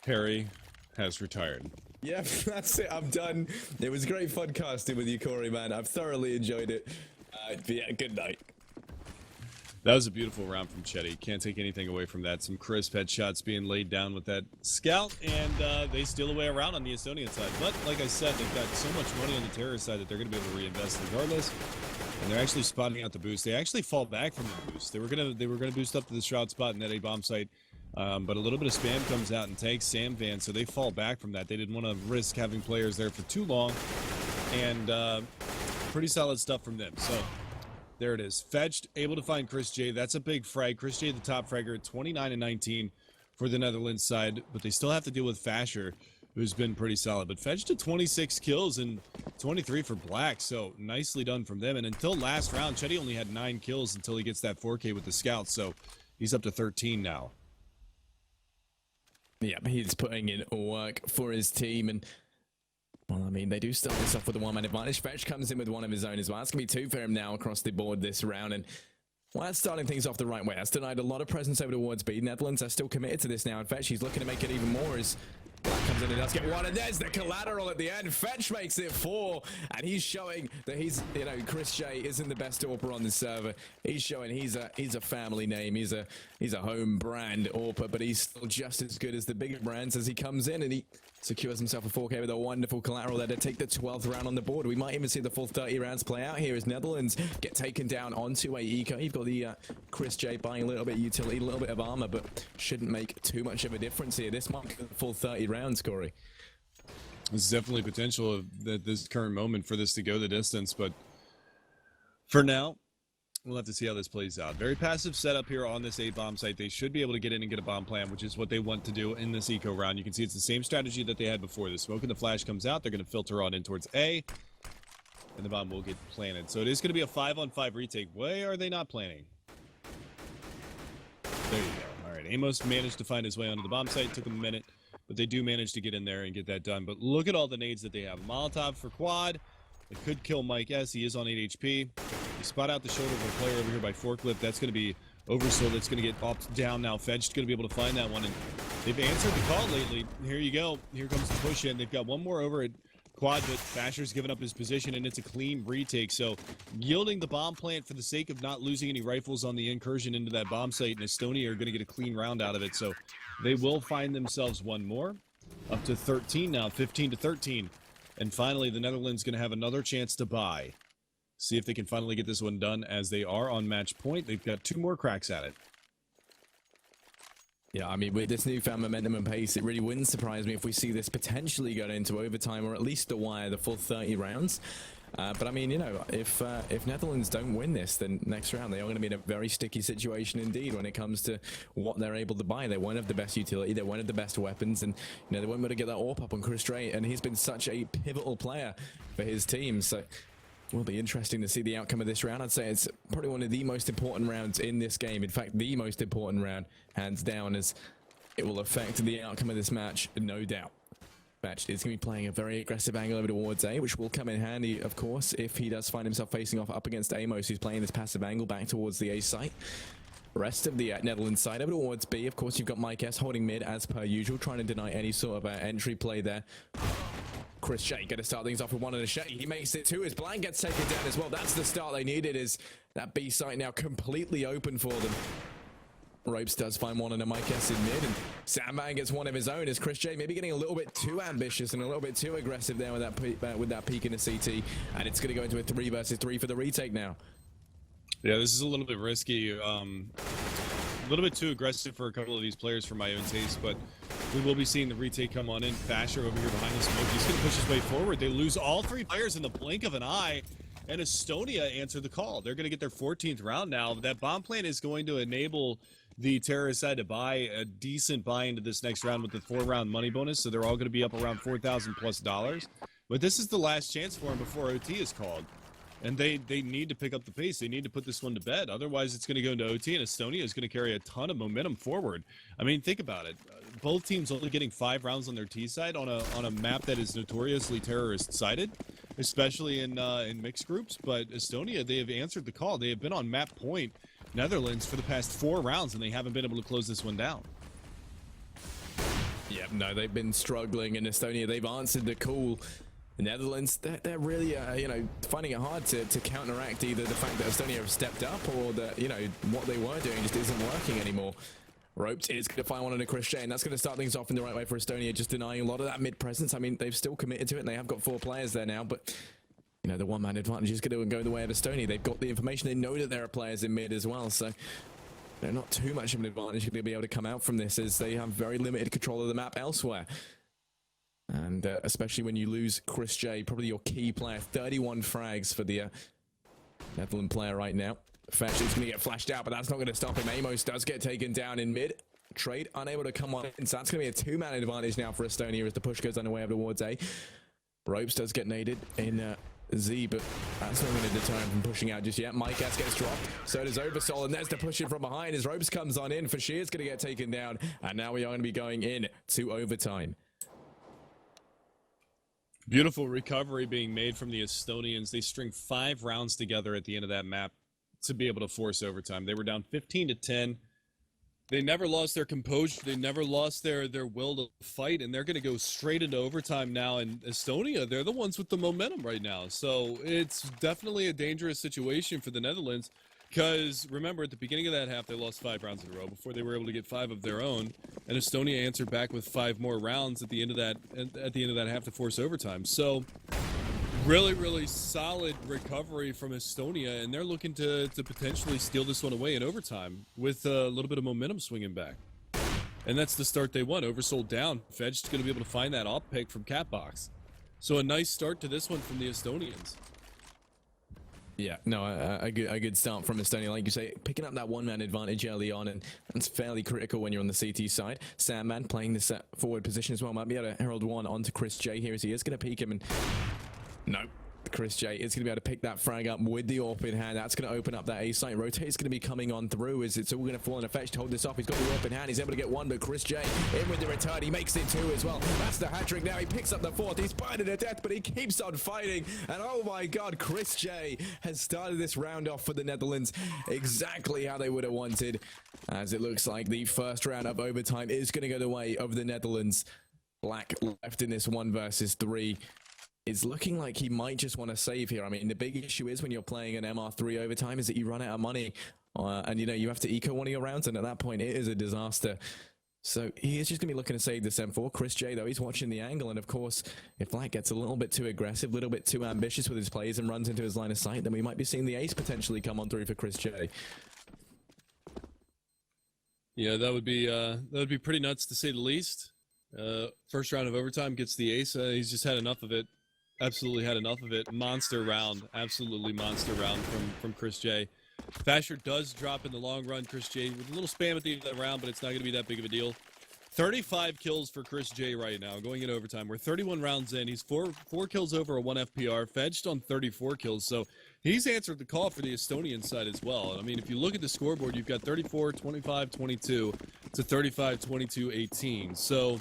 Perry has retired. Yeah, that's it. I'm done. It was great fun casting with you, Corey, man. I've thoroughly enjoyed it. But yeah, good night. That was a beautiful round from Chetty. Can't take anything away from that. Some crisp headshots being laid down with that scout, and they steal away around on the Estonian side. But like I said, they've got so much money on the terrorist side that they're going to be able to reinvest regardless. And they're actually spotting out the boost. They actually fall back from the boost. They were gonna boost up to the shroud spot and that A bomb site. But a little bit of spam comes out and takes Sam Van, so they fall back from that. They didn't want to risk having players there for too long, and pretty solid stuff from them. So there it is. Fetched, able to find Chris J. That's a big frag. Chris J, the top fragger, 29 and 19 for the Netherlands side, but they still have to deal with Fasher, who's been pretty solid. But Fetched to 26 kills and 23 for Black, so nicely done from them. And until last round, Chetty only had 9 kills until he gets that 4K with the scout, so he's up to 13 now. Yeah, he's putting in work for his team, and well, I mean, they do start this off with a 1-man advantage. Fetch comes in with one of his own as well. It's going to be 2 for him now across the board this round, and well, that's starting things off the right way. That's denied a lot of presence over towards B. Netherlands are still committed to this now, and Fetch, he's looking to make it even more as Black comes in and does get one, and there's the collateral at the end. Fetch makes it 4, and he's showing that he's, Chris J isn't the best AWPer on the server. He's showing he's a family name. He's a home brand AWPer, but he's still just as good as the bigger brands as he comes in, and he secures himself a 4K with a wonderful collateral there to take the 12th round on the board. We might even see the full 30 rounds play out here as Netherlands get taken down onto a eco. You've got the Chris J buying a little bit of utility, a little bit of armor, but shouldn't make too much of a difference here. This might be the full 30 rounds, Corey. There's definitely potential at this current moment for this to go the distance, but for now, we'll have to see how this plays out. Very passive setup here on this A-bomb site. They should be able to get in and get a bomb plan, which is what they want to do in this eco round. You can see it's the same strategy that they had before. The smoke and the flash comes out. They're going to filter on in towards A, and the bomb will get planted. So it is going to be a 5-on-5 retake. Why are they not planning? There you go. All right, Amos managed to find his way onto the bomb site. Took him a minute. but they do manage to get in there and get that done. But look at all the nades that they have. Molotov for quad. It could kill Mike S. He is on 8 HP. You spot out the shoulder of a player over here by forklift. That's going to be Oversoul. That's going to get popped down now. Fedged going to be able to find that one. And they've answered the call lately. Here you go. Here comes the push in. They've got one more over at quad, but Fasher's given up his position, and it's a clean retake. So yielding the bomb plant for the sake of not losing any rifles on the incursion into that bomb site, and Estonia are going to get a clean round out of it. So they will find themselves one more. Up to 13 now, 15 to 13. And finally, the Netherlands going to have another chance to buy. See if they can finally get this one done, as they are on match point. They've got 2 more cracks at it. Yeah, I mean, with this newfound momentum and pace, it really wouldn't surprise me if we see this potentially go into overtime, or at least the wire, the full 30 rounds. But I mean, you know, if Netherlands don't win this, then next round they are going to be in a very sticky situation indeed when it comes to what they're able to buy. They won't have the best utility, they won't have the best weapons, and you know they won't be able to get that AWP up on Chris Dre, and he's been such a pivotal player for his team. So it will be interesting to see the outcome of this round. I'd say it's probably one of the most important rounds in this game. In fact, the most important round, hands down, as it will affect the outcome of this match, no doubt. Match is going to be playing a very aggressive angle over towards A, which will come in handy, of course, if he does find himself facing off up against Amos, who's playing this passive angle back towards the A site. Rest of the Netherlands side over towards B, of course, you've got Mike S holding mid as per usual, trying to deny any sort of entry play there. Chris Shea going to start things off with one on the Shea. He makes it 2. His blind gets taken down as well. That's the start they needed, is that B site now completely open for them. Ropes does find one on a Mike S in mid, and Sandman gets one of his own as Chris J maybe getting a little bit too ambitious and a little bit too aggressive there with that peek in the CT, and it's going to go into a 3 versus 3 for the retake now. Yeah, this is a little bit risky. A little bit too aggressive for a couple of these players for my own taste, but we will be seeing the retake come on in. Fasher over here behind the smoke. He's going to push his way forward. They lose all 3 players in the blink of an eye, and Estonia answered the call. They're going to get their 14th round now. That bomb plant is going to enable the terrorist side to buy a decent buy into this next round with the 4-round money bonus, so they're all going to be up around $4,000+. But this is the last chance for them before OT is called. And they need to pick up the pace. They need to put this one to bed. Otherwise, it's going to go into OT, and Estonia is going to carry a ton of momentum forward. I mean, think about it. Both teams only getting 5 rounds on their T side on a map that is notoriously terrorist-sided, especially in mixed groups. But Estonia, they have answered the call. They have been on map point Netherlands for the past 4 rounds, and they haven't been able to close this one down. Yeah, no, they've been struggling in Estonia. They've answered the call. The Netherlands, they're really, you know, finding it hard to counteract either the fact that Estonia have stepped up, or that, you know, what they were doing just isn't working anymore. Ropes is going to find one on a Chris Shea, and that's going to start things off in the right way for Estonia, just denying a lot of that mid presence. I mean, they've still committed to it, and they have got 4 players there now, but you know, the one-man advantage is going to go the way of Estonia. They've got the information. They know that there are players in mid as well, so they're not too much of an advantage to be able to come out from this, as they have very limited control of the map elsewhere. And especially when you lose Chris J, probably your key player. 31 frags for the Netherlands player right now. Fasher's going to get flashed out, but that's not going to stop him. Amos does get taken down in mid. Trade unable to come on in, so that's going to be a 2-man advantage now for Estonia as the push goes underway up towards A. Ropes does get naded in Z, but that's not going to deter him from pushing out just yet. Mike S gets dropped, so does Oversoul, and there's the push in from behind as Ropes comes on in. Fasher's going to get taken down, and now we are going to be going in to overtime. Beautiful recovery being made from the Estonians. They string 5 rounds together at the end of that map to be able to force overtime. They were down 15 to 10. They never lost their composure. They never lost their will to fight, and they're going to go straight into overtime now. And Estonia, they're the ones with the momentum right now. So it's definitely a dangerous situation for the Netherlands, because remember, at the beginning of that half, they lost 5 rounds in a row before they were able to get 5 of their own. And Estonia answered back with 5 more rounds at the end of that half to force overtime. So really, really solid recovery from Estonia, and they're looking to potentially steal this one away in overtime with a little bit of momentum swinging back. And that's the start they want. Oversold down. Fed's going to be able to find that off pick from Catbox. So a nice start to this one from the Estonians. Yeah, no, a good start from Estonia, like you say, picking up that 1-man advantage early on, and that's fairly critical when you're on the CT side. Sandman playing this forward position as well, might be able to herald one onto Chris J here as he is going to peek him, and no, Chris J is going to be able to pick that frag up with the AWP in hand. That's going to open up that A site. Rotate's going to be coming on through as it's all going to fall in a fetch to hold this off. He's got the AWP in hand. He's able to get one, but Chris J in with the return. He makes it two as well. That's the hat trick now. He picks up the fourth. He's burned to death, but he keeps on fighting. And oh my God, Chris J has started this round off for the Netherlands exactly how they would have wanted, as it looks like the first round of overtime is going to go the way of the Netherlands. Black left in this 1 versus 3. It's looking like he might just want to save here. I mean, the big issue is when you're playing an MR3 overtime is that you run out of money. And, you know, you have to eco one of your rounds, and at that point, it is a disaster. So he is just going to be looking to save this M4. Chris J, though, he's watching the angle. And, of course, if Black gets a little bit too aggressive, a little bit too ambitious with his plays and runs into his line of sight, then we might be seeing the ace potentially come on through for Chris J. Yeah, that would be pretty nuts to say the least. First round of overtime gets the ace. He's just had enough of it. Absolutely had enough of it. Monster round. Absolutely monster round from Chris J. Fasher does drop in the long run, Chris J, with a little spam at the end of the round, but it's not going to be that big of a deal. 35 kills for Chris J right now, going in overtime. We're 31 rounds in. He's four kills over a 1 FPR, fedged on 34 kills. So he's answered the call for the Estonian side as well. I mean, if you look at the scoreboard, you've got 34, 25, 22 to 35, 22, 18. So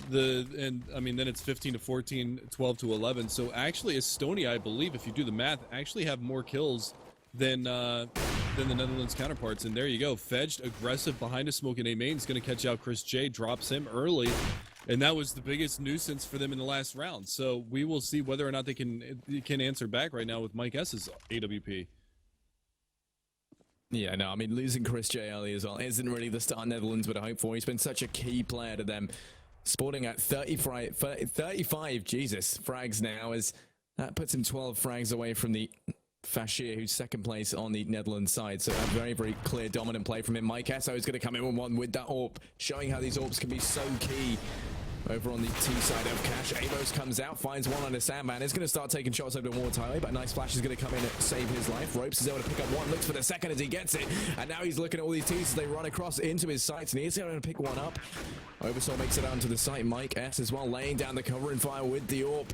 then it's 15 to 14, 12 to 11. So actually Estonia, I believe, if you do the math, actually have more kills than the Netherlands counterparts. And there you go. Fedged, aggressive, behind a smoke in A main. Is going to catch out Chris J, drops him early. And that was the biggest nuisance for them in the last round. So we will see whether or not they can answer back right now with Mike S's AWP. Yeah, no, I mean, losing Chris J early as well isn't really the start Netherlands would have hoped for. He's been such a key player to them. Sporting at 35, Jesus, frags now, as that puts him 12 frags away from the Fashir, who's second place on the Netherlands side. So a very, very clear dominant play from him. Mike Esso is going to come in with one with that AWP, showing how these AWPs can be so key. Over on the T side of Cash, Amos comes out, finds one on a sandman. Is going to start taking shots over the water highway, but a nice flash is going to come in and save his life. Ropes is able to pick up one, looks for the second as he gets it, and now he's looking at all these T's as they run across into his sights, and he's going to pick one up. Oversoul makes it onto the site. Mike S as well, laying down the cover and fire with the AWP.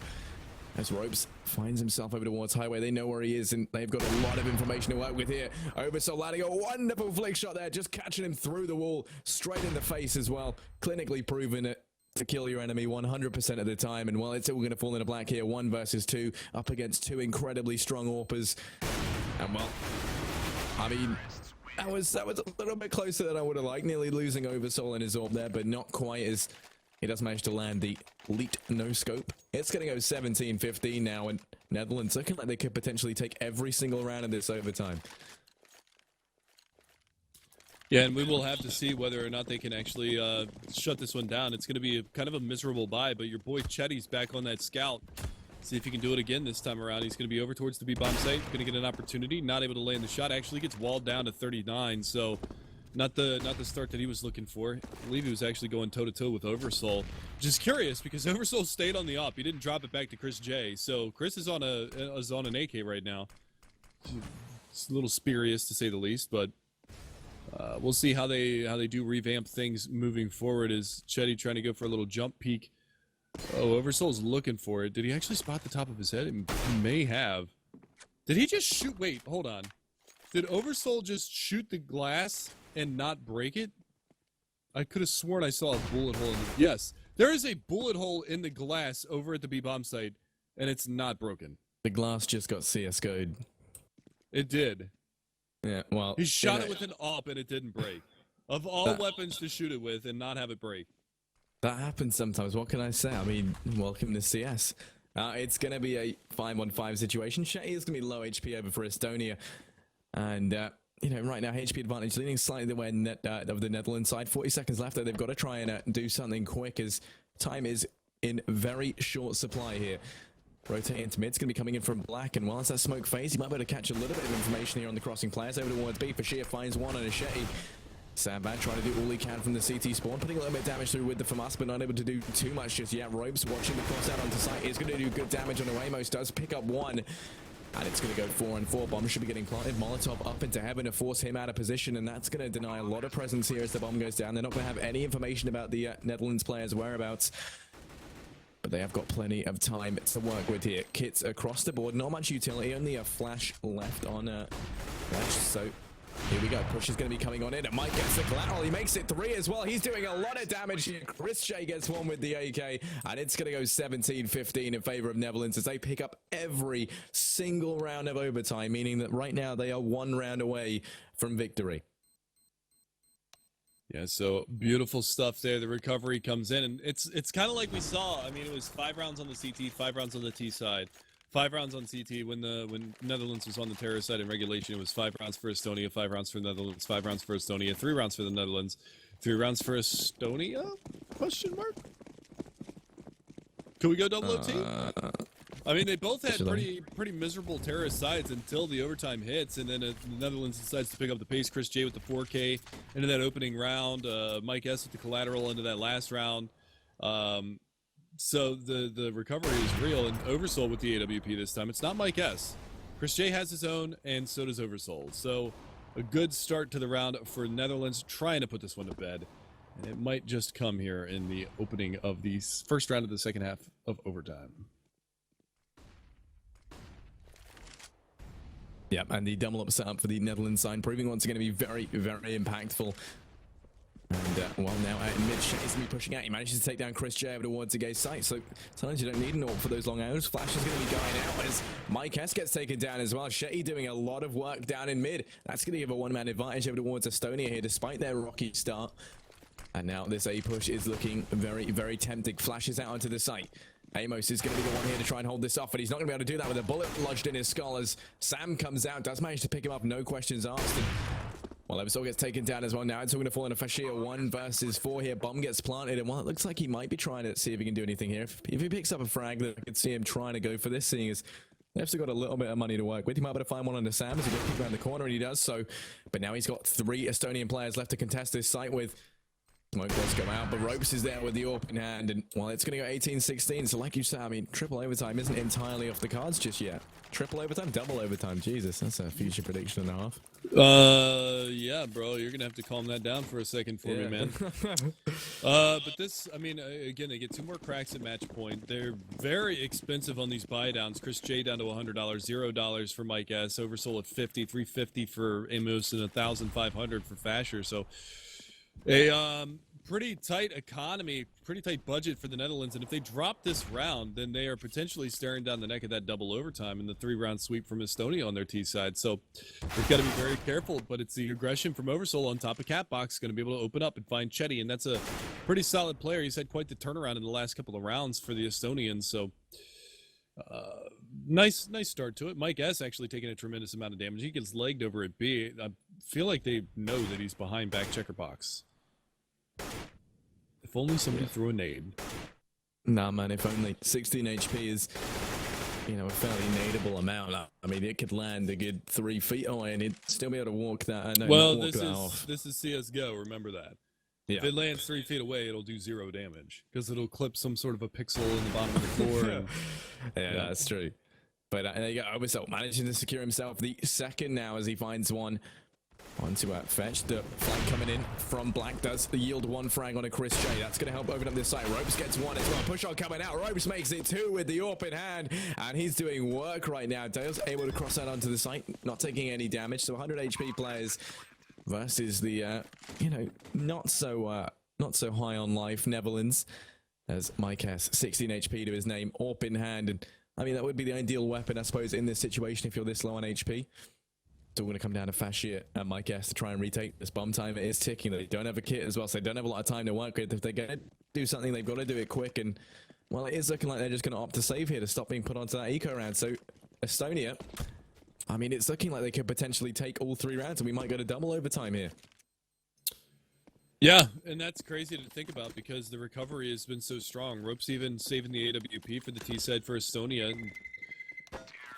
As Ropes finds himself over towards highway, they know where he is, and they've got a lot of information to work with here. Oversoul landing a wonderful flick shot there, just catching him through the wall, straight in the face as well. Clinically proven it to kill your enemy 100% of the time. And well, it's all going to fall into black here. 1 versus 2 up against 2 incredibly strong AWPers. And well, I mean, that was a little bit closer than I would have liked. Nearly losing Oversoul in his AWP there, but not quite, as he does manage to land the elite no scope. It's going to go 17-15 now, and Netherlands looking like they could potentially take every single round of this overtime. Yeah, and we will have to see whether or not they can actually shut this one down. It's going to be kind of a miserable bye, but your boy Chetty's back on that scout. See if he can do it again this time around. He's going to be over towards the B-bomb site, going to get an opportunity, not able to land the shot. Actually gets walled down to 39, so not the start that he was looking for. I believe he was actually going toe-to-toe with Oversoul. Just curious, because Oversoul stayed on the op. He didn't drop it back to Chris J, so Chris is on an AK right now. It's a little spurious, to say the least, but we'll see how they do revamp things moving forward. Is Chetty trying to go for a little jump peek? Oh, Oversoul's looking for it. Did he actually spot the top of his head? He may have. Did he just shoot? Wait, hold on. Did Oversoul just shoot the glass and not break it? I could have sworn I saw a bullet hole in it. Yes, there is a bullet hole in the glass over at the B-bomb site, and it's not broken. The glass just got CSGO'd. It did. Yeah, well, he shot it with an AWP and it didn't break. Of all weapons to shoot it with and not have it break. That happens sometimes. What can I say? I mean, welcome to CS. It's going to be a 5-on-5 situation. Shetty is going to be low HP over for Estonia. And, you know, right now, HP advantage leaning slightly the way of the Netherlands side. 40 seconds left, though. They've got to try and do something quick, as time is in very short supply here. Rotating into mid, it's going to be coming in from black, and while it's that smoke phase, you might be able to catch a little bit of information here on the crossing players. Over towards B, Fashir finds one on a Shetty. Sandbag trying to do all he can from the CT spawn, putting a little bit of damage through with the FAMAS, but not able to do too much just yet. Ropes watching the cross out onto site is going to do good damage on the way. Most does pick up one, and it's going to go 4-on-4. Bomb should be getting planted. Molotov up into heaven to force him out of position, and that's going to deny a lot of presence here as the bomb goes down. They're not going to have any information about the Netherlands players' whereabouts. but they have got plenty of time to work with here. Kits across the board, not much utility, only a flash left on Flash, so here we go. Push is going to be coming on in, and Mike gets the collateral. He makes it 3 as well. He's doing a lot of damage here. Chris J gets one with the AK, and it's going to go 17-15 in favor of Netherlands as they pick up every single round of overtime, meaning that right now they are 1 round away from victory. Yeah, so beautiful stuff there. The recovery comes in, and it's kind of like we saw. I mean, it was 5 rounds on the CT, 5 rounds on the T side, 5 rounds on CT. When Netherlands was on the terror side in regulation, it was 5 rounds for Estonia, 5 rounds for the Netherlands, 5 rounds for Estonia, 3 rounds for the Netherlands, 3 rounds for Estonia? Question mark? Can we go double OT? I mean, they both had pretty miserable terrorist sides until the overtime hits, and then the Netherlands decides to pick up the pace. Chris J with the 4K into that opening round, Mike S with the collateral into that last round. So the recovery is real, and Oversoul with the AWP this time. It's not Mike S. Chris J has his own, and so does Oversoul. So a good start to the round for Netherlands, trying to put this one to bed. And it might just come here in the opening of the first round of the second half of overtime. Yeah, and the double up setup for the Netherlands side, proving once again to be very, very impactful. And well, now out in mid, Shay's going to be pushing out. He manages to take down Chris J over towards the gate site. So sometimes you don't need an ult for those long hours. Flash is going to be going out as Mike S gets taken down as well. Shay doing a lot of work down in mid. That's going to give a 1-man advantage over towards Estonia here, despite their rocky start. And now this A push is looking very, very tempting. Flashes out onto the site. Amos is going to be the one here to try and hold this off, but he's not going to be able to do that with a bullet lodged in his skull as Sam comes out, does manage to pick him up, no questions asked. And, well, Eversol gets taken down as well. Now it's all going to fall into Fashir 1 versus 4 here. Bomb gets planted, and well, it looks like he might be trying to see if he can do anything here. If he picks up a frag, I could see him trying to go for this, seeing as they've still got a little bit of money to work with. He might be able to find one under Sam as he gets kicked around the corner, and he does so. But now he's got 3 Estonian players left to contest this site with. Smoke does go out, but Ropes is there with the open hand, and well, it's going to go 18-16. So like you said, I mean, triple overtime isn't entirely off the cards just yet. Triple overtime, double overtime. Jesus, that's a future prediction and a half. Yeah, bro, you're gonna have to calm that down for a second for me, man. But this, I mean, again, they get 2 more cracks at match point. They're very expensive on these buy downs. Chris J down to $100, $0 for Mike S. Oversoul at 50, 350 for Amos, and 1,500 for Fasher. So a pretty tight economy, pretty tight budget for the Netherlands, and if they drop this round, then they are potentially staring down the neck of that double overtime and the 3-round sweep from Estonia on their T side. So they've got to be very careful, but it's the aggression from Oversoul on top of Catbox going to be able to open up and find Chetty, and that's a pretty solid player. He's had quite the turnaround in the last couple of rounds for the Estonians, so nice start to it. Mike S actually taking a tremendous amount of damage. He gets legged over at B. I feel like they know that he's behind back checker box. If only somebody threw a nade. Nah, man, if only. 16 HP is, you know, a fairly nadeable amount. I mean, it could land a good 3 feet away and it'd still be able to walk that. No, well, walk that off. This is CSGO, remember that. Yeah. If it lands 3 feet away, it'll do 0 damage because it'll clip some sort of a pixel in the bottom of the floor. And, yeah, that's true. But there you go. Oversoul managing to secure himself the second now as he finds one. On to Fetch. The flank coming in from Black does yield 1 frag on a Chris J. That's going to help open up this side. Ropes gets 1 as well. Push on coming out. Ropes makes it 2 with the open hand. And he's doing work right now. Dale's able to cross that onto the site. Not taking any damage. So 100 HP players versus the, you know, not so high on life Netherlands. As Mike has 16 HP to his name. Open hand. And I mean, that would be the ideal weapon, I suppose, in this situation if you're this low on HP. It's all going to come down to Fashir and Mike S to try and retake this bomb time. It is ticking. They don't have a kit as well, so they don't have a lot of time to work with. If they're going to do something, they've got to do it quick. And, well, it is looking like they're just going to opt to save here to stop being put onto that eco round. So, Estonia, I mean, it's looking like they could potentially take all 3 rounds, and we might go to double overtime here. yeah, and that's crazy to think about because the recovery has been so strong. Ropes even saving the AWP for the T side for Estonia. And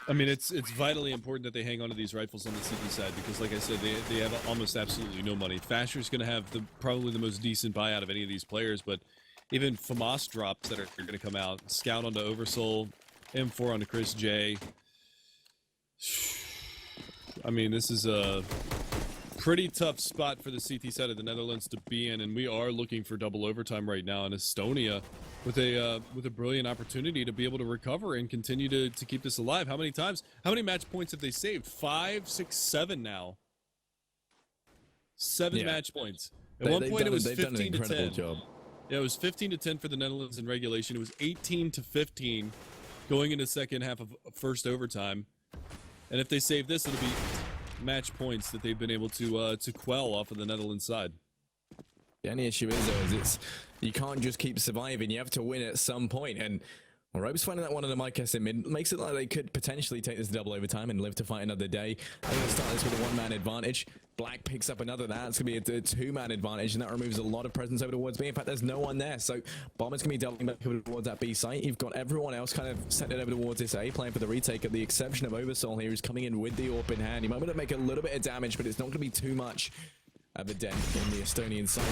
I mean, it's vitally important that they hang on to these rifles on the CT side because, like I said, they have almost absolutely no money. Fasher's going to have probably the most decent buyout of any of these players, but even FAMAS drops that are going to come out. Scout onto Oversoul, M4 onto Chris J. I mean, this is a pretty tough spot for the CT side of the Netherlands to be in, and we are looking for double overtime right now in Estonia with a brilliant opportunity to be able to recover and continue to keep this alive. How many match points have they saved? 5, 6, 7 now. 7 match points. At one point it was 15 to 10. Job. Yeah, it was 15 to 10 for the Netherlands in regulation. It was 18 to 15 going into second half of first overtime. And if they save this, it'll be match points that they've been able to quell off of the Netherlands side. The only issue is, though, is you can't just keep surviving. You have to win at some point. And Rope's finding that one of the Mike S in mid makes it like they could potentially take this double overtime and live to fight another day. I'm going to start this with a one-man advantage. Black picks up another. That's going to be a two-man advantage, and that removes a lot of presence over towards B. In fact, there's no one there, so Bomber's going to be doubling back over towards that B site. You've got everyone else kind of setting it over towards this A, playing for the retake, at the exception of Oversoul here, who's coming in with the AWP in hand. He might be able to make a little bit of damage, but it's not going to be too much of a dent in the Estonian side.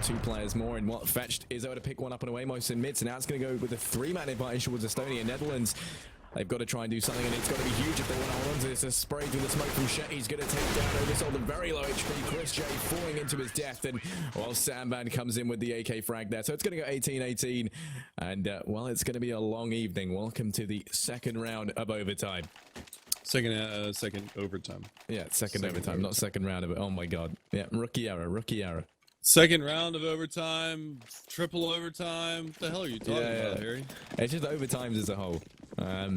Two players more, and what Fetched is able to pick one up and away most in mid, so now it's going to go with a three-man advantage towards Estonia. Netherlands, they've got to try and do something, and it's got to be huge if they want to hold on to this. A spray through the smoke from Shet. He's going to take down Oversoul, the very low HP. Chris J falling into his death, and while Sandman comes in with the AK frag there. So it's going to go 18-18, and well, it's going to be a long evening. Welcome to the second round of overtime. Second overtime. Yeah, second overtime, not second round of it. Oh my god. Yeah, rookie error. Second round of overtime, triple overtime. What the hell are you talking about, Harry? It's just overtimes as a whole. I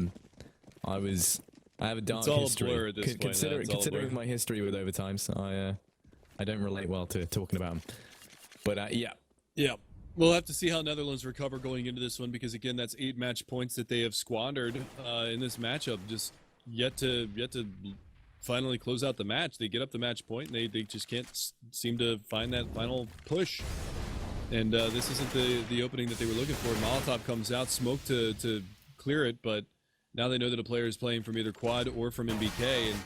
have a dark it's all history. A blur at this point, Considering my history with overtimes, I don't relate well to talking about them. But yeah. We'll have to see how Netherlands recover going into this one, because again, that's 8 match points that they have squandered in this matchup. Just yet to finally close out the match. They get up the match point, and they just can't seem to find that final push. And this isn't the opening that they were looking for. Molotov comes out, smoke to clear it, but now they know that a player is playing from either quad or from MBK, and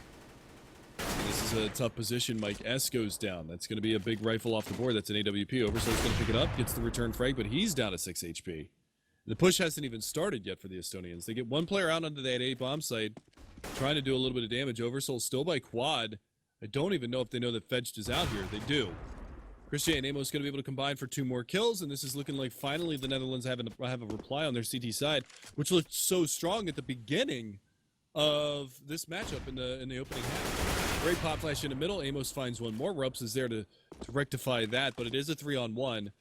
this is a tough position. Mike S goes down. That's going to be a big rifle off the board. That's an AWP. Oversoul's going to pick it up, gets the return frag, but he's down to 6 HP. The push hasn't even started yet for the Estonians. They get one player out onto that A bomb site, trying to do a little bit of damage. Oversoul still by quad. I don't even know if they know that Fetched is out here. They do. Chris J and Amos going to be able to combine for 2 more kills, and this is looking like finally the Netherlands have a reply on their CT side, which looked so strong at the beginning of this matchup in the opening half. Great pop flash in the middle. Amos finds one more. Rups is there to rectify that, but it is a 3-on-1.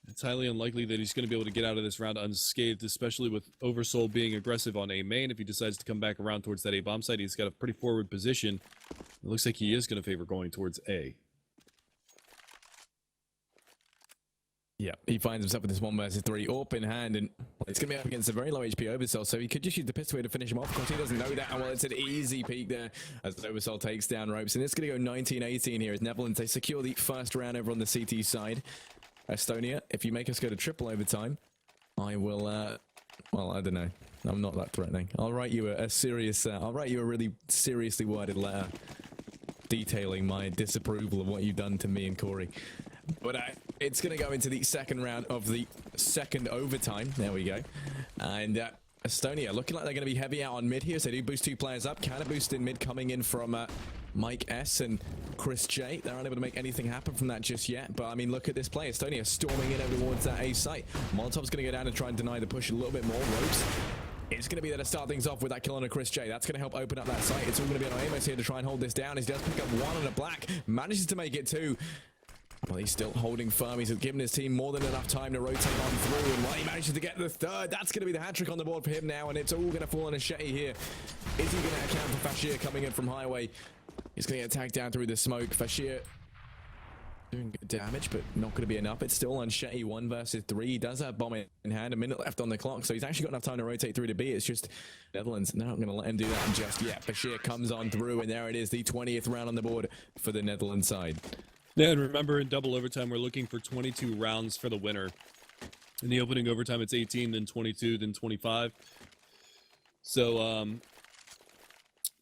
It's highly unlikely that he's going to be able to get out of this round unscathed, especially with Oversoul being aggressive on A main. If he decides to come back around towards that A bomb site, he's got a pretty forward position. It looks like he is going to favor going towards A. Yeah, he finds himself with this 1 versus 3 AWP in hand, and it's going to be up against a very low HP Oversoul, so he could just use the pistol to finish him off. Of course, he doesn't know that. Well, it's an easy peek there as Oversoul takes down Ropes, and it's going to go 19-18 here as Netherlands, they secure the first round over on the CT side. Estonia, if you make us go to triple overtime, I will, well, I don't know. I'm not that threatening. I'll write you I'll write you a really seriously worded letter detailing my disapproval of what you've done to me and Corey. But it's going to go into the second round of the second overtime. There we go. And Estonia looking like they're going to be heavy out on mid here. So they do boost 2 players up. Can a boost in mid coming in from Mike S and Chris J. They're unable to make anything happen from that just yet. But I mean, look at this play. Estonia storming in over towards that A site. Molotov's going to go down and try and deny the push a little bit more. Ropes. It's going to be there to start things off with that kill on a Chris J. That's going to help open up that site. It's all going to be on Amos here to try and hold this down. He does pick up 1 on a Black. Manages to make it 2. Well, he's still holding firm. He's given his team more than enough time to rotate on through, and while he manages to get the 3rd, that's going to be the hat-trick on the board for him now, and it's all going to fall on a Shetty here. Is he going to account for Fashir coming in from Highway? He's going to get tagged down through the smoke. Fashir doing good damage, but not going to be enough. It's still on Shetty, 1 versus 3. He does have bomb in hand, a minute left on the clock, so he's actually got enough time to rotate through to B. It's just Netherlands not going to let him do that just yet. Fashir comes on through, and there it is, the 20th round on the board for the Netherlands side. Yeah, and remember, in double overtime, we're looking for 22 rounds for the winner. In the opening overtime, it's 18, then 22, then 25. So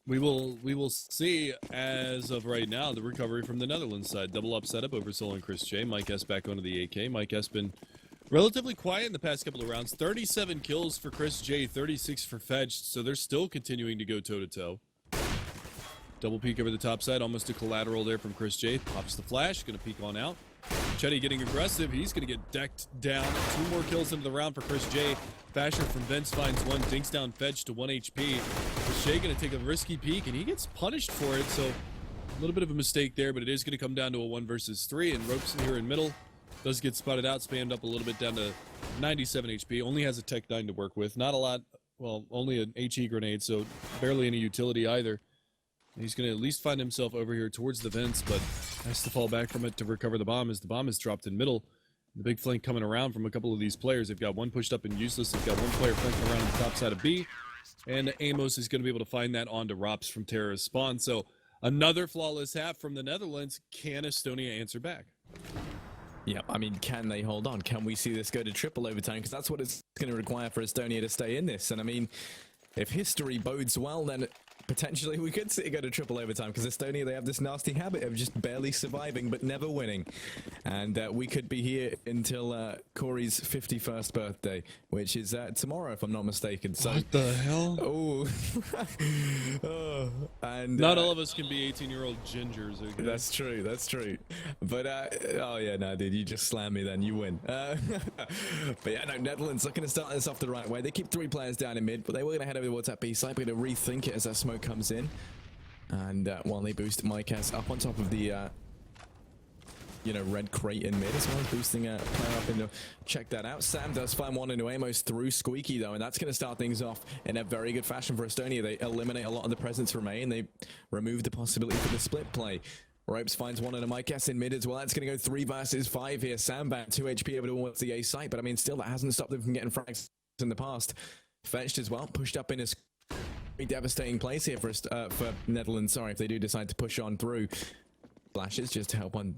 we will see, as of right now, the recovery from the Netherlands side. Double up setup over Soul and Chris J. Mike S back onto the AK. Mike S been relatively quiet in the past couple of rounds. 37 kills for Chris J, 36 for Fetched, so they're still continuing to go toe-to-toe. Double peek over the top side, almost a collateral there from Chris J. Pops the flash, gonna peek on out. Chetty getting aggressive, he's gonna get decked down. 2 more kills into the round for Chris J. Fasher from Vince finds 1, dinks down Fetch to 1 HP. Chris J gonna take a risky peek, and he gets punished for it, so a little bit of a mistake there, but it is gonna come down to a 1 versus 3, and Ropes here in middle does get spotted out, spammed up a little bit down to 97 HP. Only has a Tech 9 to work with, not a lot, well, only an HE grenade, so barely any utility either. He's going to at least find himself over here towards the vents, but has to fall back from it to recover the bomb as the bomb is dropped in middle. The big flank coming around from a couple of these players. They've got 1 pushed up and useless. They've got 1 player flanking around on the top side of B. And Amos is going to be able to find that onto Rops from Terra's spawn. So another flawless half from the Netherlands. Can Estonia answer back? Yeah, I mean, can they hold on? Can we see this go to triple overtime? Because that's what it's going to require for Estonia to stay in this. And I mean, if history bodes well, then potentially we could see it go to triple overtime, because Estonia, they have this nasty habit of just barely surviving but never winning. And we could be here until Corey's 51st birthday, which is tomorrow, if I'm not mistaken. So, what the hell? Oh. Oh. And not all of us can be 18-year-old gingers. Okay? That's true, that's true. But, oh yeah, no, dude, you just slam me then, you win. But yeah, no, Netherlands looking to start this off the right way. They keep 3 players down in mid, but they were going to head over towards that B side. We're going to rethink it as that smoke comes in. And while they boost Micas up on top of the, you know, red crate in mid, as well as boosting a player up into, check that out. Sam does find 1 into Amos through Squeaky though, and that's going to start things off in a very good fashion for Estonia. They eliminate a lot of the presence from A, and they remove the possibility for the split play. Ropes finds 1 into Micas in mid as well. That's going to go 3 versus 5 here. Sam back 2 HP over towards the A site, but I mean, still, that hasn't stopped them from getting frags in the past. Fetched as well, pushed up in a devastating place here for Netherlands. Sorry, if they do decide to push on through. Flashes just to help on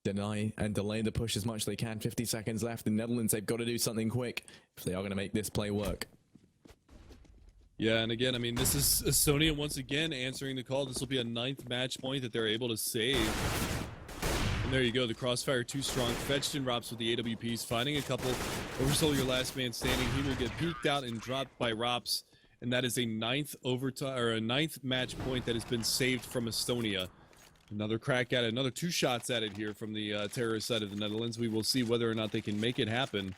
deny and delay the push as much as they can. 50 seconds left. The Netherlands, they've got to do something quick if they are going to make this play work. Yeah, and again, I mean, this is Estonia once again answering the call. This will be a 9th match point that they're able to save. And there you go, the crossfire too strong. Fetched and Rops with the AWPs, finding a couple. Oversoul, your last man standing. He will get peeked out and dropped by Rops. And that is a 9th overtime, or a 9th match point that has been saved from Estonia. Another crack at it, another 2 shots at it here from the terrorist side of the Netherlands. We will see whether or not they can make it happen.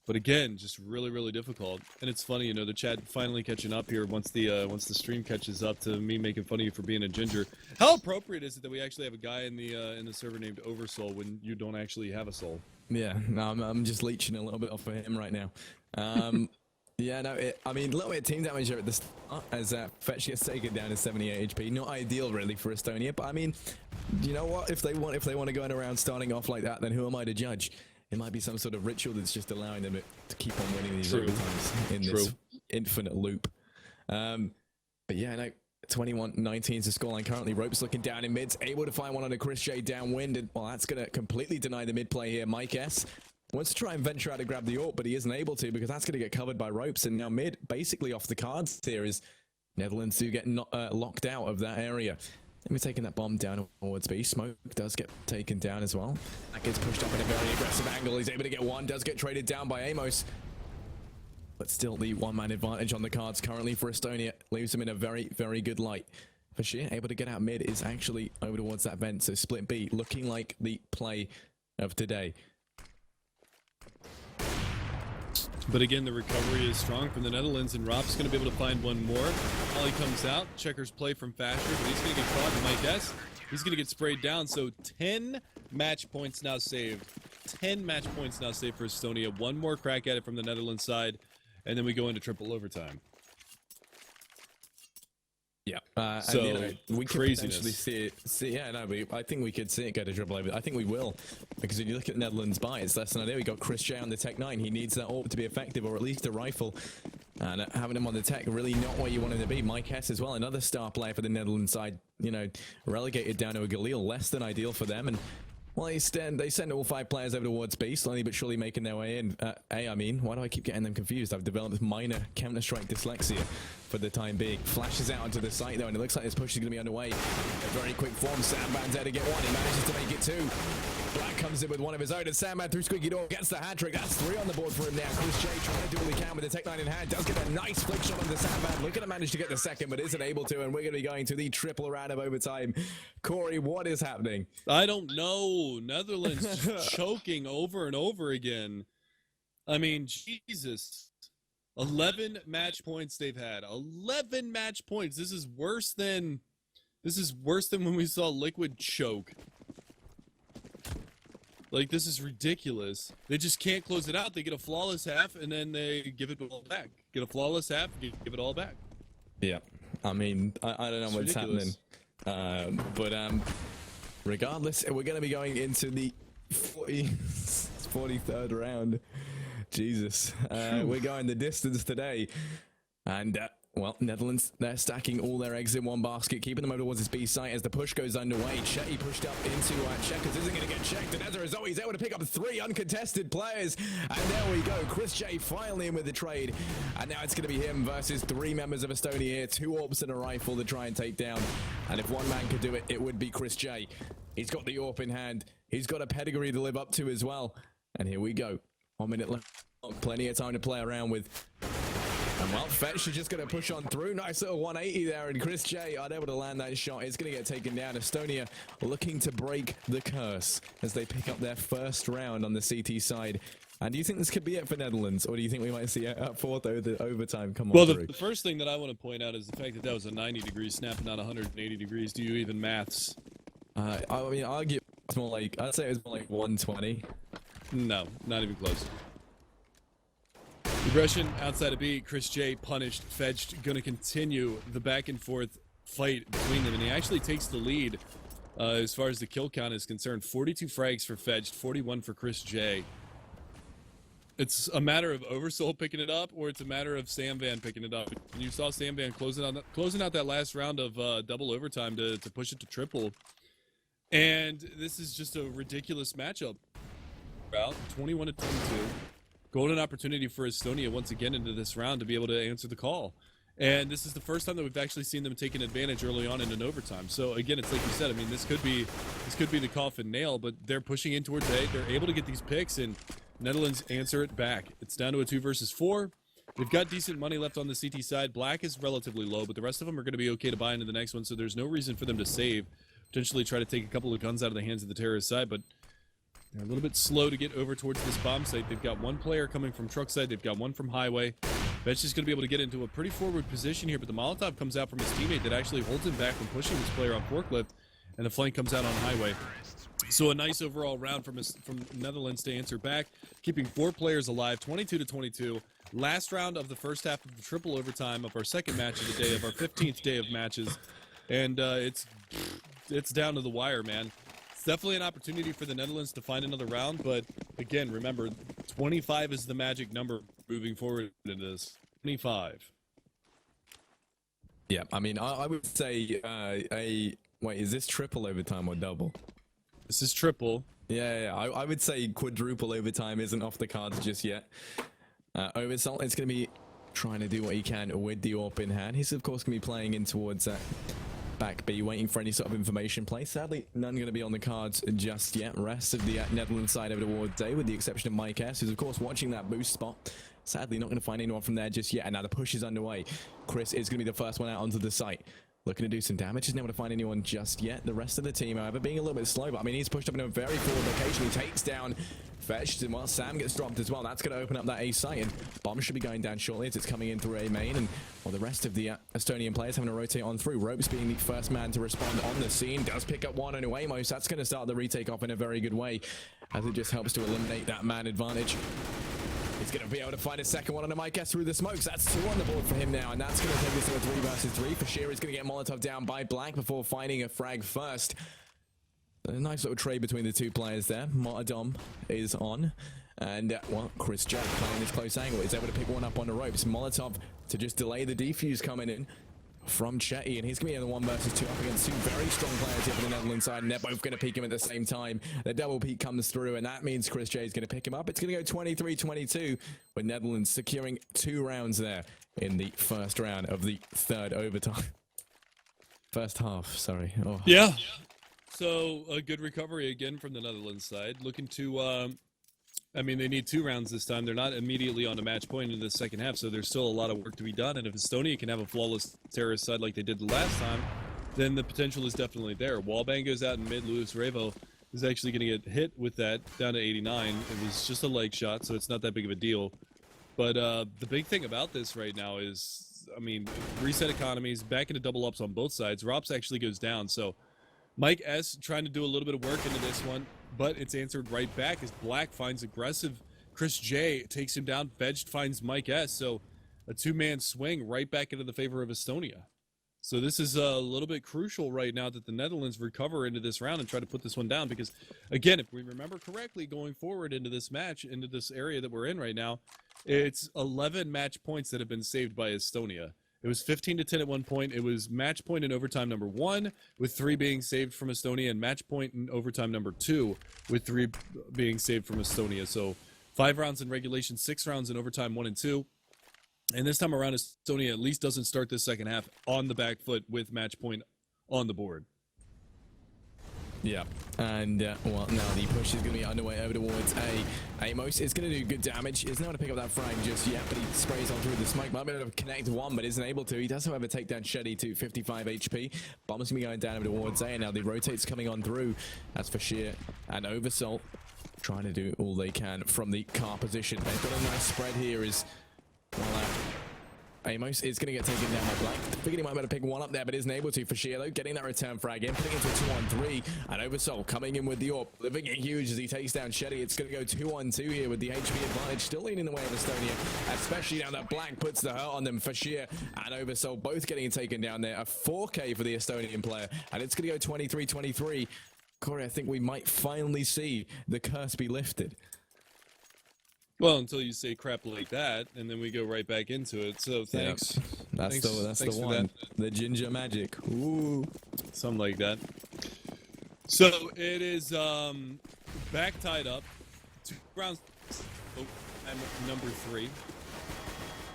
But again, just really, really difficult. And it's funny, you know, the chat finally catching up here once the stream catches up to me making fun of you for being a ginger. How appropriate is it that we actually have a guy in the server named Oversoul when you don't actually have a soul? Yeah, no, I'm just leeching a little bit off of him right now. Yeah, no, I mean, a little bit of team damage here at the start as Fetch gets taken down to 78 HP. Not ideal, really, for Estonia, but I mean, you know what? If they want to go around starting off like that, then who am I to judge? It might be some sort of ritual that's just allowing them to keep on winning these overtimes in this infinite loop. But yeah, no, 21-19 is the scoreline currently. Ropes looking down in mids, able to find 1 on a Chris J downwind, and well, that's going to completely deny the mid play here. Mike S wants to try and venture out to grab the AWP, but he isn't able to because that's going to get covered by Ropes. And now mid, basically off the cards here, is Netherlands do get locked out of that area. And we're taking that bomb down towards B. Smoke does get taken down as well. That gets pushed up in a very aggressive angle. He's able to get 1, does get traded down by Amos. But still the 1-man advantage on the cards currently for Estonia leaves him in a very, very good light. Fashir able to get out mid is actually over towards that vent. So split B looking like the play of today. But again, the recovery is strong from the Netherlands, and Rob's going to be able to find 1 more. Ollie comes out, checkers play from Fasher, but he's going to get caught, and Mike S, he's going to get sprayed down. So 10 match points now saved. 10 match points now saved for Estonia. 1 more crack at it from the Netherlands side, and then we go into triple overtime. Yeah, so and, you know, we could craziness. potentially see it. Yeah, no, I think we could see it go to triple over. I think we will, because when you look at Netherlands buy, it's less than a day. We got Chris J on the Tech 9. He needs that AWP to be effective, or at least a rifle. And having him on the Tech, really not where you want him to be. Mike Hess as well, another star player for the Netherlands side. You know, relegated down to a Galil, less than ideal for them. And Well, they send all 5 players over towards B, slowly but surely making their way in. A, I mean, why do I keep getting them confused? I've developed minor Counter-Strike dyslexia for the time being. Flashes out onto the site though, and it looks like this push is going to be underway. A very quick form. Sandman's there to get one. He manages to make it 2. Black comes in with one of his own, and Sandman through Squeaky Door gets the hat trick. That's 3 on the board for him now. Chris J trying to do all he can with the Tech 9 in hand. Does get a nice flick shot on the Sandman. Looking to manage to get the second, but isn't able to, and we're going to be going to the triple round of overtime. Corey, what is happening? I don't know. Netherlands just choking over and over again. I mean, Jesus. 11 match points they've had. 11 match points. This is worse than when we saw Liquid choke. Like, this is ridiculous. They just can't close it out. They get a flawless half, and then they give it all back. Get a flawless half, give it all back. Yeah. I mean, I don't know what's happening. But regardless, we're going to be going into the 43rd round. Jesus. We're going the distance today. And, well, Netherlands, they're stacking all their eggs in one basket, keeping them over towards his B site as the push goes underway. Chetty pushed up into Checkers, isn't going to get checked, and as a result, he's able to pick up 3 uncontested players. And there we go, Chris J finally in with the trade. And now it's going to be him versus 3 members of Estonia here, 2 AWPs and a rifle to try and take down. And if one man could do it, it would be Chris J. He's got the AWP in hand. He's got a pedigree to live up to as well. And here we go. 1 minute left. Plenty of time to play around with. And well, Fetch is just going to push on through. Nice little 180 there, and Chris J unable to land that shot. It's going to get taken down. Estonia looking to break the curse as they pick up their first round on the CT side. And do you think this could be it for Netherlands, or do you think we might see a 4th overtime come on through? Well, the first thing that I want to point out is the fact that that was a 90-degree snap and not 180 degrees. Do you even maths? I mean, I'd say it was more like 120. No, not even close. Aggression outside of B. Chris J punished. Fetched going to continue the back and forth fight between them, and he actually takes the lead as far as the kill count is concerned. 42 frags for Fetched, 41 for Chris J. It's a matter of Oversoul picking it up, or it's a matter of Sam Van picking it up. And you saw Sam Van closing out that last round of double overtime to push it to triple. And this is just a ridiculous matchup. About 21 to 22. Golden opportunity for Estonia once again into this round to be able to answer the call. And this is the first time that we've actually seen them take an advantage early on in an overtime. So again, it's like you said, I mean, this could be the coffin nail, but they're pushing in towards A. They're able to get these picks, and Netherlands answer it back. It's down to a 2 versus 4. They've got decent money left on the CT side. Black is relatively low, but the rest of them are going to be okay to buy into the next one, so there's no reason for them to save. Potentially try to take a couple of guns out of the hands of the terrorist side, but they're a little bit slow to get over towards this bomb site. They've got 1 player coming from truck side. They've got 1 from highway. Vetch is going to be able to get into a pretty forward position here, but the Molotov comes out from his teammate that actually holds him back from pushing this player on forklift, and the flank comes out on highway. So a nice overall round from Netherlands to answer back, keeping 4 players alive, 22 to 22. Last round of the first half of the triple overtime of our second match of the day, of our 15th day of matches, and it's down to the wire, man. Definitely an opportunity for the Netherlands to find another round, but again, remember, 25 is the magic number moving forward in this. 25. Yeah, I mean, I would say wait, is this triple overtime or double? This is triple. Yeah, I would say quadruple overtime isn't off the cards just yet. Oversalt is going to be trying to do what he can with the AWP in hand. He's, of course, going to be playing in towards back B, waiting for any sort of information play. Sadly, none going to be on the cards just yet. Rest of the Netherlands side over towards A, with the exception of Mike S, who's, of course, watching that boost spot. Sadly, not going to find anyone from there just yet. And now the push is underway. Chris is going to be the first one out onto the site. Looking to do some damage. Isn't able to find anyone just yet. The rest of the team, however, being a little bit slow. But, I mean, he's pushed up in a very forward location. He takes down Fetched. And while Sam gets dropped as well, that's going to open up that A site. And Bomb should be going down shortly as it's coming in through A main. And, well, the rest of the Estonian players having to rotate on through. Ropes being the first man to respond on the scene. Does pick up one on Uemos. That's going to start the retake off in a very good way, as it just helps to eliminate that man advantage. He's going to be able to find a second one on a Mike S through the smokes. That's 2 on the board for him now, and that's going to take us to a 3 versus 3. For Shearer is going to get Molotov down by Black before finding a frag first. A nice little trade between the 2 players there. Martyrdom is on. And, well, Chris Jack playing this close angle is able to pick one up on the ropes. Molotov to just delay the defuse coming in. from Chetty, and he's going to be in the 1 versus 2 up against 2 very strong players here from the Netherlands side, and they're both going to peek him at the same time. The double peek comes through, and that means Chris J is going to pick him up. It's going to go 23-22, with Netherlands securing 2 rounds there in the first round of the third overtime. First half, sorry. Oh. Yeah. So a good recovery again from the Netherlands side. Looking to, I mean, they need 2 rounds this time. They're not immediately on a match point in the second half, so there's still a lot of work to be done. And if Estonia can have a flawless terrorist side like they did the last time, then the potential is definitely there. Wallbang goes out in mid. Luis Revo is actually going to get hit with that down to 89. It was just a leg shot, so it's not that big of a deal. But the big thing about this right now is, I mean, reset economies, back into double ups on both sides. Rops actually goes down, so Mike S trying to do a little bit of work into this one, but it's answered right back as Black finds aggressive. Chris J takes him down. Veg finds Mike S. So a 2-man swing right back into the favor of Estonia. So this is a little bit crucial right now that the Netherlands recover into this round and try to put this one down because, again, if we remember correctly, going forward into this match, into this area that we're in right now, it's 11 match points that have been saved by Estonia. It was 15-10 at one point. It was match point in overtime number 1, with 3 being saved from Estonia, and match point in overtime number 2, with 3 being saved from Estonia. So 5 rounds in regulation, 6 rounds in overtime 1 and 2. And this time around, Estonia at least doesn't start this second half on the back foot with match point on the board. Yeah, and well, now the push is going to be underway over towards A. Amos is going to do good damage. He's not going to pick up that frag just yet, but he sprays on through the smoke. Might be able to connect 1, but isn't able to. He does, however, take down Shetty to 55 HP. Bomb's going to be going down over towards A, and now the rotates coming on through. As for Sheer and Oversoul, trying to do all they can from the car position. They've got a nice spread here as well. Amos is going to get taken down by Black. Figured he might be able to pick 1 up there, but isn't able to. For Sheer, though, getting that return frag in, putting it into a 2-on-3. And Oversoul coming in with the AWP, living it huge as he takes down Shetty. It's going to go 2-on-2 here with the HP advantage, still leaning the way of Estonia, especially now that Black puts the hurt on them. For Sheer and Oversoul both getting taken down there. A 4K for the Estonian player, and it's going to go 23-23. Corey, I think we might finally see the curse be lifted. Well, until you say crap like that, and then we go right back into it. So thanks. Yep. That's the one. The ginger magic. Ooh. Something like that. So it is back tied up. 2 rounds. Oh, and number 3.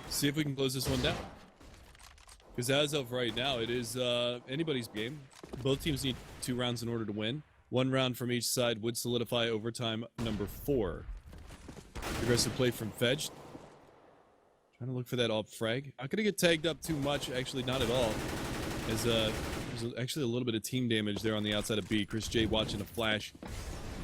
See if we can close this one down. Because as of right now, it is anybody's game. Both teams need 2 rounds in order to win. 1 round from each side would solidify overtime number 4. Aggressive play from Fedge. Trying to look for that AWP frag. Not going to get tagged up too much. Actually, not at all. As there's actually a little bit of team damage there on the outside of B. Chris J watching a flash.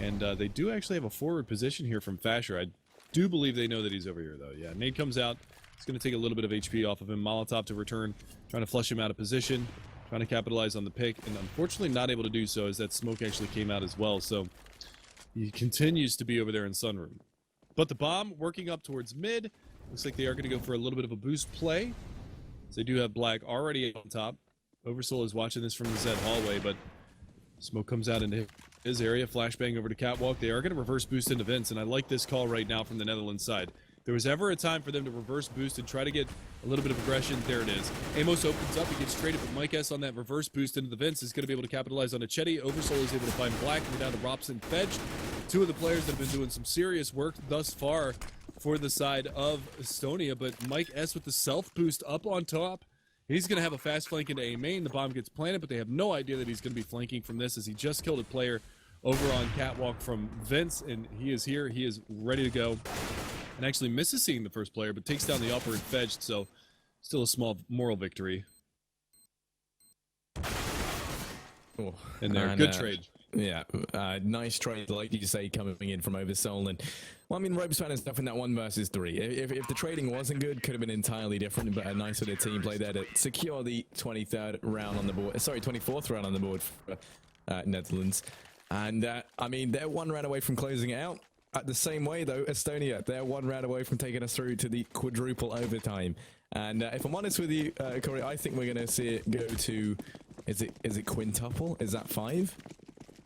And they do actually have a forward position here from Fasher. I do believe they know that he's over here, though. Yeah, Nate comes out. It's going to take a little bit of HP off of him. Molotov to return. Trying to flush him out of position. Trying to capitalize on the pick. And unfortunately not able to do so as that smoke actually came out as well. So he continues to be over there in Sunroom. But the bomb working up towards mid. Looks like they are going to go for a little bit of a boost play. So they do have Black already on top. Oversoul is watching this from the Z hallway, but smoke comes out into his area. Flashbang over to Catwalk. They are going to reverse boost into Vince, and I like this call right now from the Netherlands side. If there was ever a time for them to reverse boost and try to get a little bit of aggression, there it is. Amos opens up. He gets traded, but Mike S on that reverse boost into the Vince is going to be able to capitalize on a Chetty. Oversoul is able to find Black. We're down to Rops and Fedge. 2 of the players that have been doing some serious work thus far for the side of Estonia, but Mike S with the self-boost up on top. He's going to have a fast flank into A main. The bomb gets planted, but they have no idea that he's going to be flanking from this as he just killed a player over on Catwalk from Vince, and he is here. He is ready to go. And actually misses seeing the first player, but takes down the upper and Fedged, so still a small moral victory. Oh, and there, good trade. Yeah, nice trade, like you say, coming in from Oversoul. And, well, I mean, Ropes found himself in that 1 versus 3. If the trading wasn't good, could have been entirely different, but a nice sort of team play there to secure the 23rd round on the board. Sorry, 24th round on the board for Netherlands. And, I mean, they're 1 round away from closing it out. The same way, though, Estonia, they're 1 round away from taking us through to the quadruple overtime. And if I'm honest with you, Corey, I think we're going to see it go to, is it quintuple? Is that 5?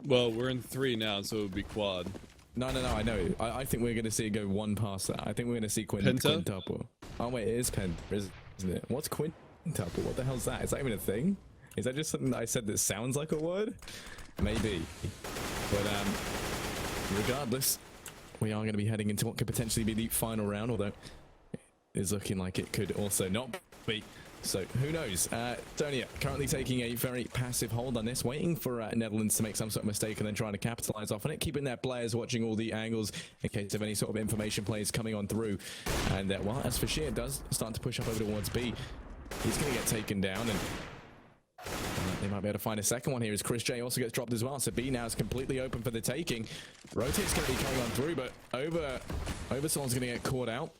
Well, we're in 3 now, so it would be quad. No, I know. I think we're going to see it go 1 past that. I think we're going to see quintuple. Oh, wait, it is penta, isn't it? What's quint? Quintuple. What the hell's that? Is that even a thing? Is that just something that I said that sounds like a word? Maybe. But regardless, we are going to be heading into what could potentially be the final round, although it is looking like it could also not be. So who knows? Estonia currently taking a very passive hold on this, waiting for Netherlands to make some sort of mistake and then trying to capitalize off on it, keeping their players watching all the angles in case of any sort of information plays coming on through. And well, as Fashir does start to push up over towards B, he's going to get taken down, and they might be able to find a second one here as Chris J also gets dropped as well. So B now is completely open for the taking. Rotate's going to be coming on through, but Oversoul's going to get caught out.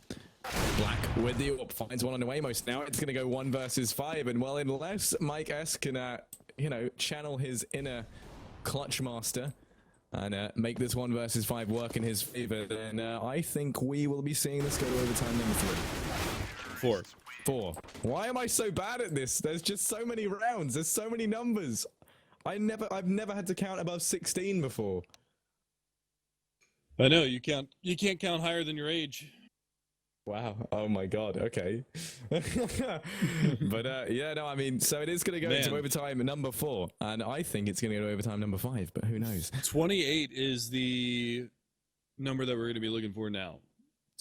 Black with the AWP finds one on the way. Most now it's going to go 1 versus 5, and well, unless Mike S can you know, channel his inner clutch master and make this 1 versus 5 work in his favor, then I think we will be seeing this go to overtime number 3. 4. Why am I so bad at this? There's just so many rounds. There's so many numbers. I've never had to count above 16 before. I know you can't count higher than your age. Wow. Oh my God. Okay. But yeah, no, I mean, so it is going to go into overtime number 4, and I think it's going to go to overtime number 5, but who knows? 28 is the number that we're going to be looking for now.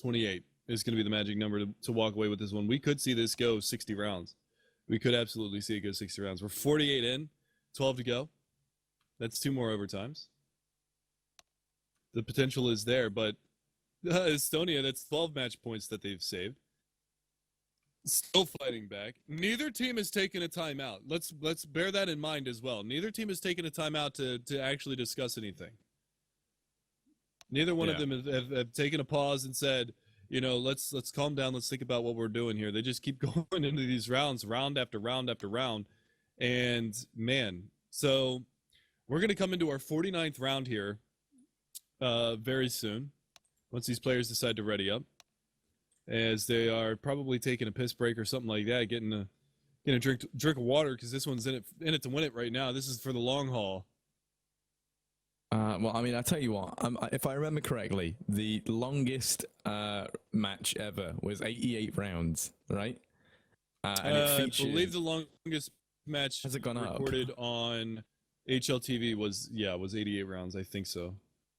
28 is going to be the magic number to walk away with this one. We could see this go 60 rounds. We could absolutely see it go 60 rounds. We're 48 in, 12 to go. That's 2 more overtimes. The potential is there, but Estonia, that's 12 match points that they've saved. Still fighting back. Neither team has taken a timeout. Let's bear that in mind as well. Neither team has taken a timeout to actually discuss anything. Neither one of them have taken a pause and said, you know, let's calm down. Let's think about what we're doing here. They just keep going into these rounds, round after round after round. And man, so we're going to come into our 49th round here very soon, once these players decide to ready up, as they are probably taking a piss break or something like that, getting a drink of water, because this one's in it to win it right now. This is for the long haul. Well, I mean, I tell you what, if I remember correctly, the longest match ever was 88 rounds, right? And it featured, I believe the longest match has it gone recorded up? on HLTV was 88 rounds. I think so.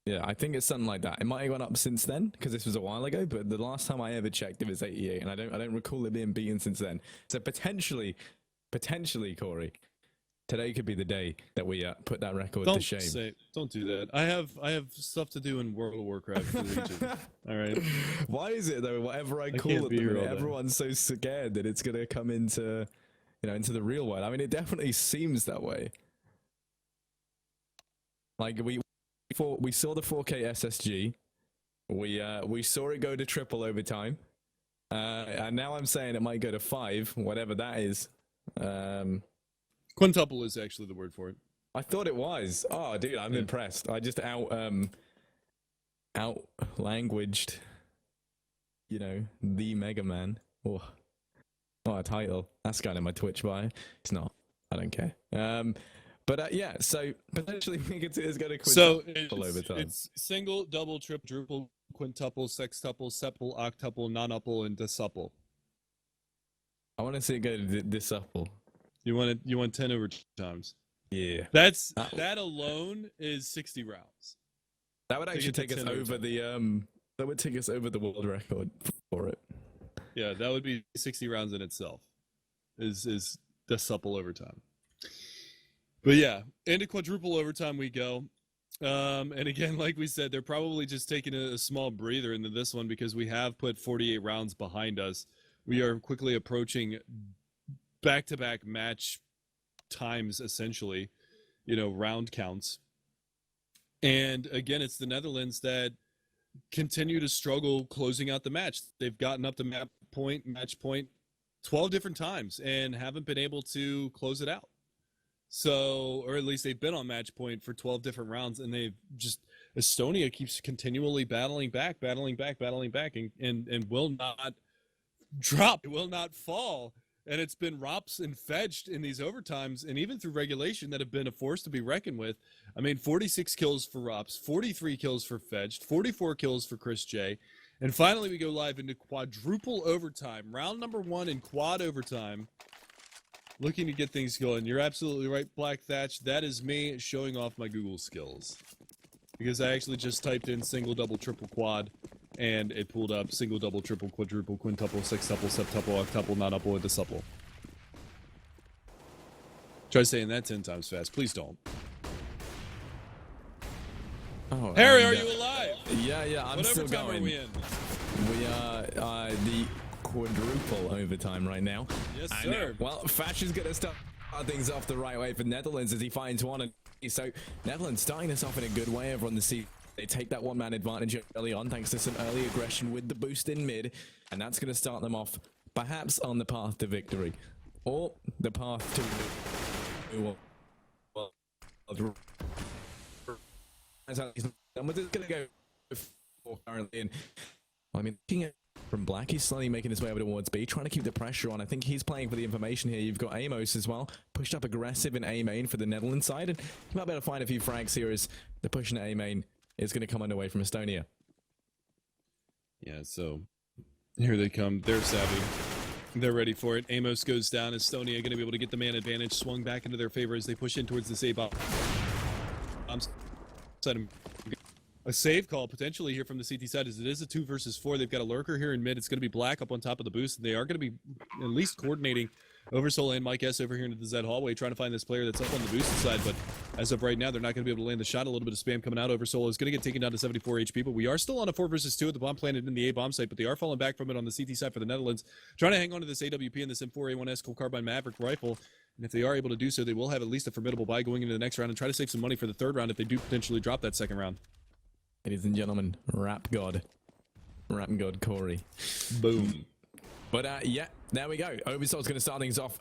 Yeah, I think it's something like that. It might have gone up since then, because this was a while ago, but the last time I ever checked, it was 88, and I don't recall it being beaten since then. So potentially, Corey, today could be the day that we put that record to shame. Don't do that. I have stuff to do in World of Warcraft for the region. All right. Why is it though? Whatever I call it, everyone's so scared that it's gonna come into, you know, into the real world. I mean, it definitely seems that way. Like we saw the 4K SSG, we saw it go to triple overtime, and now I'm saying it might go to 5, whatever that is. Quintuple is actually the word for it. I thought it was. Oh, dude, I'm impressed. I just out languaged, you know, the Mega Man. Oh, what a title. That's kind of my Twitch bio. It's not. I don't care. But yeah, so potentially we could see this go to quintuple overtime. It's single, double, triple, quintuple, sextuple, septuple, octuple, nonuple, and decuple. I want to see it go to decuple. You want 10 overtimes. Yeah. That alone is 60 rounds. That would actually take us over that would take us over the world record for it. Yeah, that would be 60 rounds in itself. Is decuple overtime. But yeah, into quadruple overtime we go. And again, like we said, they're probably just taking a small breather into this one because we have put 48 rounds behind us. We are quickly approaching back-to-back match times, essentially, you know, round counts. And again, it's the Netherlands that continue to struggle closing out the match. They've gotten up to match point 12 different times and haven't been able to close it out. So, or at least they've been on match point for 12 different rounds, and they've just, Estonia keeps continually battling back, and will not drop, will not fall. And it's been Rops and Fedged in these overtimes, and even through regulation, that have been a force to be reckoned with. I mean, 46 kills for Rops, 43 kills for Fedged, 44 kills for Chris J. And finally, we go live into quadruple overtime. Round number 1 in quad overtime looking to get things going. You're absolutely right, Black Thatch. That is me showing off my Google skills. Because I actually just typed in single, double, triple, quad, and it pulled up single, double, triple, quadruple, quintuple, sextuple, septuple, octuple, nonuple, and dectuple. Try saying that 10 times fast. Please don't. Oh, Harry, are you alive? Yeah, I'm still overtime going. Are we in? We are the quadruple overtime right now. Yes, And, sir. well, Fash is going to start things off the right way for Netherlands as he finds one. And so Netherlands starting this off in a good way over on the C. They take that one-man advantage early on thanks to some early aggression with the boost in mid. And that's going to start them off perhaps on the path to victory. Or the path to... It's going to go for currently. And I mean, looking at from Black, he's slowly making his way over towards B, trying to keep the pressure on. I think he's playing for the information here. You've got Amos as well, pushed up aggressive in A main for the Netherlands side, and you might be able to find a few frags here as the push in A main is going to come underway from Estonia. Yeah, so here they come. They're savvy. They're ready for it. Amos goes down. Estonia going to be able to get the man advantage. Swung back into their favor as they push in towards the save bomb. A save call potentially here from the CT side as it is a 2 versus 4. They've got a lurker here in mid. It's going to be Black up on top of the boost. They are going to be at least coordinating Oversoul and Mike S over here into the Z hallway trying to find this player that's up on the boosted side, but as of right now they're not going to be able to land the shot. A little bit of spam coming out. Oversoul is going to get taken down to 74 HP, but we are still on a 4 versus 2 at the bomb planted in the A bomb site, but they are falling back from it on the CT side for the Netherlands, trying to hang on to this AWP and this M4A1S Colt Carbine Maverick rifle. And if they are able to do so, they will have at least a formidable buy going into the next round and try to save some money for the third round if they do potentially drop that second round. Ladies and gentlemen, Rap God Corey. Boom. But yeah, there we go. Oversoul's going to start things off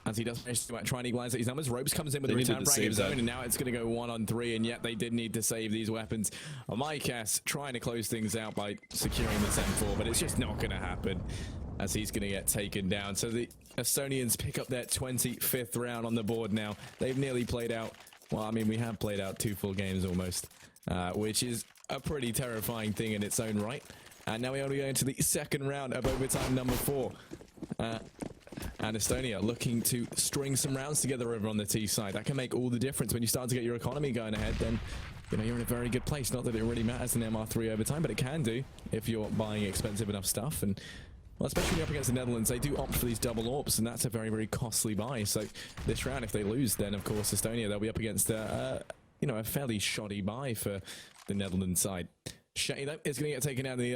as he does manage to try and equalize these numbers. Ropes comes in with a return frag of his own, and now it's going to go 1-on-3, and yet they did need to save these weapons. Mike S trying to close things out by securing this M4, but it's just not going to happen as he's going to get taken down. So the Estonians pick up their 25th round on the board now. They've nearly played out, well, I mean, we have played out 2 full games almost, which is a pretty terrifying thing in its own right. And now we only go into the second round of overtime number 4. And Estonia looking to string some rounds together over on the T side. That can make all the difference when you start to get your economy going ahead. Then, you know, you're in a very good place. Not that it really matters in MR3 overtime, but it can do if you're buying expensive enough stuff. And well, especially when you're up against the Netherlands, they do opt for these double AWPs, and that's a very, very costly buy. So this round, if they lose, then of course Estonia, they'll be up against you know, a fairly shoddy buy for the Netherlands side. Shetty though is going to get taken out in the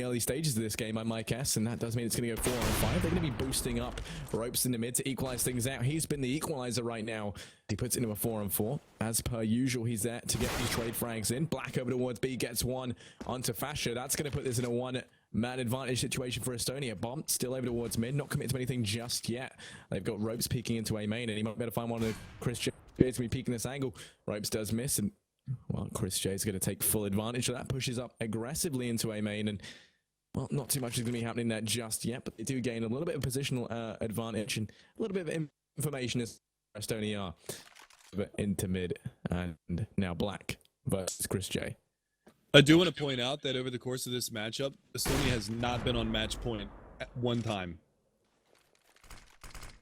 early stages of this game by Mike S, and that does mean it's going to go 4-on-5. They're going to be boosting up Ropes in the mid to equalize things out. He's been the equalizer right now. He puts it into a 4-on-4. As per usual, he's there to get these trade frags in. Black over towards B, gets one onto Fasher. That's going to put this in a 1-man advantage situation for Estonia. Bomb still over towards mid, not committed to anything just yet. They've got Ropes peeking into A main, and he might be able to find one of the Chris J to be peeking this angle. Ropes does miss, and well, Chris J is going to take full advantage of that, pushes up aggressively into A main, and well, not too much is going to be happening there just yet, but they do gain a little bit of positional advantage and a little bit of information as Estonia are into mid, and now Black versus Chris J. I do want to point out that over the course of this matchup, Estonia has not been on match point at one time.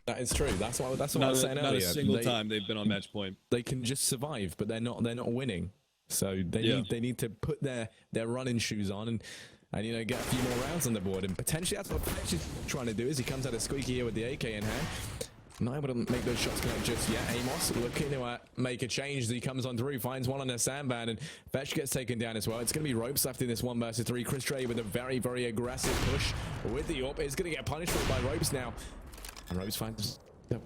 That is true. That's what I was saying earlier. Not a single time they've been on match point. They can just survive, but they're not winning. So they need to put their running shoes on and you know, get a few more rounds on the board. And potentially that's what Fletch is trying to do, is he comes out of squeaky here with the AK in hand. Not able to make those shots connect just yet. Amos looking to make a change as he comes on through, finds one on a sandband, and Fetch gets taken down as well. It's going to be Ropes left in this 1 versus 3. Chris Trey with a very, very aggressive push with the AWP is going to get punished by Ropes now. And Ropes finds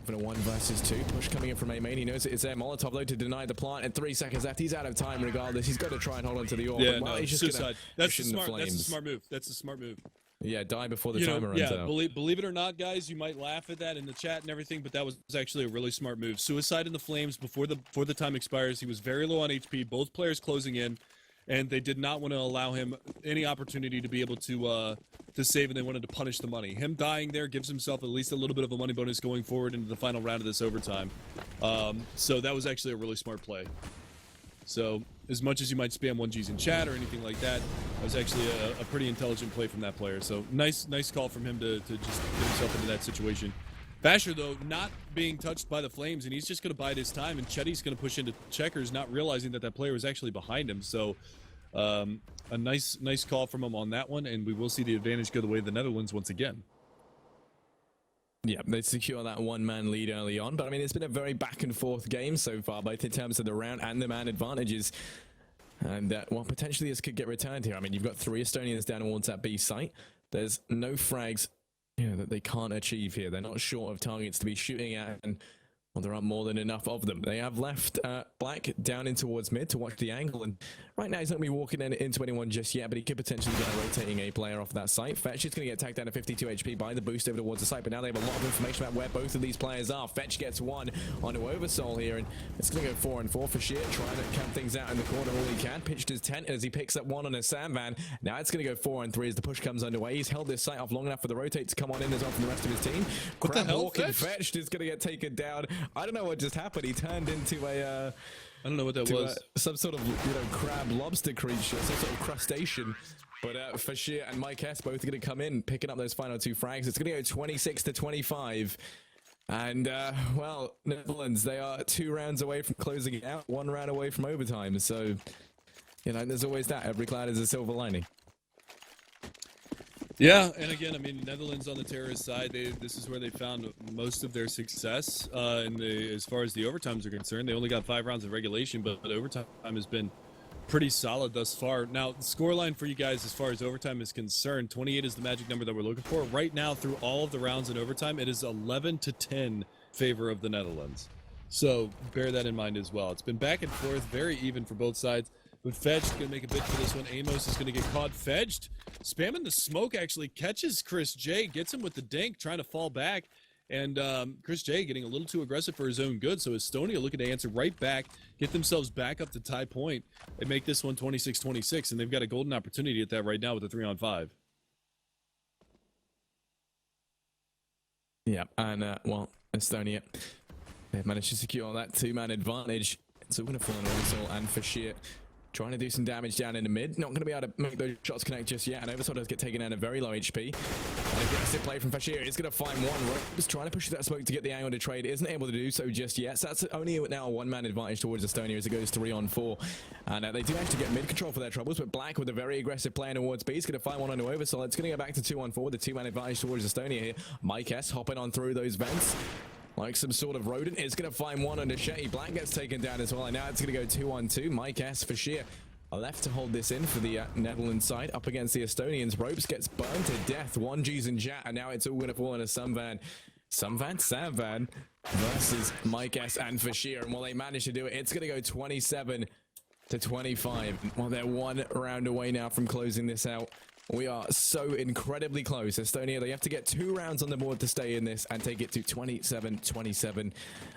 for a 1 versus 2. Push coming in from A main. He knows it's there. Molotov though to deny the plant, and 3 seconds left. He's out of time regardless. He's got to try and hold on to the AWP. Yeah, but, well, no, he's just suicide. That's a smart move. That's a smart move. Yeah, die before the timer runs out. Believe it or not, guys, you might laugh at that in the chat and everything, but that was actually a really smart move. Suicide in the flames before the time expires. He was very low on HP. Both players closing in, and they did not want to allow him any opportunity to be able to save, and they wanted to punish the money. Him dying there gives himself at least a little bit of a money bonus going forward into the final round of this overtime. So that was actually a really smart play. So as much as you might spam 1Gs in chat or anything like that, that was actually a pretty intelligent play from that player. So nice call from him to just get himself into that situation. Fasher, though, not being touched by the flames, and he's just going to bide his time, and Chetty's going to push into checkers, not realizing that that player was actually behind him. So a nice call from him on that one, and we will see the advantage go the way of the Netherlands once again. Yeah, they secure that one-man lead early on, but I mean, it's been a very back-and-forth game so far, both in terms of the round and the man advantages. And, well, potentially this could get returned here. I mean, you've got 3 Estonians down towards that B site. There's no frags that they can't achieve here. They're not short of targets to be shooting at, and well, there aren't more than enough of them. They have left Black down in towards mid to watch the angle, and right now he's not going to be walking into anyone just yet, but he could potentially get a rotating A player off that site. Fetch is going to get tagged down to 52 HP by the boost over towards the site, but now they have a lot of information about where both of these players are. Fetch gets one onto Oversoul here, and it's going to go 4 and 4 for Sheer, trying to camp things out in the corner all he can. Pitched his tent as he picks up one on a Sandvan. Now it's going to go 4 and 3 as the push comes underway. He's held this site off long enough for the rotate to come on in as well from the rest of his team. What the hell, Crab Fetched is going to get taken down. I don't know what just happened. He turned into a I don't know what that was. Some sort of crab lobster creature, some sort of crustacean. But Fashir and Mike S both are going to come in, picking up those final 2 frags. It's going to go 26 to 25. And, well, Netherlands, they are 2 rounds away from closing it out, 1 round away from overtime. So, there's always that. Every cloud is a silver lining. Yeah, and again, I mean, Netherlands on the terrorist side, this is where they found most of their success as far as the overtimes are concerned. They only got 5 rounds of regulation, but overtime has been pretty solid thus far. Now, the scoreline for you guys as far as overtime is concerned, 28 is the magic number that we're looking for. Right now, through all of the rounds in overtime, it is 11 to 10 favor of the Netherlands. So bear that in mind as well. It's been back and forth, very even for both sides. But Fedge is going to make a bid for this one. Amos is going to get caught. Fedged, spamming the smoke, actually catches Chris J, gets him with the dink, trying to fall back. And Chris J getting a little too aggressive for his own good. So Estonia looking to answer right back, get themselves back up to tie point, and make this one 26-26. And they've got a golden opportunity at that right now with a 3-on-5. Yeah, and, well, Estonia, they've managed to secure that 2-man advantage. It's all going to fall on Oversoul and Fashir. Trying to do some damage down in the mid. Not going to be able to make those shots connect just yet. And Oversoul does get taken down at very low HP. And aggressive play from Fashir is going to find one. Ropes trying to push that smoke to get the angle to trade. Isn't able to do so just yet. So that's only now a 1-man advantage towards Estonia as it goes 3-on-4. And they do actually get mid control for their troubles. But Black with a very aggressive play towards B is going to find one onto Oversoul. It's going to go back to 2-on-4 with a 2-man advantage towards Estonia here. Mike S hopping on through those vents. Like some sort of rodent. It's going to find one on Shetty. Black gets taken down as well. And now it's going to go 2-on-2. Mike S for Sheer are left to hold this in for the Netherlands side up against the Estonians. Ropes gets burned to death. 1G's in chat, and now it's all going to fall into Samvan versus Mike S and Fashir. And while they manage to do it, it's going to go 27 to 25. Well, they're 1 round away now from closing this out. We are so incredibly close. Estonia, they have to get 2 rounds on the board to stay in this and take it to 27-27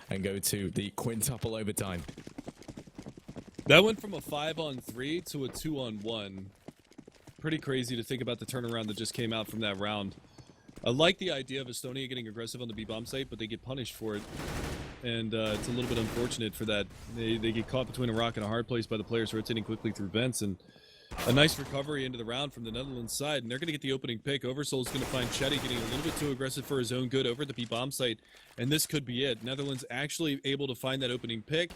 and go to the quintuple overtime. That went from a 5-on-3 to a 2-on-1. Pretty crazy to think about the turnaround that just came out from that round. I like the idea of Estonia getting aggressive on the B-bomb site, but they get punished for it. And it's a little bit unfortunate for that. They get caught between a rock and a hard place by the players rotating quickly through vents. And a nice recovery into the round from the Netherlands side, and they're going to get the opening pick. Oversoul's going to find Chetty getting a little bit too aggressive for his own good over at the B-bomb site, and this could be it. Netherlands actually able to find that opening pick.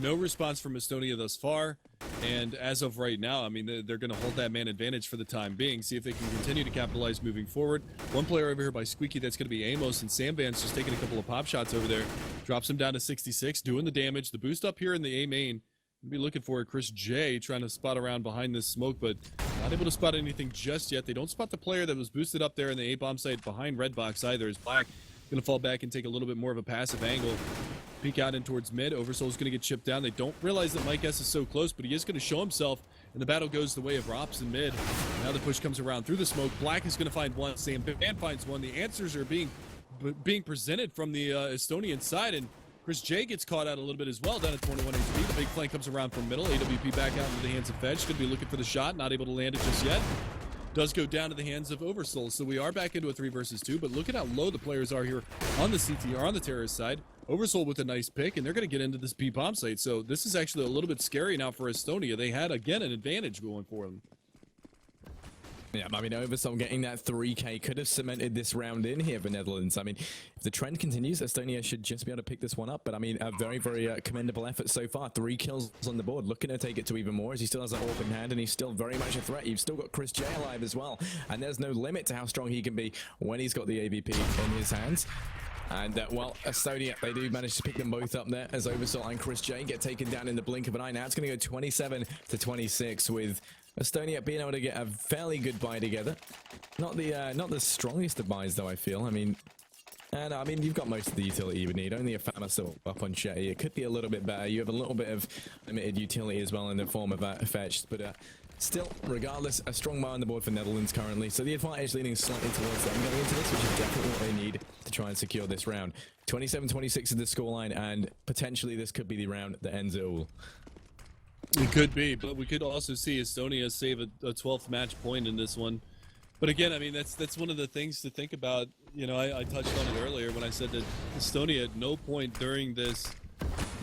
No response from Estonia thus far, and as of right now, I mean, they're going to hold that man advantage for the time being, see if they can continue to capitalize moving forward. One player over here by Squeaky, that's going to be Amos, and Samvan's just taking a couple of pop shots over there. Drops him down to 66, doing the damage. The boost up here in the A main. Be looking for Chris J trying to spot around behind this smoke, but not able to spot anything just yet. They don't spot the player that was boosted up there in the A-bomb site behind Red Box either. As Black going to fall back and take a little bit more of a passive angle. Peek out in towards mid. Oversoul's going to get chipped down. They don't realize that Mike S is so close, but he is going to show himself, and the battle goes the way of Rops in mid. Now the push comes around through the smoke. Black is going to find one. Sam Van finds one. The answers are being presented from the Estonian side, and Chris J gets caught out a little bit as well, down at 21 HP. The big flank comes around from middle. AWP back out into the hands of Fetch. Could be looking for the shot, not able to land it just yet. Does go down to the hands of Oversoul. So we are back into a 3 versus 2, but look at how low the players are here on the CTR, on the terrorist side. Oversoul with a nice pick, and they're going to get into this B-bomb site. So this is actually a little bit scary now for Estonia. They had, again, an advantage going for them. Yeah, I mean, Oversoul getting that 3K could have cemented this round in here for Netherlands. I mean, if the trend continues, Estonia should just be able to pick this one up. But I mean, a very, very commendable effort so far. 3 kills on the board, looking to take it to even more as he still has that orb in hand and he's still very much a threat. You've still got Chris J alive as well. And there's no limit to how strong he can be when he's got the AVP in his hands. And, well, Estonia, they do manage to pick them both up there as Oversoul and Chris J get taken down in the blink of an eye. Now it's going to go 27-26 with Estonia being able to get a fairly good buy together. Not the strongest of buys, though, I feel. I mean, you've got most of the utility you would need. Only a Fama still up on Shetty. It could be a little bit better. You have a little bit of limited utility as well in the form of fetched, but still, regardless, a strong buy on the board for Netherlands currently. So the advantage leaning slightly towards them going into this, which is definitely what they need to try and secure this round. 27-26 is the scoreline, and potentially this could be the round that ends it all. It could be, but we could also see Estonia save a 12th match point in this one. But again, I mean, that's one of the things to think about. You know, I touched on it earlier when I said that Estonia at no point during this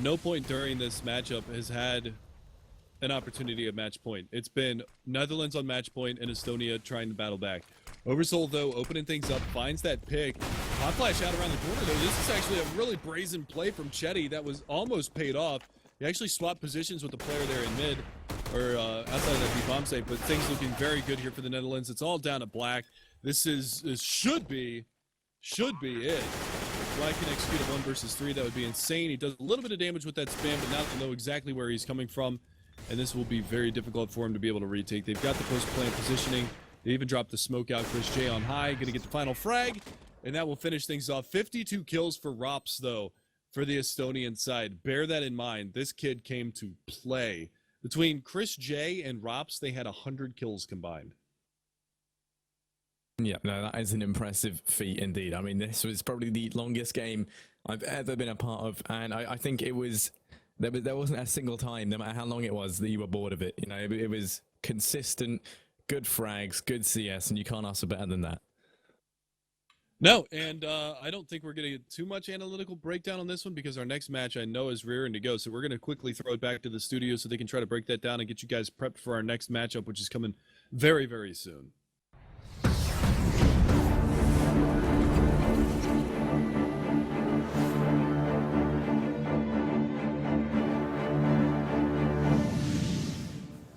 matchup has had an opportunity at match point. It's been Netherlands on match point and Estonia trying to battle back. Oversoul, though, opening things up, finds that pick. Hot flash out around the corner, though. This is actually a really brazen play from Chetty that was almost paid off. He actually swapped positions with the player there in mid, or outside of that B-bomb save, but things looking very good here for the Netherlands. It's all down to Black. This should be it. Black can execute a 1 versus 3. That would be insane. He does a little bit of damage with that spam, but now they know exactly where he's coming from, and this will be very difficult for him to be able to retake. They've got the post-plant positioning. They even dropped the smoke out. Chris J on high, going to get the final frag, and that will finish things off. 52 kills for Rops, though, for the Estonian side. Bear that in mind. This kid came to play. Between Chris J and Rops, they had 100 kills combined. Yeah, no, that is an impressive feat indeed. I mean, this was probably the longest game I've ever been a part of, and I think it was there wasn't a single time, no matter how long it was, that you were bored of it. You know, it was consistent, good frags, good CS, and you can't ask for better than that. No, and I don't think we're going to get too much analytical breakdown on this one because our next match I know is rearing to go. So we're going to quickly throw it back to the studio so they can try to break that down and get you guys prepped for our next matchup, which is coming very, very soon.